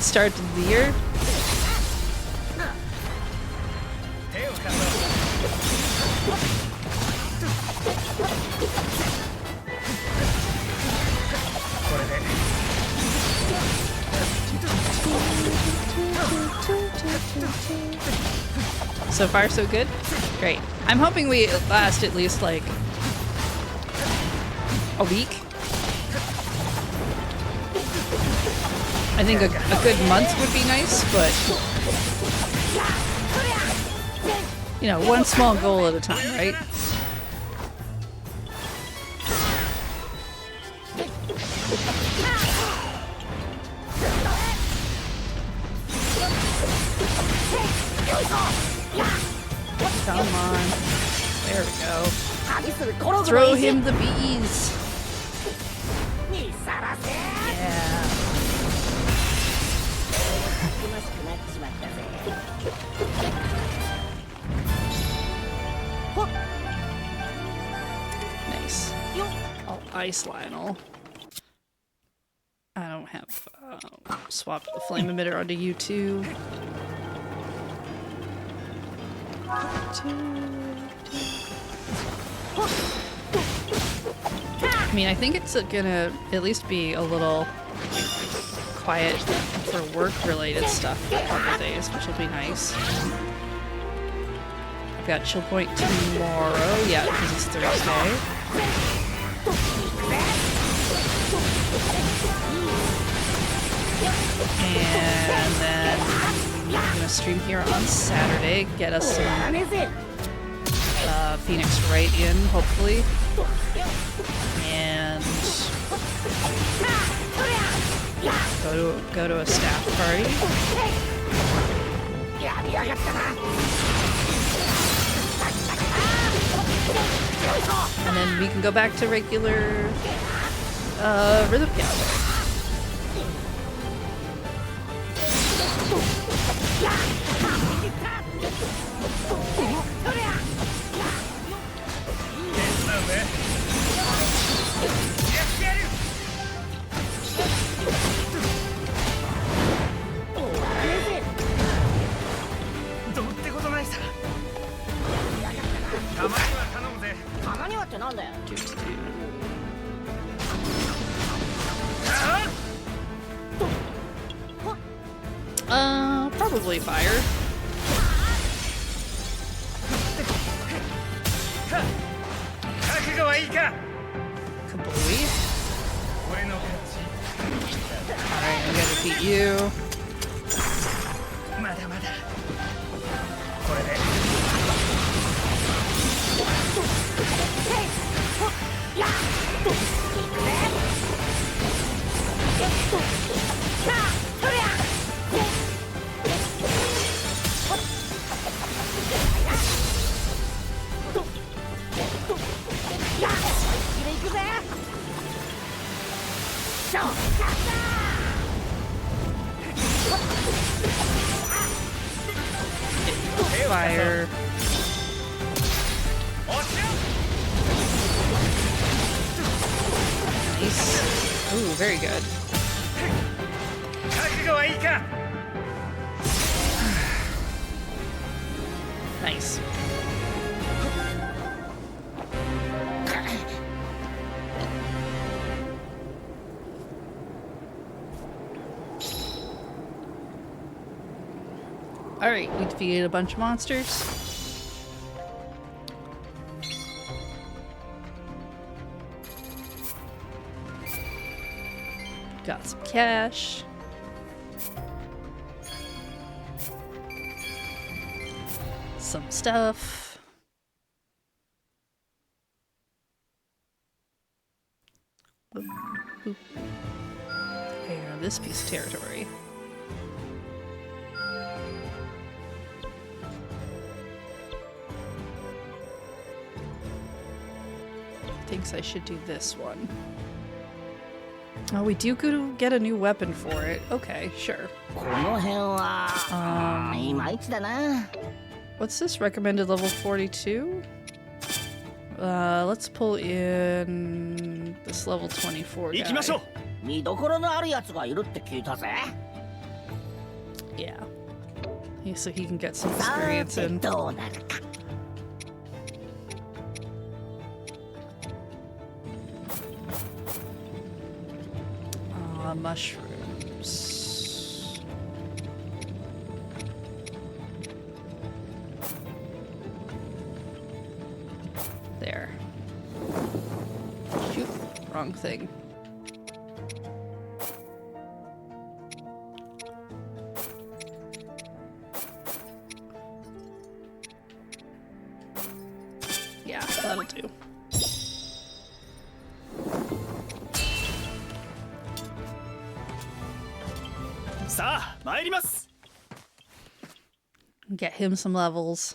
start to the year. So far, so good? Great. I'm hoping we last at least, like, a week. I think a good month would be nice, but, you know, one small goal at a time, right? Come on. There we go. Throw him the bees. Yeah. Nice. I'll ice Lionel. I don't have swapped the flame emitter onto you too. I mean, I think it's gonna at least be a little quiet for work-related stuff for a couple days, which will be nice. I've got chill point tomorrow, yeah, because it's Thursday. And then I'm gonna stream here on Saturday, get us some Phoenix Wright in, hopefully. And go to a staff party. And then we can go back to regular rhythm piano. さたまには頼むぜたまにはってなんだよ。 Probably fire. 覚悟はいいか Kabooey. 俺の勝 Alright, I'm gonna defeat you. ちまだまだこれで行くぜ。 Fire. Nice. Ooh, very good. 覚悟はいいか Nice. Alright, we defeated a bunch of monsters. Got some cash. Some stuff. Boop, boop. And this piece of territory. Thinks I should do this one. Oh, we do get a new weapon for it. Okay, sure. この辺は、いまいちだな。 What's this? Recommended level 42? Let's pull in this level 24 guy. 行きましょう。見どころのあるやつがいるって聞いたぜ。 Yeah. So he can get some さ experience て in. どうなるか。 Mushrooms. There. Shoot. Wrong thing. Yeah, that'll do. Get him some levels.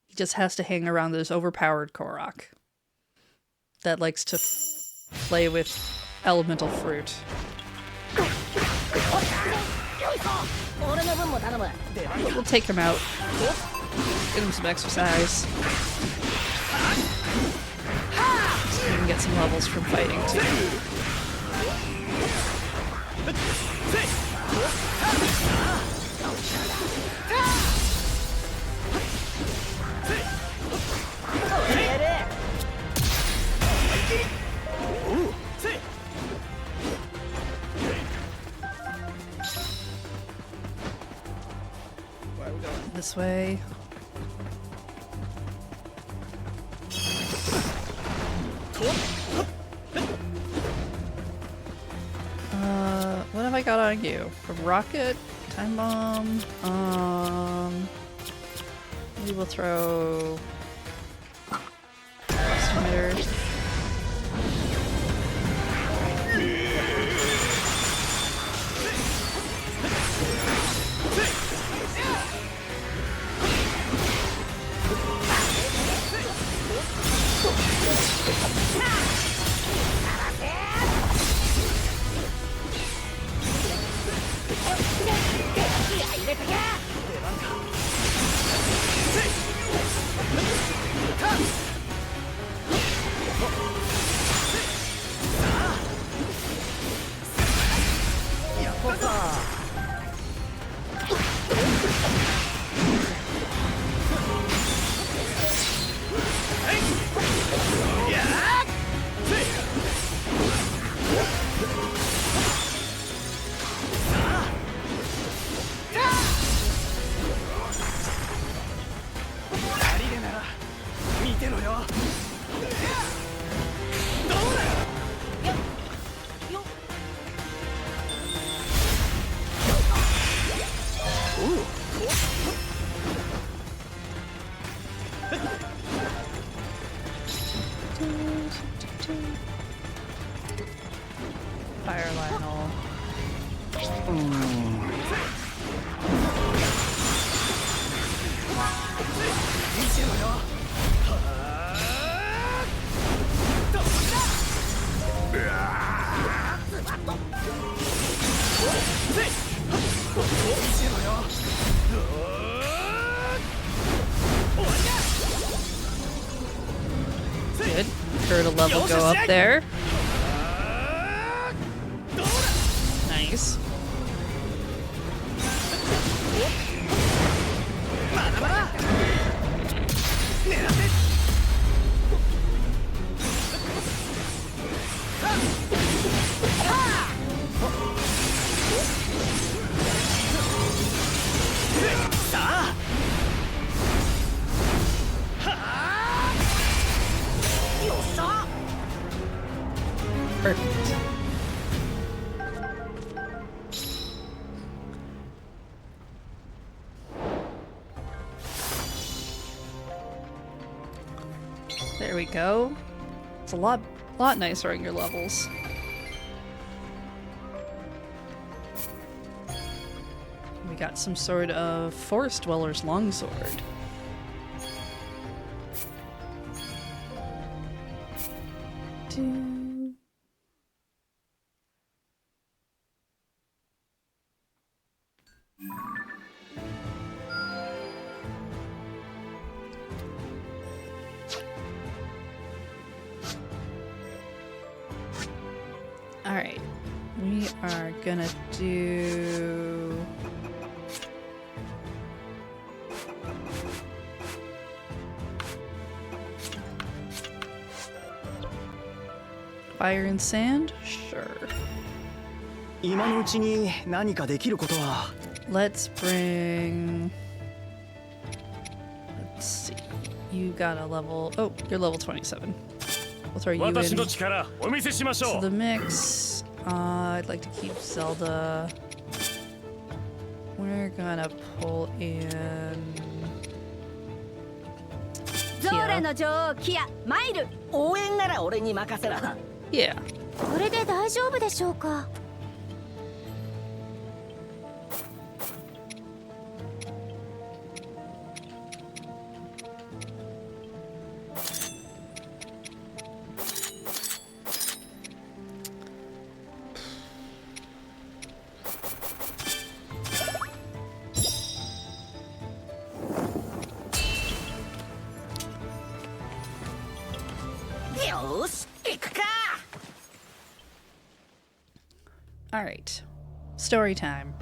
He just has to hang around this overpowered Korok that likes to play with elemental fruit. 俺の分も頼む。 But we'll take him out. Get him some exercise. So he can get some levels from fighting too. Where are we going? This way. What have I got on you? A rocket? Time bomb? Maybe we'll throw emitter. Fire Lionel. Good. Heard a level go up there. Nice. Perfect. There we go. It's a lot nicer on your levels. We got some sort of forest dweller's longsword. Alright, we are gonna do... Fire and sand? Sure. 今のうちに何かできることは。 Let's bring... Let's see. You got a level... Oh, you're level 27. We'll throw you in. 私の力お見せしましょ So う。 the mix... I'd like to keep Zelda. We're gonna pull in... ゾーラの女王キアマイル応援なら俺に任せろ Yeah. これで大丈夫でしょうか。よし行くか Alright. Story time.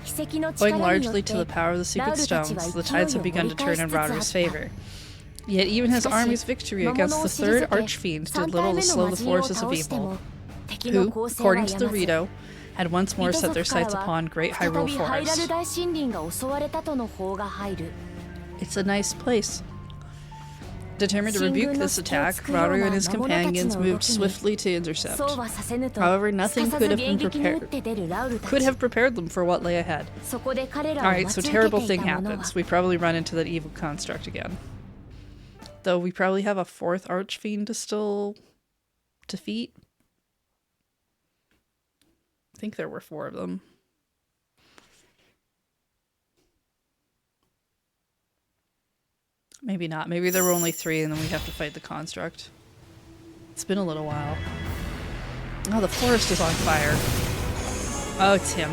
奇跡の Owing 力によっ largely て to the power of the secret ラウルたち stones, は the 勢いを tides have 盛 begun り to 返 turn し in つつあっ Rauru's た。 favor. Yet even his しかし army's victory 魔 against 物を the 退 third け archfiend 3 did 体 little 目 to の slow 魔 the 人を forces 倒 of して evil, も敵の who, 攻勢は according to the やまず Rito, had once more リト set 族 their から sights は upon Great 再 Hyrule びハイラル Forest. 大森林が襲われたとの報が入る。 It's a nice place. Determined to 進 rebuke 軍の this 隙を attack, 突くよう Rauru な and his 魔物たち companions の動 moved きに swiftly to intercept. そうはさせぬと However, す nothing かさず could have 迎 been 撃に打っ prepared. て出るラウルた Could ち。 have prepared them for what lay ahead. そこで彼らを Alright, 待 so ち受け terrible てい thing た者は happens. We probably run into that evil construct again. Though we probably have a fourth archfiend to still defeat. I think there were 4 of them. Maybe not. Maybe there were only 3 and then we have to fight the construct. It's been a little while. Oh, the forest is on fire. Oh, it's him.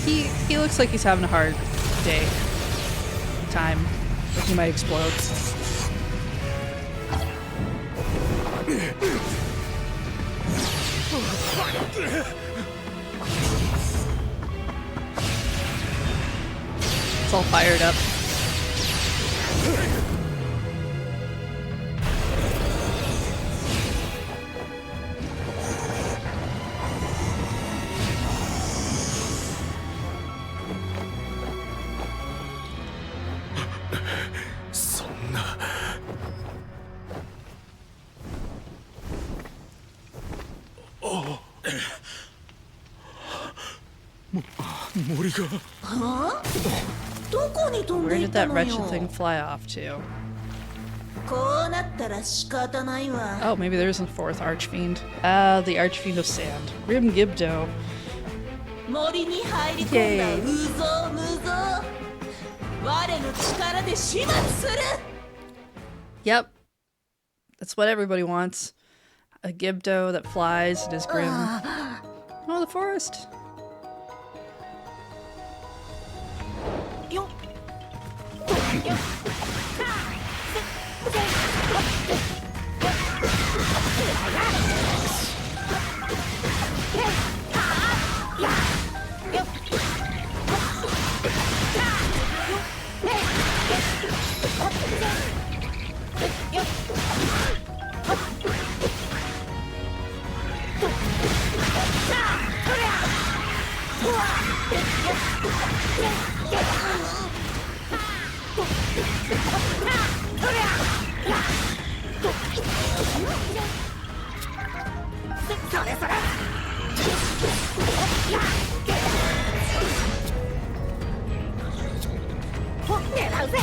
He looks like he's having a hard day. Time. Like he might explode. It's all fired up. りが。どこに飛ん Where でい did った that の wretched よ thing fly off to? こうなったら仕方ないわ Oh, maybe there's a fourth archfiend. Ah, the archfiend of sand. Grim Gibdo. 森に入り込んだうぞうむぞう我の力で始末する Yep. That's what everybody wants. A Gibdo that flies and is grim. Oh, the forest. よっよっ狙うぜ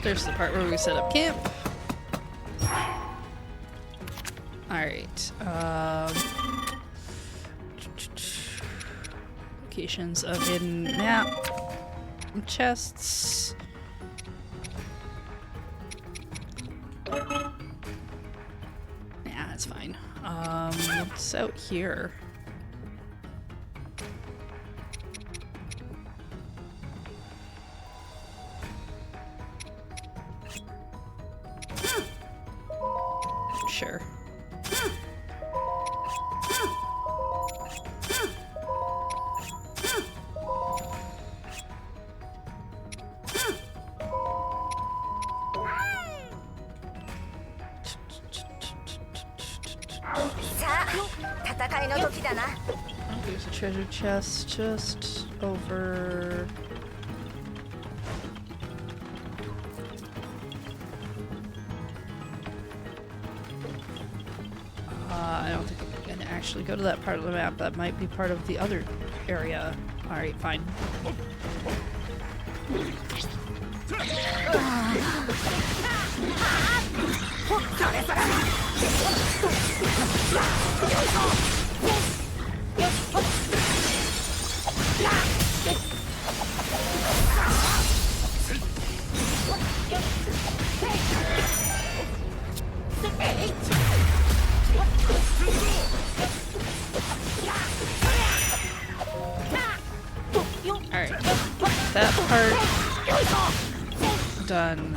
There's the part where we set up camp. Alright. Locations of hidden map. Chests. Yeah, that's fine. What's out here? Sure. There's a treasure chest just over. I don't think I can actually go to that part of the map. That might be part of the other area. Alright, fine. Alright, that part done.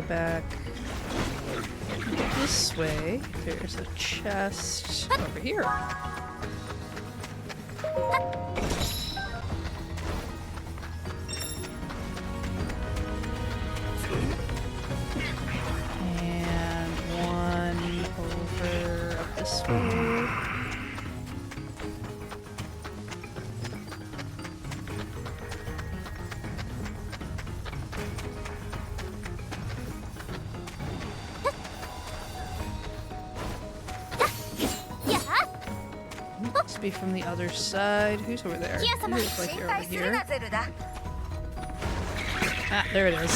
Back this way, there's a chest over here. And one over up this way. Be from the other side. Who's over there? You look like you're over here. Ah, there it is.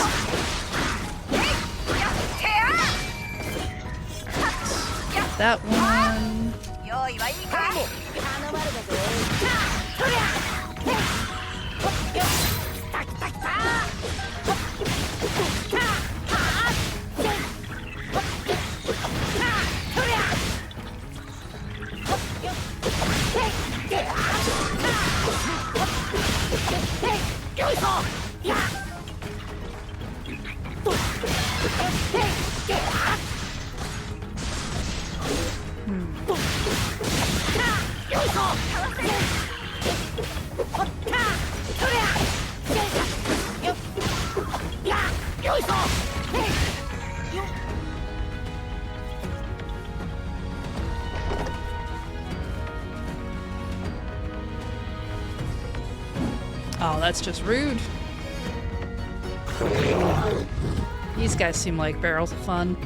that one. 用意はいいか頼まれたぜそりゃほっよきたきたきたほっはあせほっそりゃほっよへいであへいよいしょやとへいであよいしょほったそりゃよやよいしょへいよ Oh, that's just rude. These guys seem like barrels of fun.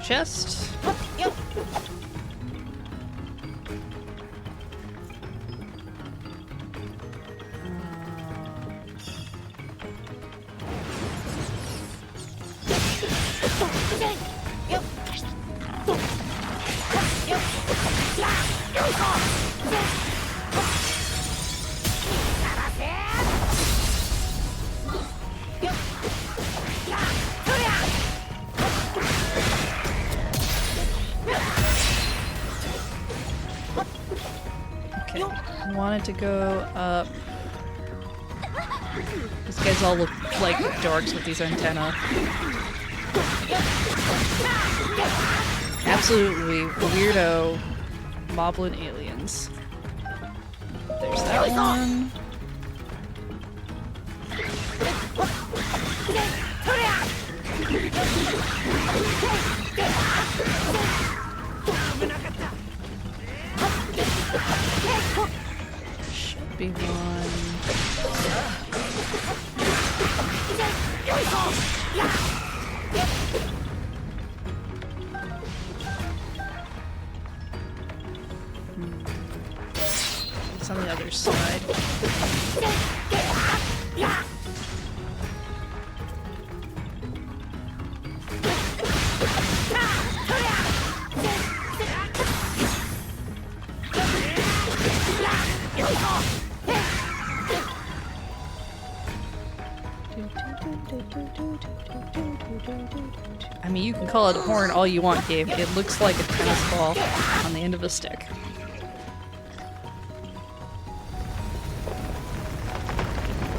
Chest. Wanted to go up. These guys all look like dorks with these antennae. Absolutely weirdo moblin aliens. There's that one. Should be one. It's on the other side. I mean, you can call it a horn all you want, Gabe. It looks like a tennis ball on the end of a stick.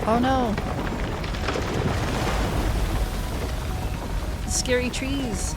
Oh no! Scary trees!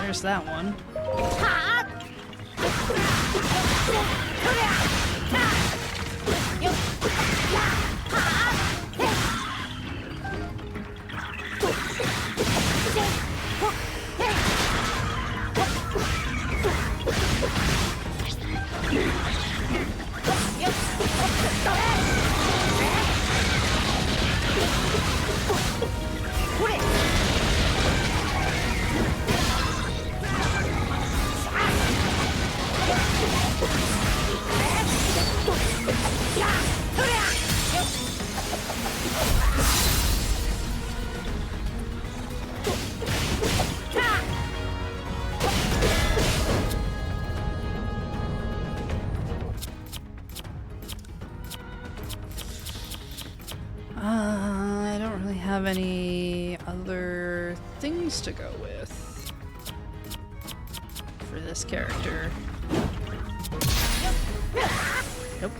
There's that one. I don't really have any other things to go with for this character. Nope.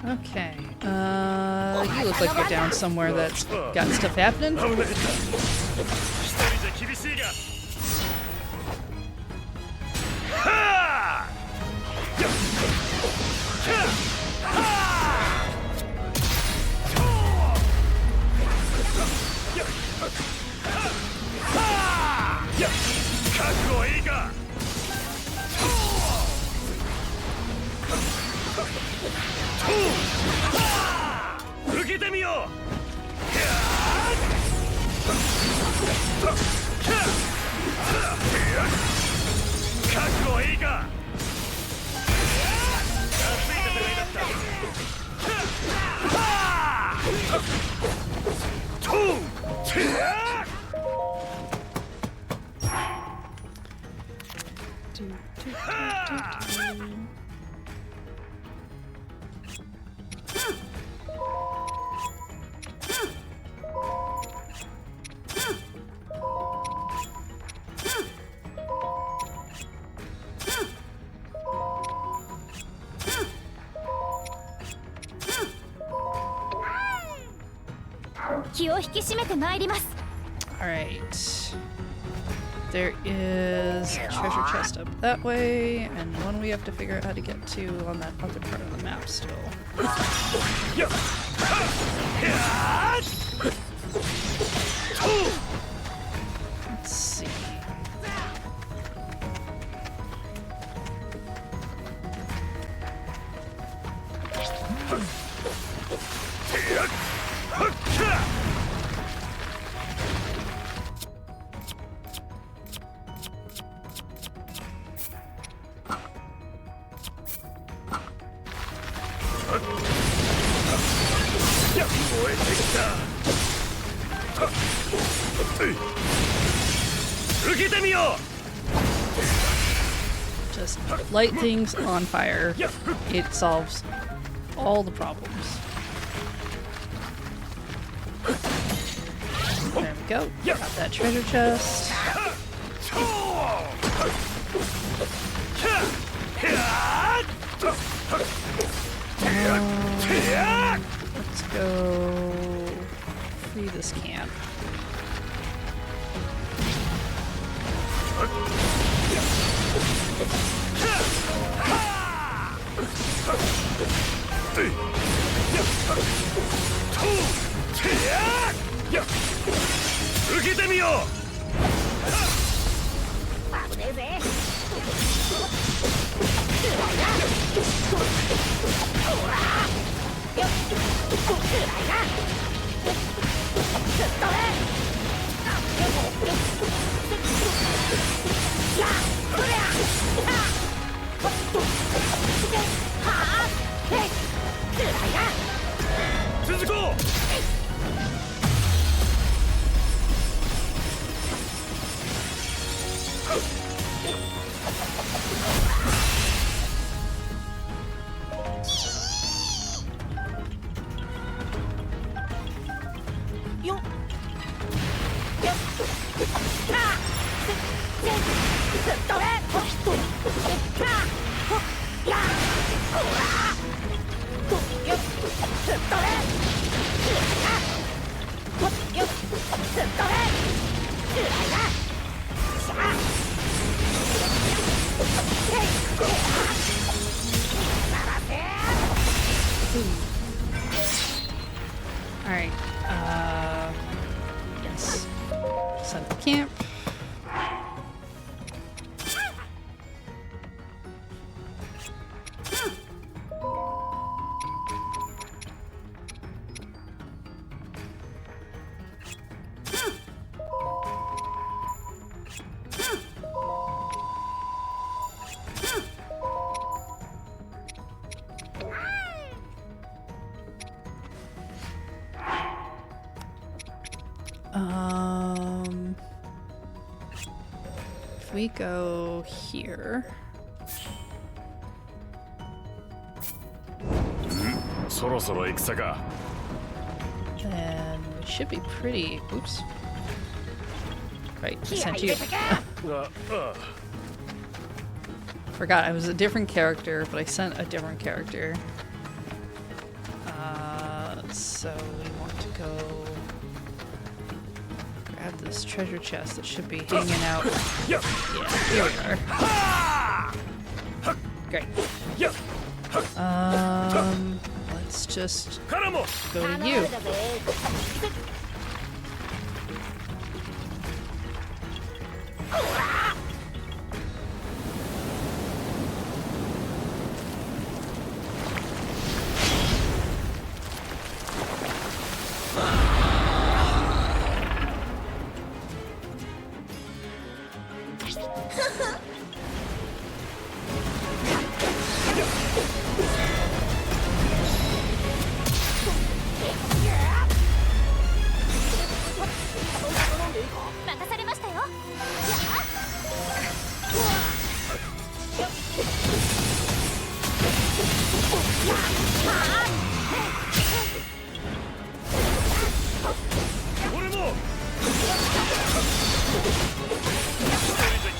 Okay. You look like you're down somewhere that's got stuff happening. 気を引き締めてまいります。 Alright. There is a treasure chest up that way, and one we have to figure out how to get to on that other part of the map still. Let's see. Just light things on fire. It solves all the problems. There we go. Got that treasure chest. Let's go free this camp. Alright, yes. Set the camp. If we go here. そろそろ戦か。 Then we should be pretty. Oops. Right, I sent you. Forgot I was a different character, but I sent a different character. So we want to go grab this treasure chest that should be hanging out. Yeah, here we are. Great. Let's just go to you.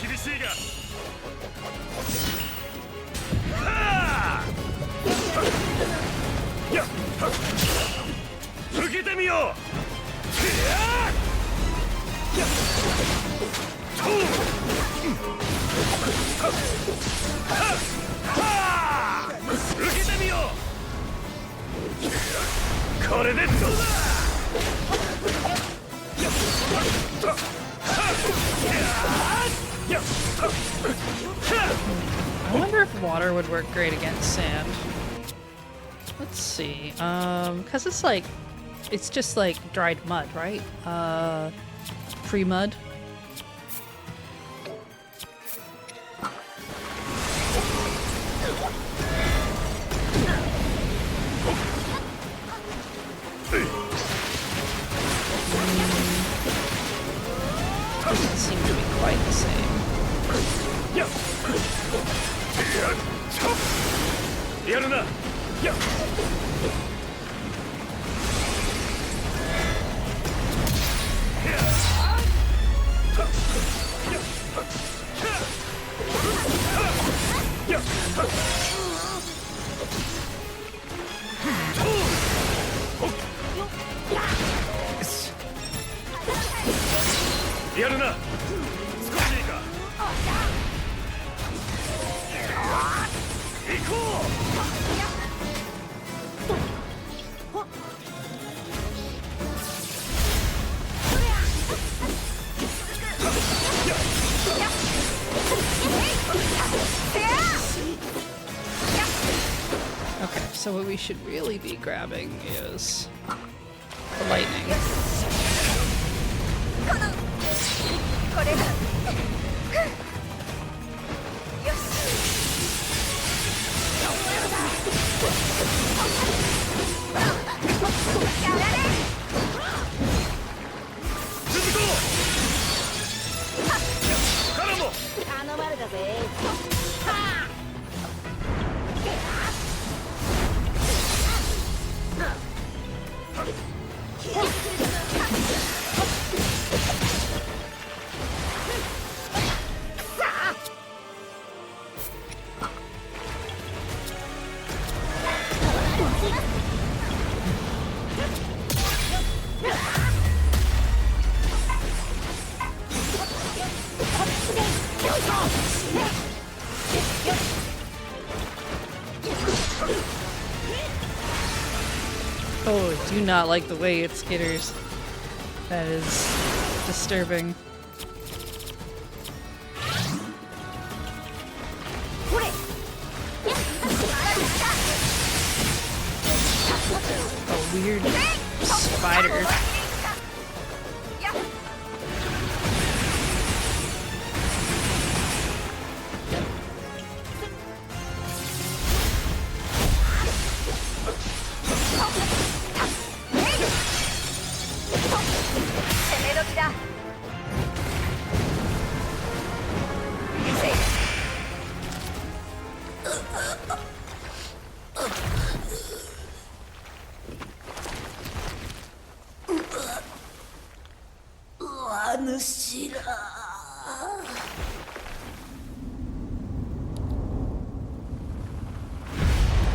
厳しいが受けてみよう受けてみようこれでどうだI wonder if water would work great against sand. Let's see. Cause it's just like dried mud, right? Pre-mud. Doesn't seem to be quite the same. Okay, so what we should really be grabbing is the lightning. Oh, I do not like the way it skitters. That is disturbing. A weird spider.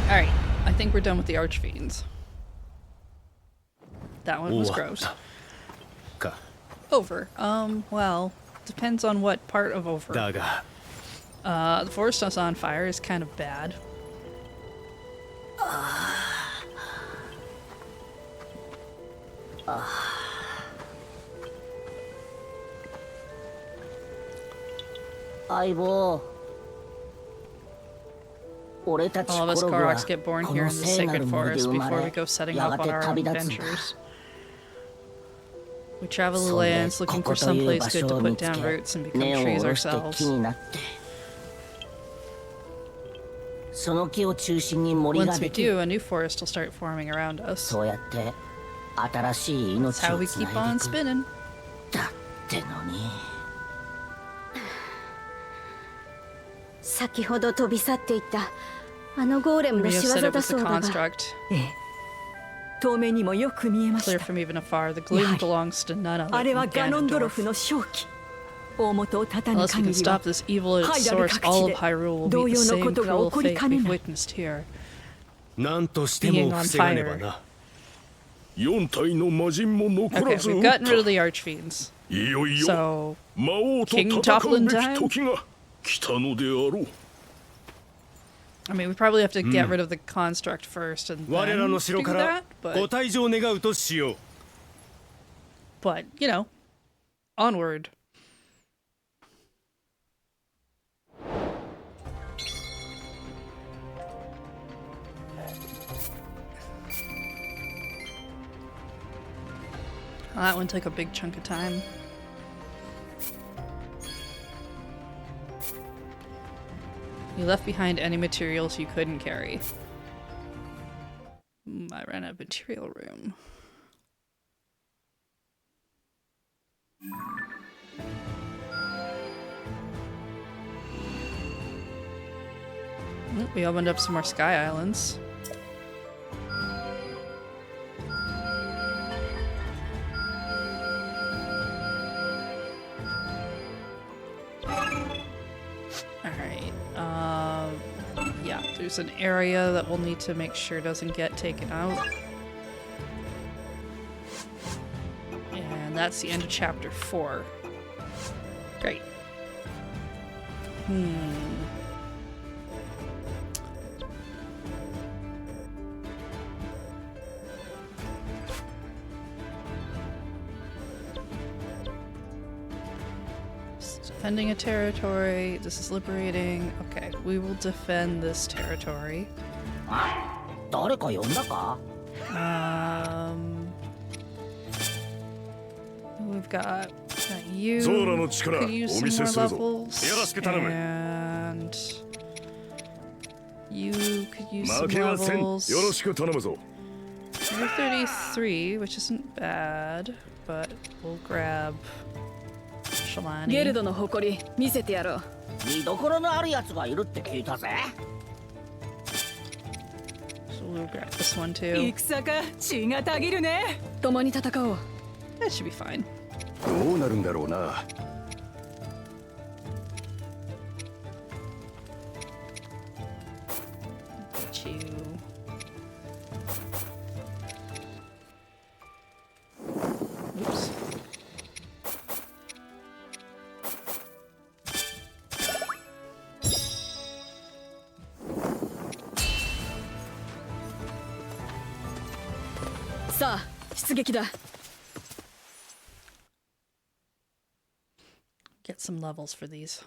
Alright, I think we're done with the Archfiends. That one was gross. Over. Well, depends on what part of over. The forest is on fire is kind of bad. All of us Koroks get born here in the sacred forest before we go setting off on our own adventures. We travel the lands looking for some place good to put down roots and become trees ourselves. Once we do, a new forest will start forming around us. That's how we keep on spinning. 先ほど飛び去っていったあのゴーレムの We 仕 have 業 said it だ was the そうだが、 construct. 遠目にもよく見えまし Clear た。 from even afar, the gloom belongs to none あれ other は than ガノンドロフ Ganondorf. の正気。大元を断たぬ Unless we 限 can りは stop this evil at ハイラル source, 各 all 地 of Hyrule で will 同 meet the 様の same ことが cruel 起こり fate かね we've ない witnessed here. なんとして Being も on 防がねば fire. な。 4体の魔人も残 Okay, らず we've 撃った gotten rid of the archfiends. いよいよ So, 魔王と King 戦う Toppling べき time? 時が来たのであろう。 I mean, we probably have to get rid of the construct first and 我ら then の do 城から that, ご but, 退場願うとしよう。 but, you know, onward. Well, that one took a big chunk of time. You left behind any materials you couldn't carry. I ran out of material room. We opened up some more Sky Islands. Alright, yeah, there's an area that we'll need to make sure doesn't get taken out. And that's the end of chapter 4. Great. Defending a territory. This is liberating. Okay, we will defend this territory. 誰か呼んだか？ We've got you. ゾーラの力 Could use お some 見せ more するぞ。 levels. よろしく頼む。 And you could use 負 some けはせん。よろ levels. しく頼むぞ。 You're 33, which isn't bad, but we'll grab ゲル Shalani. ドの誇り見せてやろう。見どころのあるやつがいるって聞いたぜ。 So we'll grab this one too. 戦か血がたぎるね。共に戦おう。 That should be fine. どうなるんだろうな。 Get you. Oops. Get some levels for these.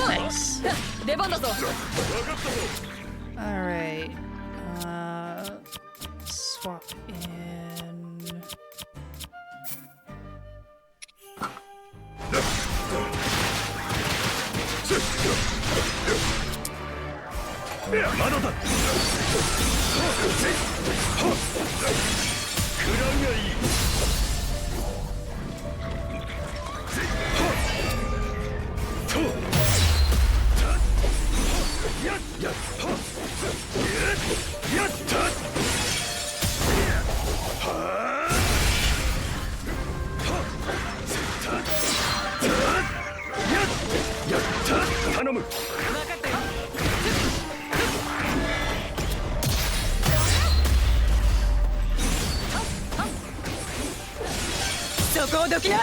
Nice. Alright. Swap in. こをどきな。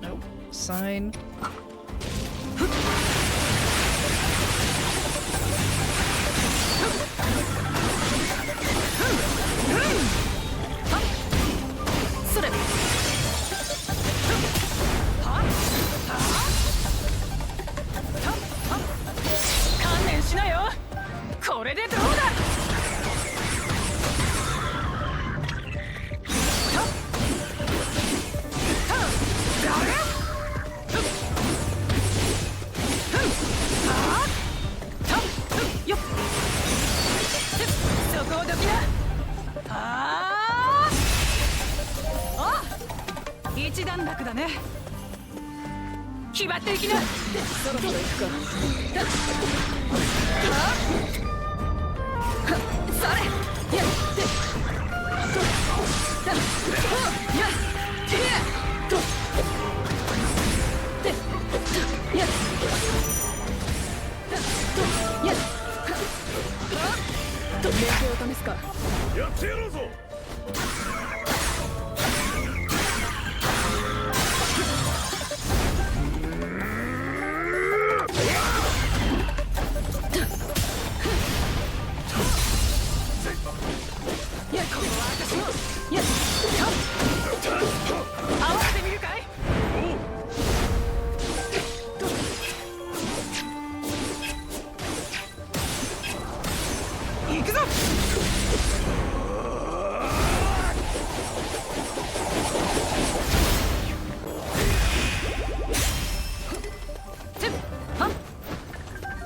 Nope. Sign.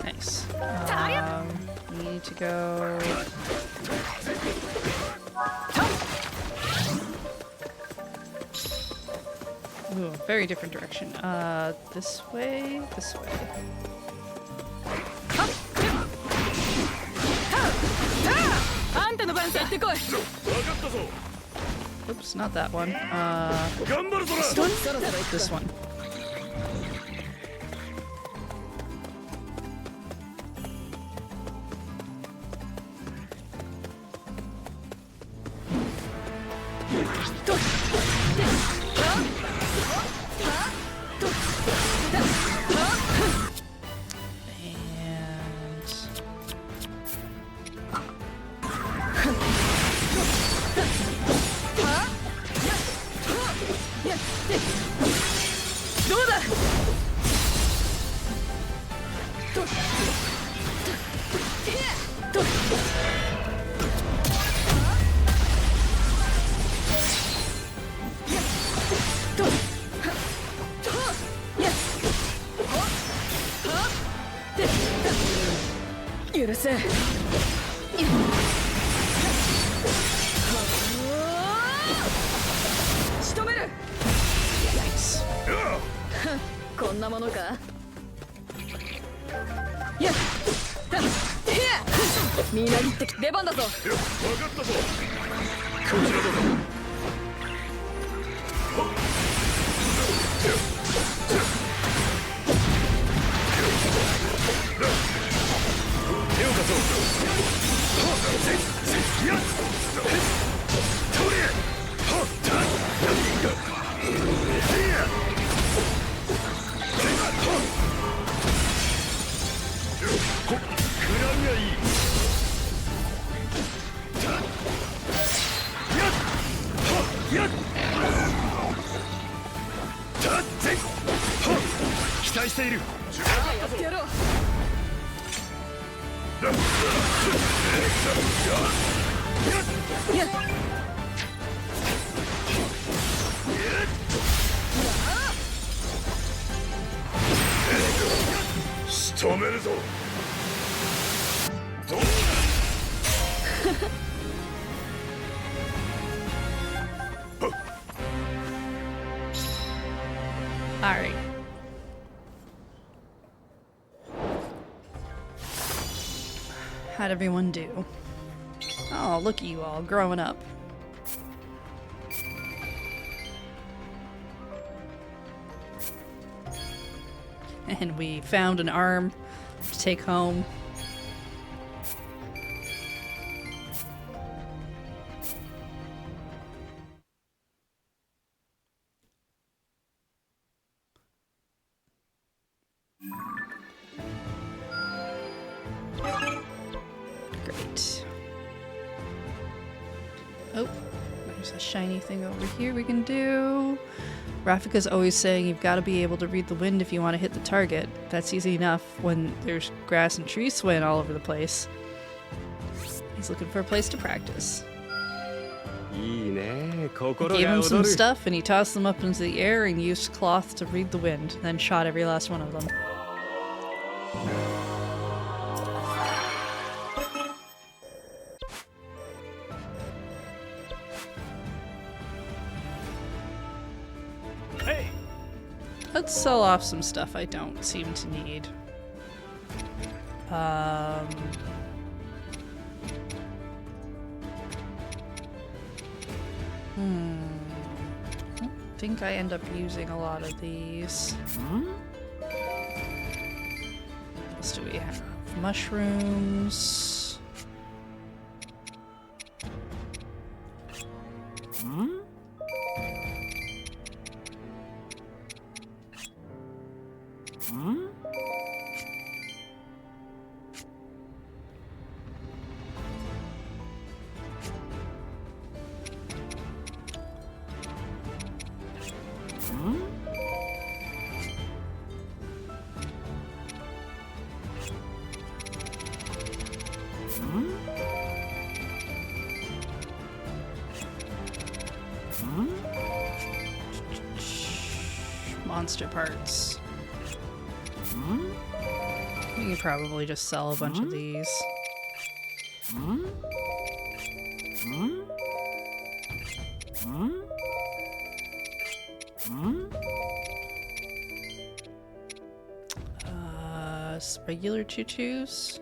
Nice. We need to go. Ooh, very different direction. This way, this way. Oops, not that one. This one? This one. Nice. こんなものか。みんな行ってきて出番だぞ。分かったぞ。こちらだぞ。手を貸そう。期待している。やってやろう。仕留めるぞ。どうだ。Alright. How'd everyone do? Oh, look at you all growing up. And we found an arm to take home. Great. Oh, there's a shiny thing over here we can do. Rafika's always saying you've got to be able to read the wind if you want to hit the target. That's easy enough when there's grass and trees swaying all over the place. He's looking for a place to practice. Gave him some stuff and he tossed them up into the air and used cloth to read the wind, then shot every last one of them. Let's sell off some stuff I don't seem to need. I don't think I end up using a lot of these. What else do we have? Mushrooms. Monster parts. We can probably just sell a bunch of these. Regular choo-choos.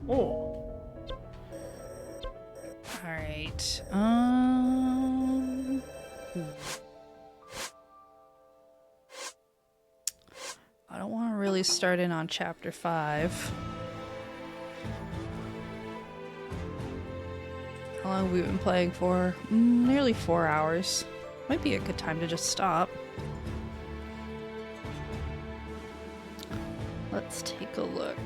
Oh. Alright, I don't want to really start in on chapter 5. How long have we been playing for? Nearly 4 hours. Might be a good time to just stop. Let's take a look.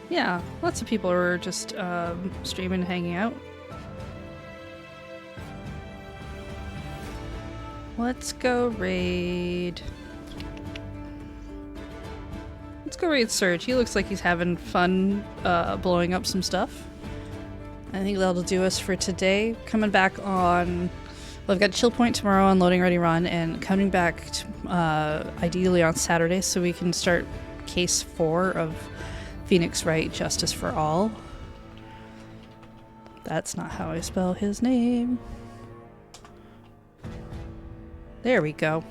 Yeah, lots of people are just streaming and hanging out. Let's go raid. Let's go raid Surge. He looks like he's having fun blowing up some stuff. I think that'll do us for today. Coming back on... Well, I've got Chill Point tomorrow on Loading Ready Run, and coming back ideally on Saturday so we can start Case 4 of Phoenix Wright Justice for All. That's not how I spell his name. There we go.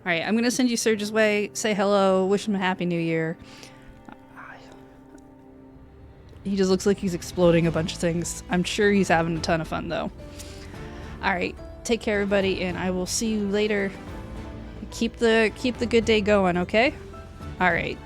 Alright, I'm gonna send you Surge's way, say hello, wish him a happy new year. He just looks like he's exploding a bunch of things. I'm sure he's having a ton of fun though. Alright, take care everybody, and I will see you later. Keep the good day going, okay? Alright.